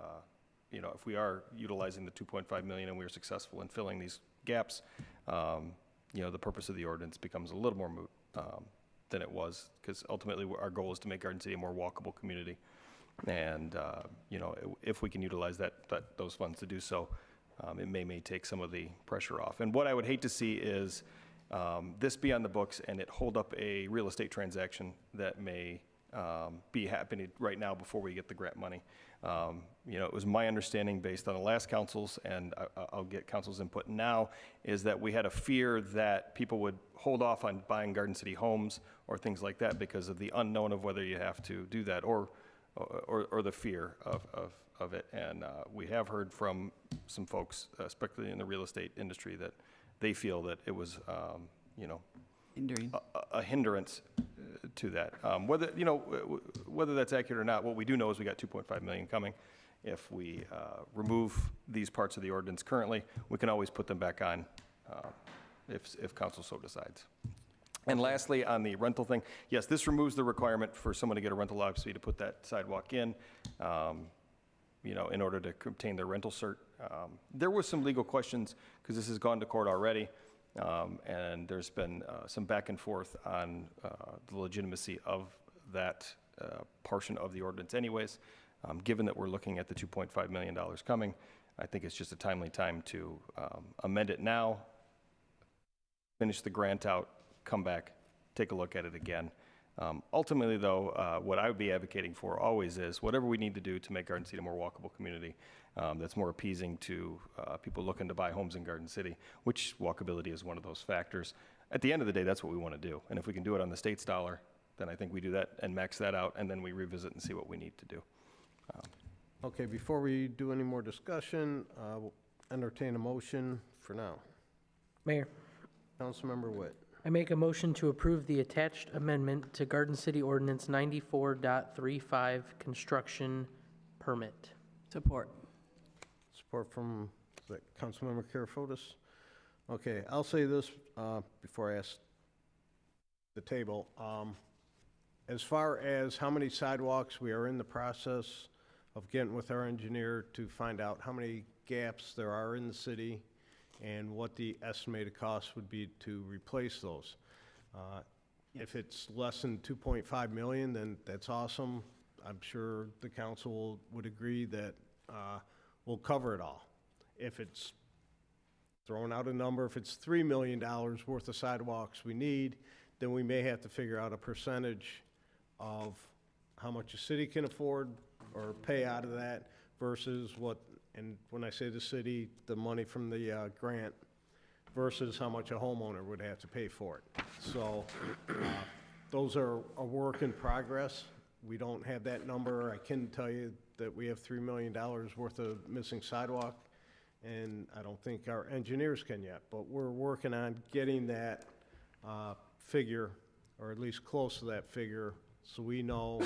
you know, if we are utilizing the 2.5 million and we are successful in filling these gaps, you know, the purpose of the ordinance becomes a little more moot than it was, because ultimately our goal is to make Garden City a more walkable community. And, you know, if we can utilize those funds to do so, it may take some of the pressure off. And what I would hate to see is this be on the books and it hold up a real estate transaction that may be happening right now before we get the grant money. You know, it was my understanding based on the last councils, and I'll get council's input now, is that we had a fear that people would hold off on buying Garden City homes or things like that because of the unknown of whether you have to do that, or the fear of it. And we have heard from some folks, especially in the real estate industry, that they feel that it was, Hindering. a hindrance to that. Whether that's accurate or not, what we do know is we got 2.5 million coming. If we remove these parts of the ordinance currently, we can always put them back on if council so decides. And lastly, on the rental thing, yes, this removes the requirement for someone to get a rental occupancy to put that sidewalk in, in order to obtain their rental cert. There was some legal questions, because this has gone to court already, and there's been some back and forth on the legitimacy of that portion of the ordinance anyways. Given that we're looking at the $2.5 million coming, I think it's just a timely time to amend it now, finish the grant out, come back, take a look at it again. Ultimately, though, what I would be advocating for always is whatever we need to do to make Garden City a more walkable community that's more appeasing to people looking to buy homes in Garden City, which walkability is one of those factors. At the end of the day, that's what we want to do. And if we can do it on the state's dollar, then I think we do that and max that out, and then we revisit and see what we need to do. Okay, before we do any more discussion, we'll entertain a motion for now. Mayor, Councilmember Witt. I make a motion to approve the attached amendment to Garden City Ordinance 94.35 construction permit. Support. Support from, is that Councilmember Karafotis? Okay, I'll say this before I ask the table. As far as how many sidewalks, we are in the process of getting with our engineer to find out how many gaps there are in the city and what the estimated cost would be to replace those. If it's less than 2.5 million, then that's awesome. I'm sure the council would agree that we'll cover it all. If it's throwing out a number, if it's $3 million worth of sidewalks we need, then we may have to figure out a percentage of how much the city can afford or pay out of that versus what, and when I say the city, the money from the grant versus how much a homeowner would have to pay for it. So those are a work in progress. We don't have that number. I can tell you that we have $3 million worth of missing sidewalk, and I don't think our engineers can yet, but we're working on getting that figure, or at least close to that figure, so we know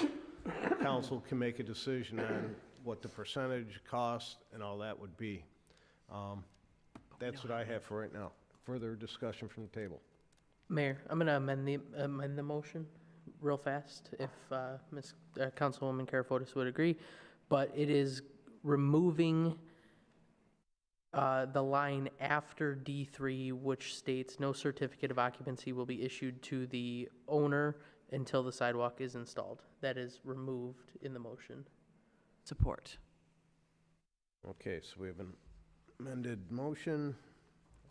council can make a decision on what the percentage, cost, and all that would be. That's what I have for right now. Further discussion from the table. Mayor, I'm going to amend the motion real fast, if Councilwoman Karafotis would agree, but it is removing the line after D3, which states no certificate of occupancy will be issued to the owner until the sidewalk is installed. That is removed in the motion. Support. Okay, so we have an amended motion.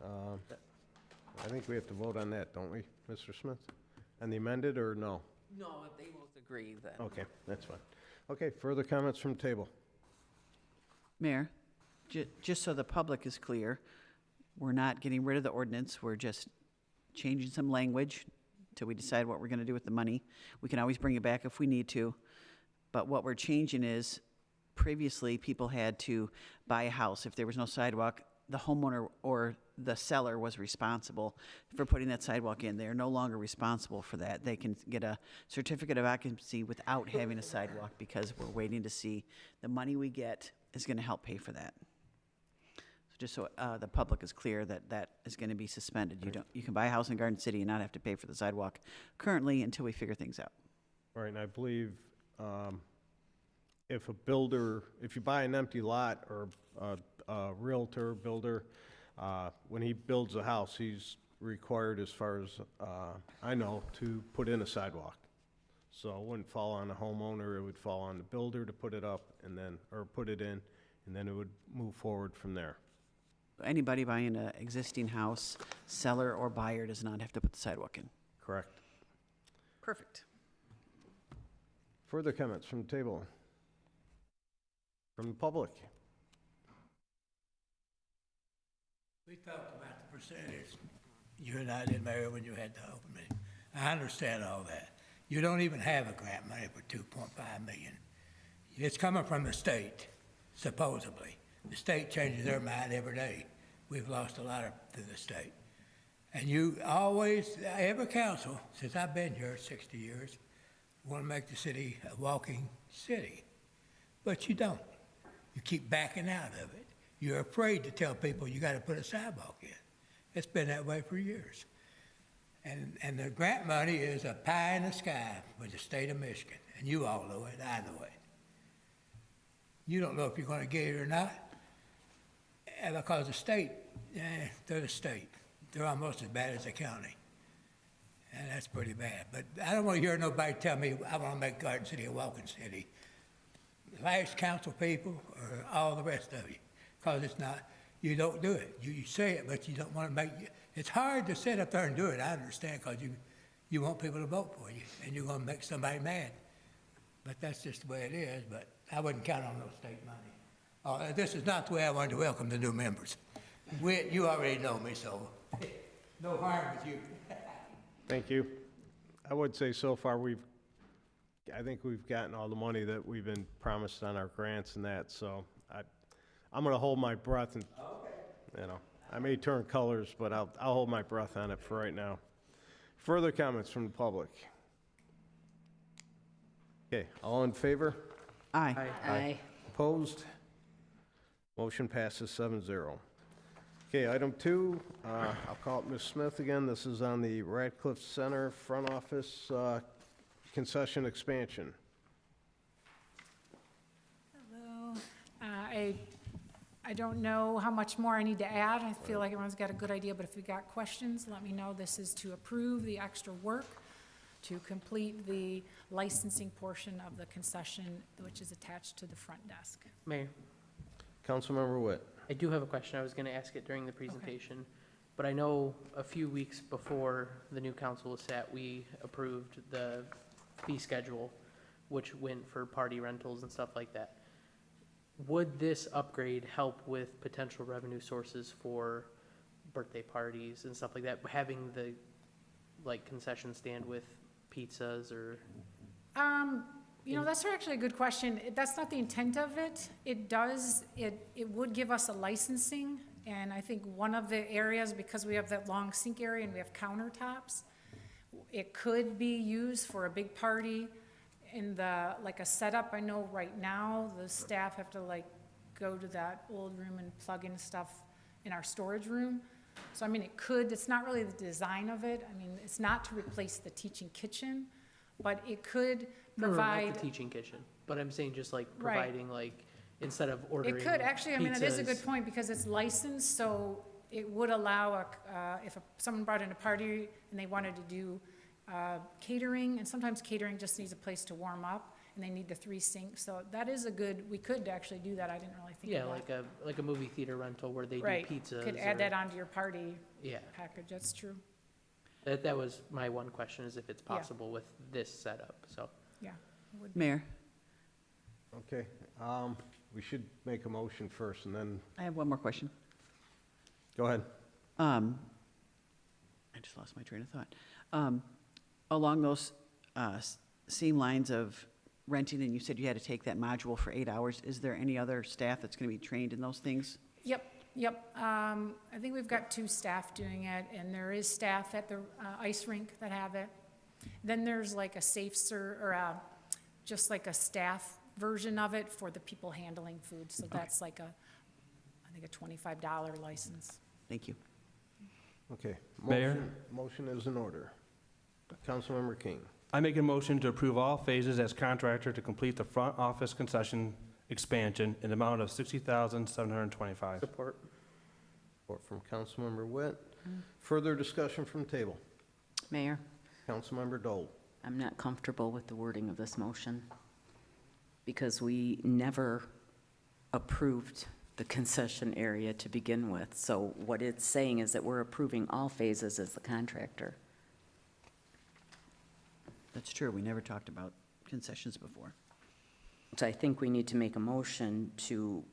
I think we have to vote on that, don't we, Mr. Smith? On the amended, or no? No, they both agree that. Okay, that's fine. Okay, further comments from table? Mayor, just so the public is clear, we're not getting rid of the ordinance. We're just changing some language till we decide what we're going to do with the money. We can always bring it back if we need to. But what we're changing is, previously, people had to buy a house. If there was no sidewalk, the homeowner or the seller was responsible for putting that sidewalk in. They are no longer responsible for that. They can get a certificate of occupancy without having a sidewalk, because we're waiting to see the money we get is going to help pay for that. So just so the public is clear that that is going to be suspended. You can buy a house in Garden City and not have to pay for the sidewalk currently until we figure things out. All right, and I believe if you buy an empty lot, or a realtor builder, when he builds a house, he's required, as far as I know, to put in a sidewalk. So it wouldn't fall on the homeowner, it would fall on the builder to put it up and then, or put it in, and then it would move forward from there. Anybody buying an existing house, seller or buyer, does not have to put the sidewalk in. Correct. Perfect. Further comments from the table? From the public? We talked about the percentage. You and I did, Mayor, when you had the open meeting. I understand all that. You don't even have a grant money for $2.5 million. It's coming from the state, supposedly. The state changes their mind every day. We've lost a lot to the state. And you always, every council, since I've been here 60 years, want to make the city a walking city. But you don't. You keep backing out of it. You're afraid to tell people you got to put a sidewalk in. It's been that way for years. And the grant money is a pie in the sky with the state of Michigan. And you all know it, I know it. You don't know if you're going to get it or not. And because the state, they're the state. They're almost as bad as the county. And that's pretty bad. But I don't want to hear nobody tell me I want to make Garden City a walking city. Last council people or all the rest of you, because it's not, you don't do it. You say it, but you don't want to make, it's hard to sit up there and do it, I understand, because you want people to vote for you, and you're going to make somebody mad. But that's just the way it is, but I wouldn't count on no state money. This is not the way I wanted to welcome the new members. You already know me, so no harm with you. Thank you. I would say so far I think we've gotten all the money that we've been promised on our grants and that, so I'm gonna hold my breath and, I may turn colors, but I'll hold my breath on it for right now. Further comments from the public? Okay, all in favor? Aye. Aye. Opposed? Motion passes 7-0. Okay, item 2, I'll call it Ms. Smith again. This is on the Radcliff Center front office concession expansion. Hello. I don't know how much more I need to add. I feel like everyone's got a good idea, but if you've got questions, let me know. This is to approve the extra work to complete the licensing portion of the concession, which is attached to the front desk. Mayor, Councilmember Witt. I do have a question. I was going to ask it during the presentation, but I know a few weeks before the new council was set, we approved the fee schedule, which went for party rentals and stuff like that. Would this upgrade help with potential revenue sources for birthday parties and stuff like that? Having the concession stand with pizzas or? You know, that's actually a good question. That's not the intent of it. It would give us a licensing, and I think one of the areas, because we have that long sink area and we have countertops, it could be used for a big party in the, like a setup. I know right now, the staff have to go to that old room and plug in stuff in our storage room. So, I mean, it's not really the design of it. I mean, it's not to replace the teaching kitchen, but it could provide. No, not the teaching kitchen, but I'm saying just providing instead of ordering. It could, actually, I mean, that is a good pizzas. point, because it's licensed, so it would allow, if someone brought in a party and they wanted to do catering, and sometimes catering just needs a place to warm up, and they need the 3 sinks, so that is we could actually do that. I didn't really think of that. Yeah, like a movie theater rental where they do Right, pizzas. could add that onto your party package, that's true. That was my one question, is if it's possible with this setup, so. Yeah. it would. Mayor, Okay, we should make a motion first and then, I have one more question. go ahead. I just lost my train of thought. Along those same lines of renting, and you said you had to take that module for 8 hours, is there any other staff that's going to be trained in those things? Yep. I think we've got 2 staff doing it, and there is staff at the ice rink that have it. Then there's like a just like a staff version of it for the people handling food. So that's I think a $25 license. Thank you. Okay. Mayor? Motion is in order. Councilmember King. I make a motion to approve all phases as contractor to complete the front office concession expansion in the amount of $60,725. Support. Support from Councilmember Witt. Further discussion from the table. Mayor, Councilmember Dole. I'm not comfortable with the wording of this motion because we never approved the concession area to begin with. So what it's saying is that we're approving all phases as the contractor. That's true. We never talked about concessions before. So I think we need to make a motion to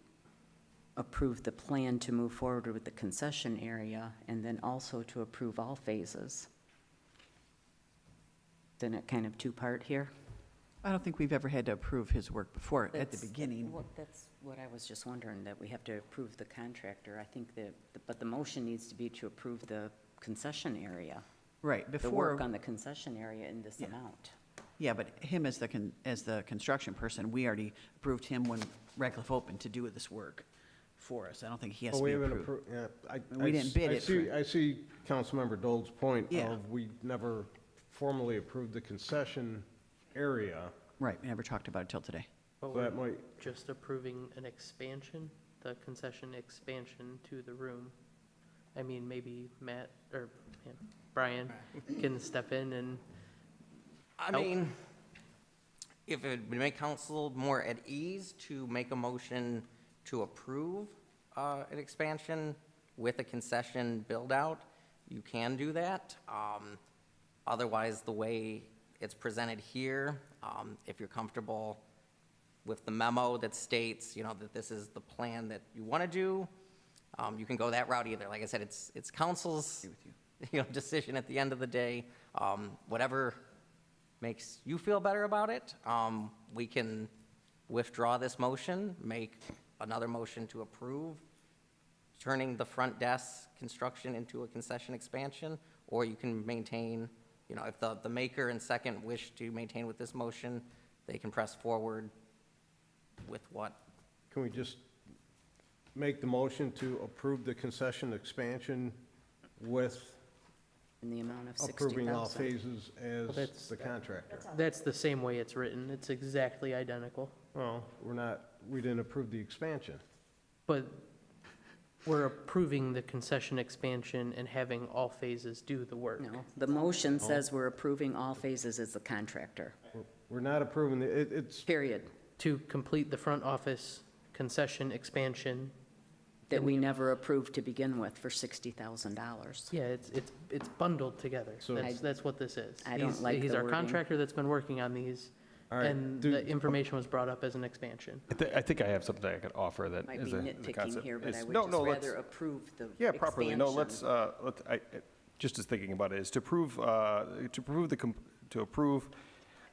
approve the plan to move forward with the concession area and then also to approve all phases. Then it kind of 2-part here. I don't think we've ever had to approve his work before at the beginning. Well, that's what I was just wondering, that we have to approve the contractor. I think but the motion needs to be to approve the concession area. Right, The before, work on the concession area in this amount. yeah, but him as the construction person, we already approved him when Radcliff opened to do this work for us. I don't think he has Well, to we be haven't approved. approved, yeah. We didn't bid it I see Councilmember Dole's point Yeah. of we never formally approved the concession area. Right, we never talked about it till today. But So that we're might, just approving an expansion, the concession expansion to the room. I mean, maybe Matt, or yeah, Brian can step in and, I Help. mean, if it would make council more at ease to make a motion to approve an expansion with a concession build-out, you can do that. Otherwise, the way it's presented here, if you're comfortable with the memo that states, that this is the plan that you want to do, you can go that route either. Like I said, it's council's, decision at the end of the day. Whatever makes you feel better about it, we can withdraw this motion, make another motion to approve turning the front desk construction into a concession expansion, or you can maintain, if the maker and second wish to maintain with this motion, they can press forward with what. can we just make the motion to approve the concession expansion with In the amount of approving all 60,000. phases Well, as that's- the contractor? that's the same way it's written. It's exactly identical. Well, we didn't approve the expansion. But we're approving the concession expansion and having all phases do the work. No, the motion says we're approving all phases as the contractor, We're not approving, it's, period. To complete the front office concession expansion, That we never approved to begin with for $60,000. yeah, it's bundled together. So- That's what this is. I don't like He's the our wording. contractor that's been working on these, all right. and do- the information was brought up as an expansion. I think I have something I could offer that Might is be a nitpicking concept. here, but I Is- would no, just no, let's- rather approve the Yeah, properly. No, expansion. just as thinking about it, is to approve,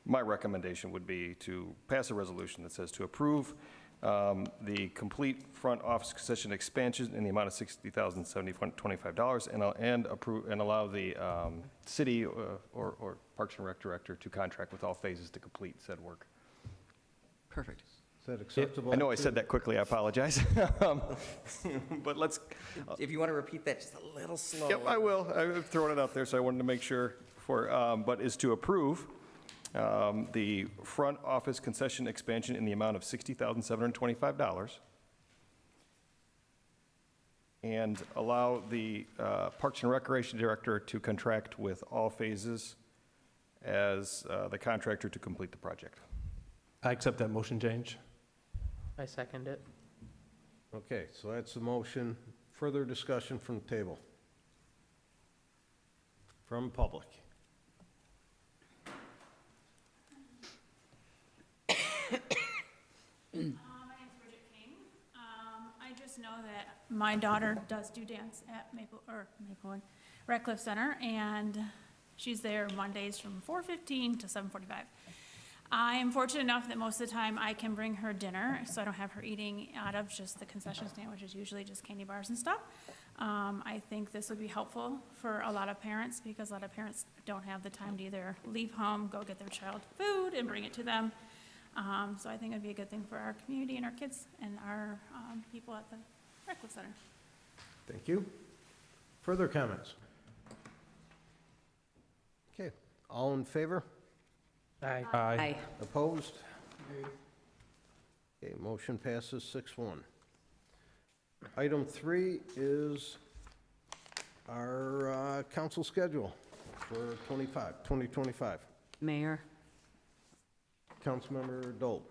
my recommendation would be to pass a resolution that says to approve the complete front office concession expansion in the amount of $60,025 and approve, and allow the city or Parks and Rec director to contract with all phases to complete said work. Perfect. Is that acceptable? I know I said that quickly, I apologize. But let's, If you want to repeat that just a little slower. yep, I will. I've thrown it out there, so I wanted to make sure but is to approve the front office concession expansion in the amount of $60,725 and allow the Parks and Recreation Director to contract with all phases as the contractor to complete the project. I accept that motion change. I second it. Okay, so that's the motion. Further discussion from the table? From public? My name's Bridget King. I just know that my daughter does do dance at Radcliff Center, and she's there Mondays from 4:15 to 7:45. I am fortunate enough that most of the time I can bring her dinner, so I don't have her eating out of just the concession stand, which is usually just candy bars and stuff. I think this would be helpful for a lot of parents, because a lot of parents don't have the time to either leave home, go get their child food, and bring it to them. So I think it'd be a good thing for our community and our kids and our people at the Radcliff Center. Thank you. Further comments? Okay, all in favor? Aye. Aye. Opposed? Okay, motion passes 6-1. Item 3 is our council schedule for 2025. Mayor, Councilmember Dole.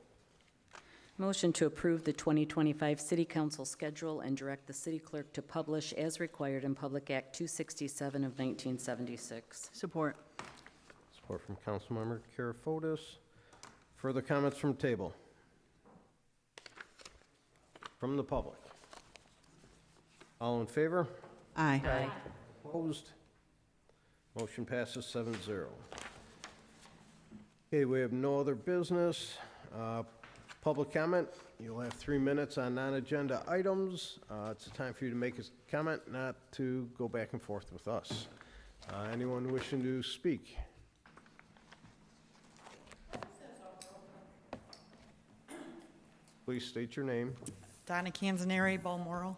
motion to approve the 2025 City Council schedule and direct the city clerk to publish as required in Public Act 267 of 1976. Support. Support from Councilmember Karafotis. Further comments from table? From the public? All in favor? Aye. Aye. Opposed? Motion passes 7-0. Okay, we have no other business. Public comment, you'll have 3 minutes on non-agenda items. It's a time for you to make a comment, not to go back and forth with us. Anyone wishing to speak? Please state your name. Donna Canzaneri, Balmoral.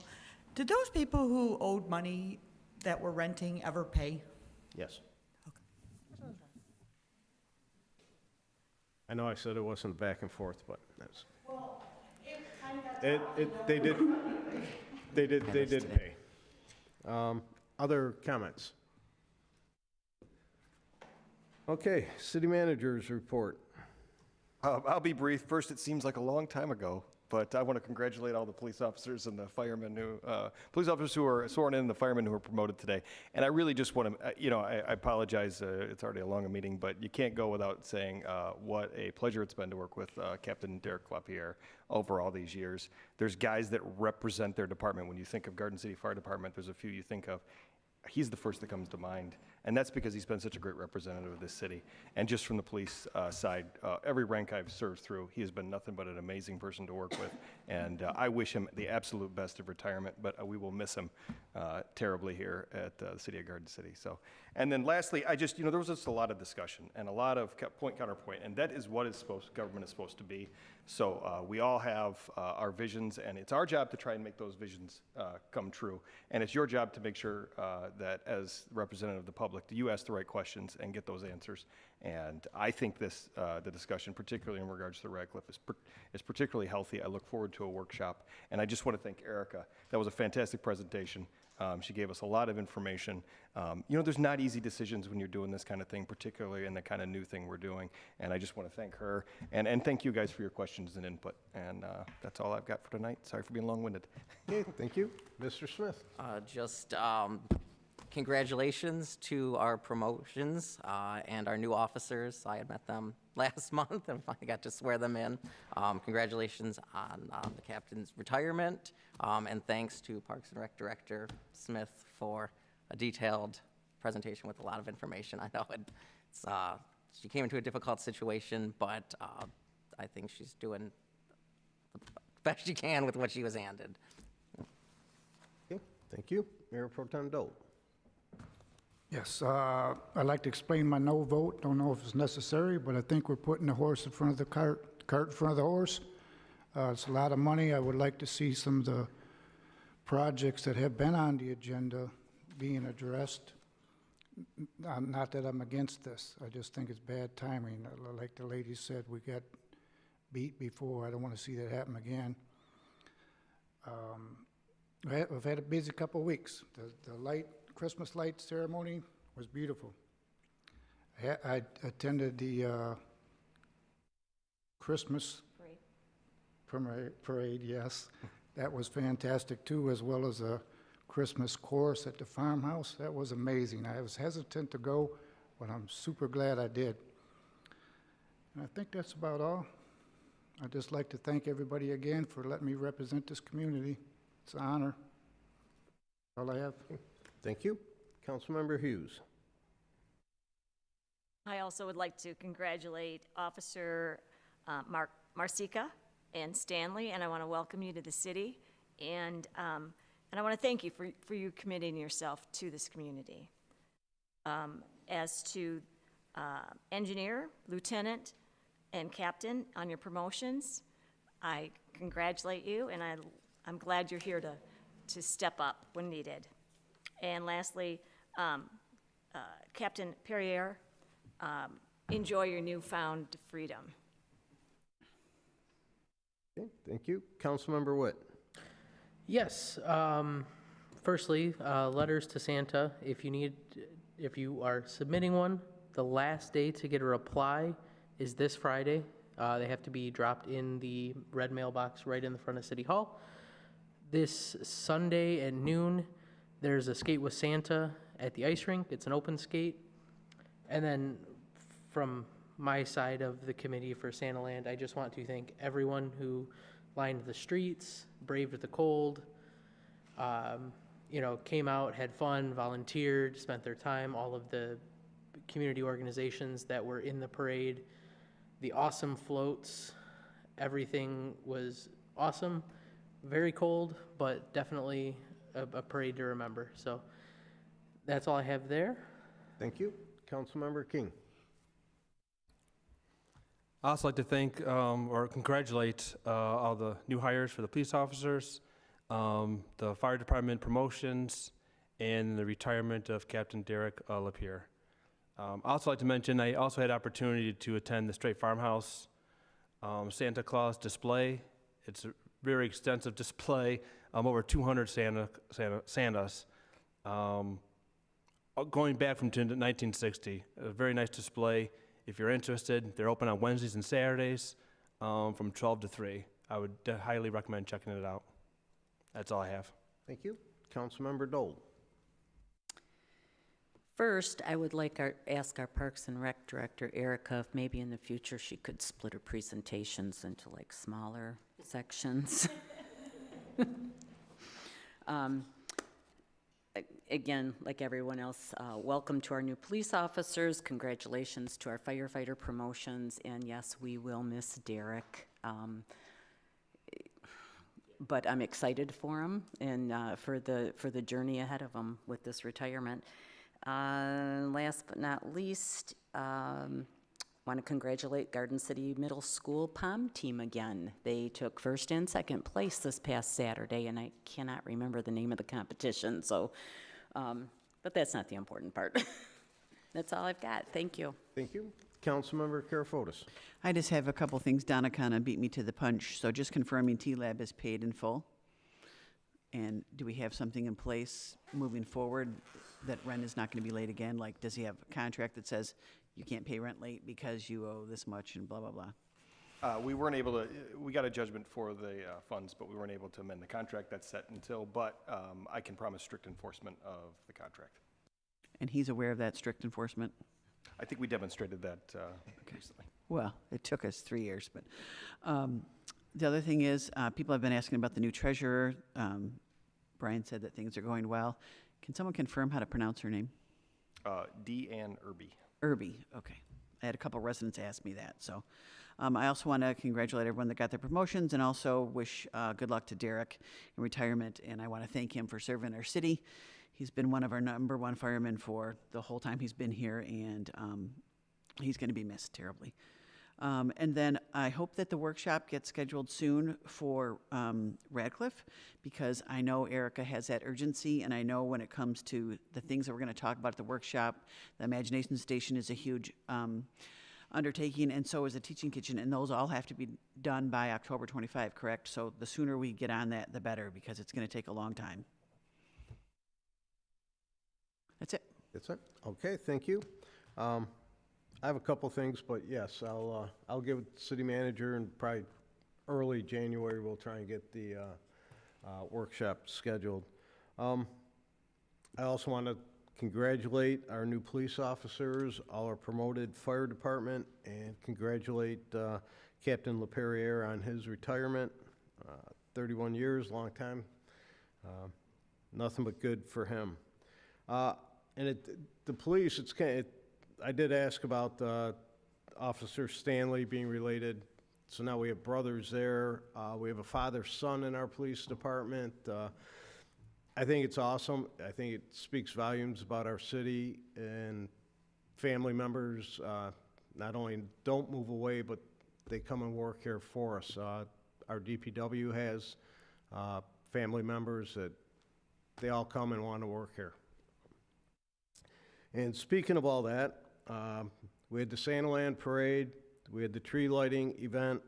Did those people who owed money that were renting ever pay? Yes. I know I said it wasn't back and forth, but that's. Well, they did pay. Other comments? Okay, city managers report. I'll be brief. First, it seems like a long time ago, but I want to congratulate all the police officers and the firemen police officers who are sworn in, and the firemen who were promoted today. And I really just want to, I apologize. It's already a long meeting, but you can't go without saying what a pleasure it's been to work with Captain Derek Clapier over all these years. There's guys that represent their department. When you think of Garden City Fire Department, there's a few you think of. He's the first that comes to mind, and that's because he's been such a great representative of this city. And just from the police side, every rank I've served through, he has been nothing but an amazing person to work with, and I wish him the absolute best of retirement, but we will miss him terribly here at the city of Garden City. So, and then lastly, there was just a lot of discussion and a lot of point counterpoint, and that is what government is supposed to be. So we all have our visions, and it's our job to try and make those visions come true. And it's your job to make sure that as representative of the public, you ask the right questions and get those answers. And I think the discussion, particularly in regards to the Radcliff, is particularly healthy. I look forward to a workshop. And I just want to thank Erica. That was a fantastic presentation. She gave us a lot of information. There's not easy decisions when you're doing this kind of thing, particularly in the kind of new thing we're doing. And I just want to thank her and thank you guys for your questions and input. And that's all I've got for tonight. Sorry for being long-winded. Okay, thank you. Mr. Smith. Congratulations to our promotions and our new officers. I had met them last month and finally got to swear them in. Congratulations on the captain's retirement, and thanks to Parks and Rec Director Smith for a detailed presentation with a lot of information. I know she came into a difficult situation, but I think she's doing the best she can with what she was handed. Okay, thank you. Mayor Pro Tem Dole. Yes, I'd like to explain my no vote. Don't know if it's necessary, but I think we're putting the horse in front of the cart in front of the horse. It's a lot of money. I would like to see some of the projects that have been on the agenda being addressed. Not that I'm against this. I just think it's bad timing. Like the lady said, we got beat before. I don't want to see that happen again. We've had a busy couple of weeks. The Christmas light ceremony was beautiful. I attended the Christmas parade, yes. That was fantastic too, as well as a Christmas chorus at the farmhouse. That was amazing. I was hesitant to go, but I'm super glad I did. And I think that's about all. I'd just like to thank everybody again for letting me represent this community. It's an honor. All I have. Thank you. Councilmember Hughes. I also would like to congratulate Officer Marcica and Stanley, and I want to welcome you to the city. And I want to thank you for you committing yourself to this community. As to engineer, lieutenant, and captain on your promotions, I congratulate you, and I'm glad you're here to step up when needed. And lastly, Captain Perrier, enjoy your newfound freedom. Okay, thank you. Councilmember Witt. Yes. Firstly, letters to Santa. If you are submitting one, the last day to get a reply is this Friday. They have to be dropped in the red mailbox right in the front of City Hall. This Sunday at noon, there's a skate with Santa at the ice rink. It's an open skate. And then from my side of the committee for Santa Land, I just want to thank everyone who lined the streets, braved the cold, came out, had fun, volunteered, spent their time, all of the community organizations that were in the parade, the awesome floats, everything was awesome, very cold, but definitely a parade to remember. So that's all I have there. Thank you. Councilmember King. I'd also like to thank or congratulate all the new hires for the police officers, the fire department promotions, and the retirement of Captain Derek Lapierre. I'd also like to mention I also had opportunity to attend the Straight Farmhouse Santa Claus display. It's a very extensive display, over 200 Santas, going back from 1960. A very nice display. If you're interested, they're open on Wednesdays and Saturdays from 12 to 3. I would highly recommend checking it out. That's all I have. Thank you. Councilmember Dole. First, I would like ask our Parks and Rec Director, Erica, if maybe in the future she could split her presentations into like smaller sections. Again, like everyone else, welcome to our new police officers. Congratulations to our firefighter promotions. And yes, we will miss Derek. But I'm excited for him and for the journey ahead of him with this retirement. Last but not least, want to congratulate Garden City Middle School POM team again. They took first and second place this past Saturday, and I cannot remember the name of the competition, so, but that's not the important part. That's all I've got. Thank you. Thank you. Councilmember Karafotis. I just have a couple things. Donna kind of beat me to the punch, so just confirming T-Lab is paid in full. And do we have something in place moving forward that rent is not going to be late again? Like, does he have a contract that says you can't pay rent late because you owe this much and blah, blah, blah? We weren't able to, we got a judgment for the funds, but we weren't able to amend the contract. That's set until, but I can promise strict enforcement of the contract. And he's aware of that strict enforcement? I think we demonstrated that recently. Well, it took us 3 years, but the other thing is people have been asking about the new treasurer. Brian said that things are going well. Can someone confirm how to pronounce her name? Deanne Irby. Irby, okay. I had a couple residents ask me that, so. I also want to congratulate everyone that got their promotions and also wish good luck to Derek in retirement, and I want to thank him for serving our city. He's been one of our #1 firemen for the whole time he's been here, and he's going to be missed terribly. And then I hope that the workshop gets scheduled soon for Radcliff, because I know Erica has that urgency, and I know when it comes to the things that we're going to talk about at the workshop, the Imagination Station is a huge undertaking, and so is the Teaching Kitchen, and those all have to be done by October 25, correct? So the sooner we get on that, the better, because it's going to take a long time. That's it. That's it? Okay, thank you. I have a couple things, but yes, I'll give it to the city manager, and probably early January, we'll try and get the workshop scheduled. I also want to congratulate our new police officers, all our promoted fire department, and congratulate Captain Lapierre on his retirement. 31 years, long time. Nothing but good for him. And the police, it's kind of, I did ask about Officer Stanley being related. So now we have brothers there. We have a father-son in our police department. I think it's awesome. I think it speaks volumes about our city, and family members not only don't move away, but they come and work here for us. Our DPW has family members that they all come and want to work here. And speaking of all that, we had the Santaland Parade, we had the tree lighting event,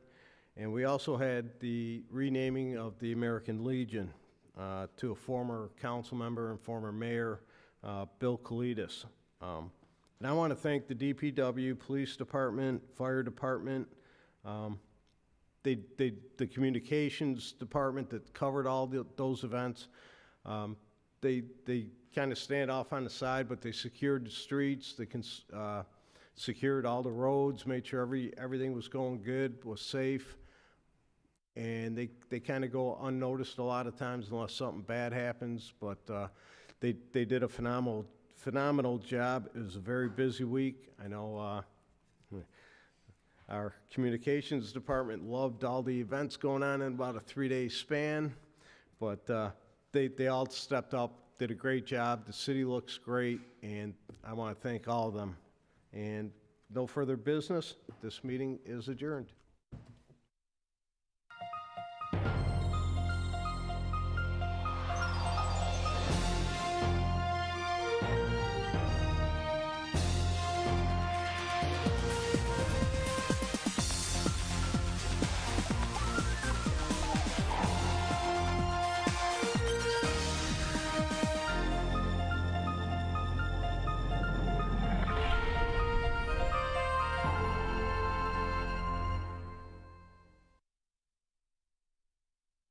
and we also had the renaming of the American Legion to a former council member and former mayor, Bill Kalidas. And I want to thank the DPW, Police Department, Fire Department, the Communications Department that covered all those events. They kind of stand off on the side, but they secured the streets, they secured all the roads, made sure everything was going good, was safe, and they kind of go unnoticed a lot of times unless something bad happens, but they did a phenomenal job. It was a very busy week. I know Our communications department loved all the events going on in about a 3-day span, but they all stepped up, did a great job. The city looks great, and I want to thank all of them. And no further business. This meeting is adjourned.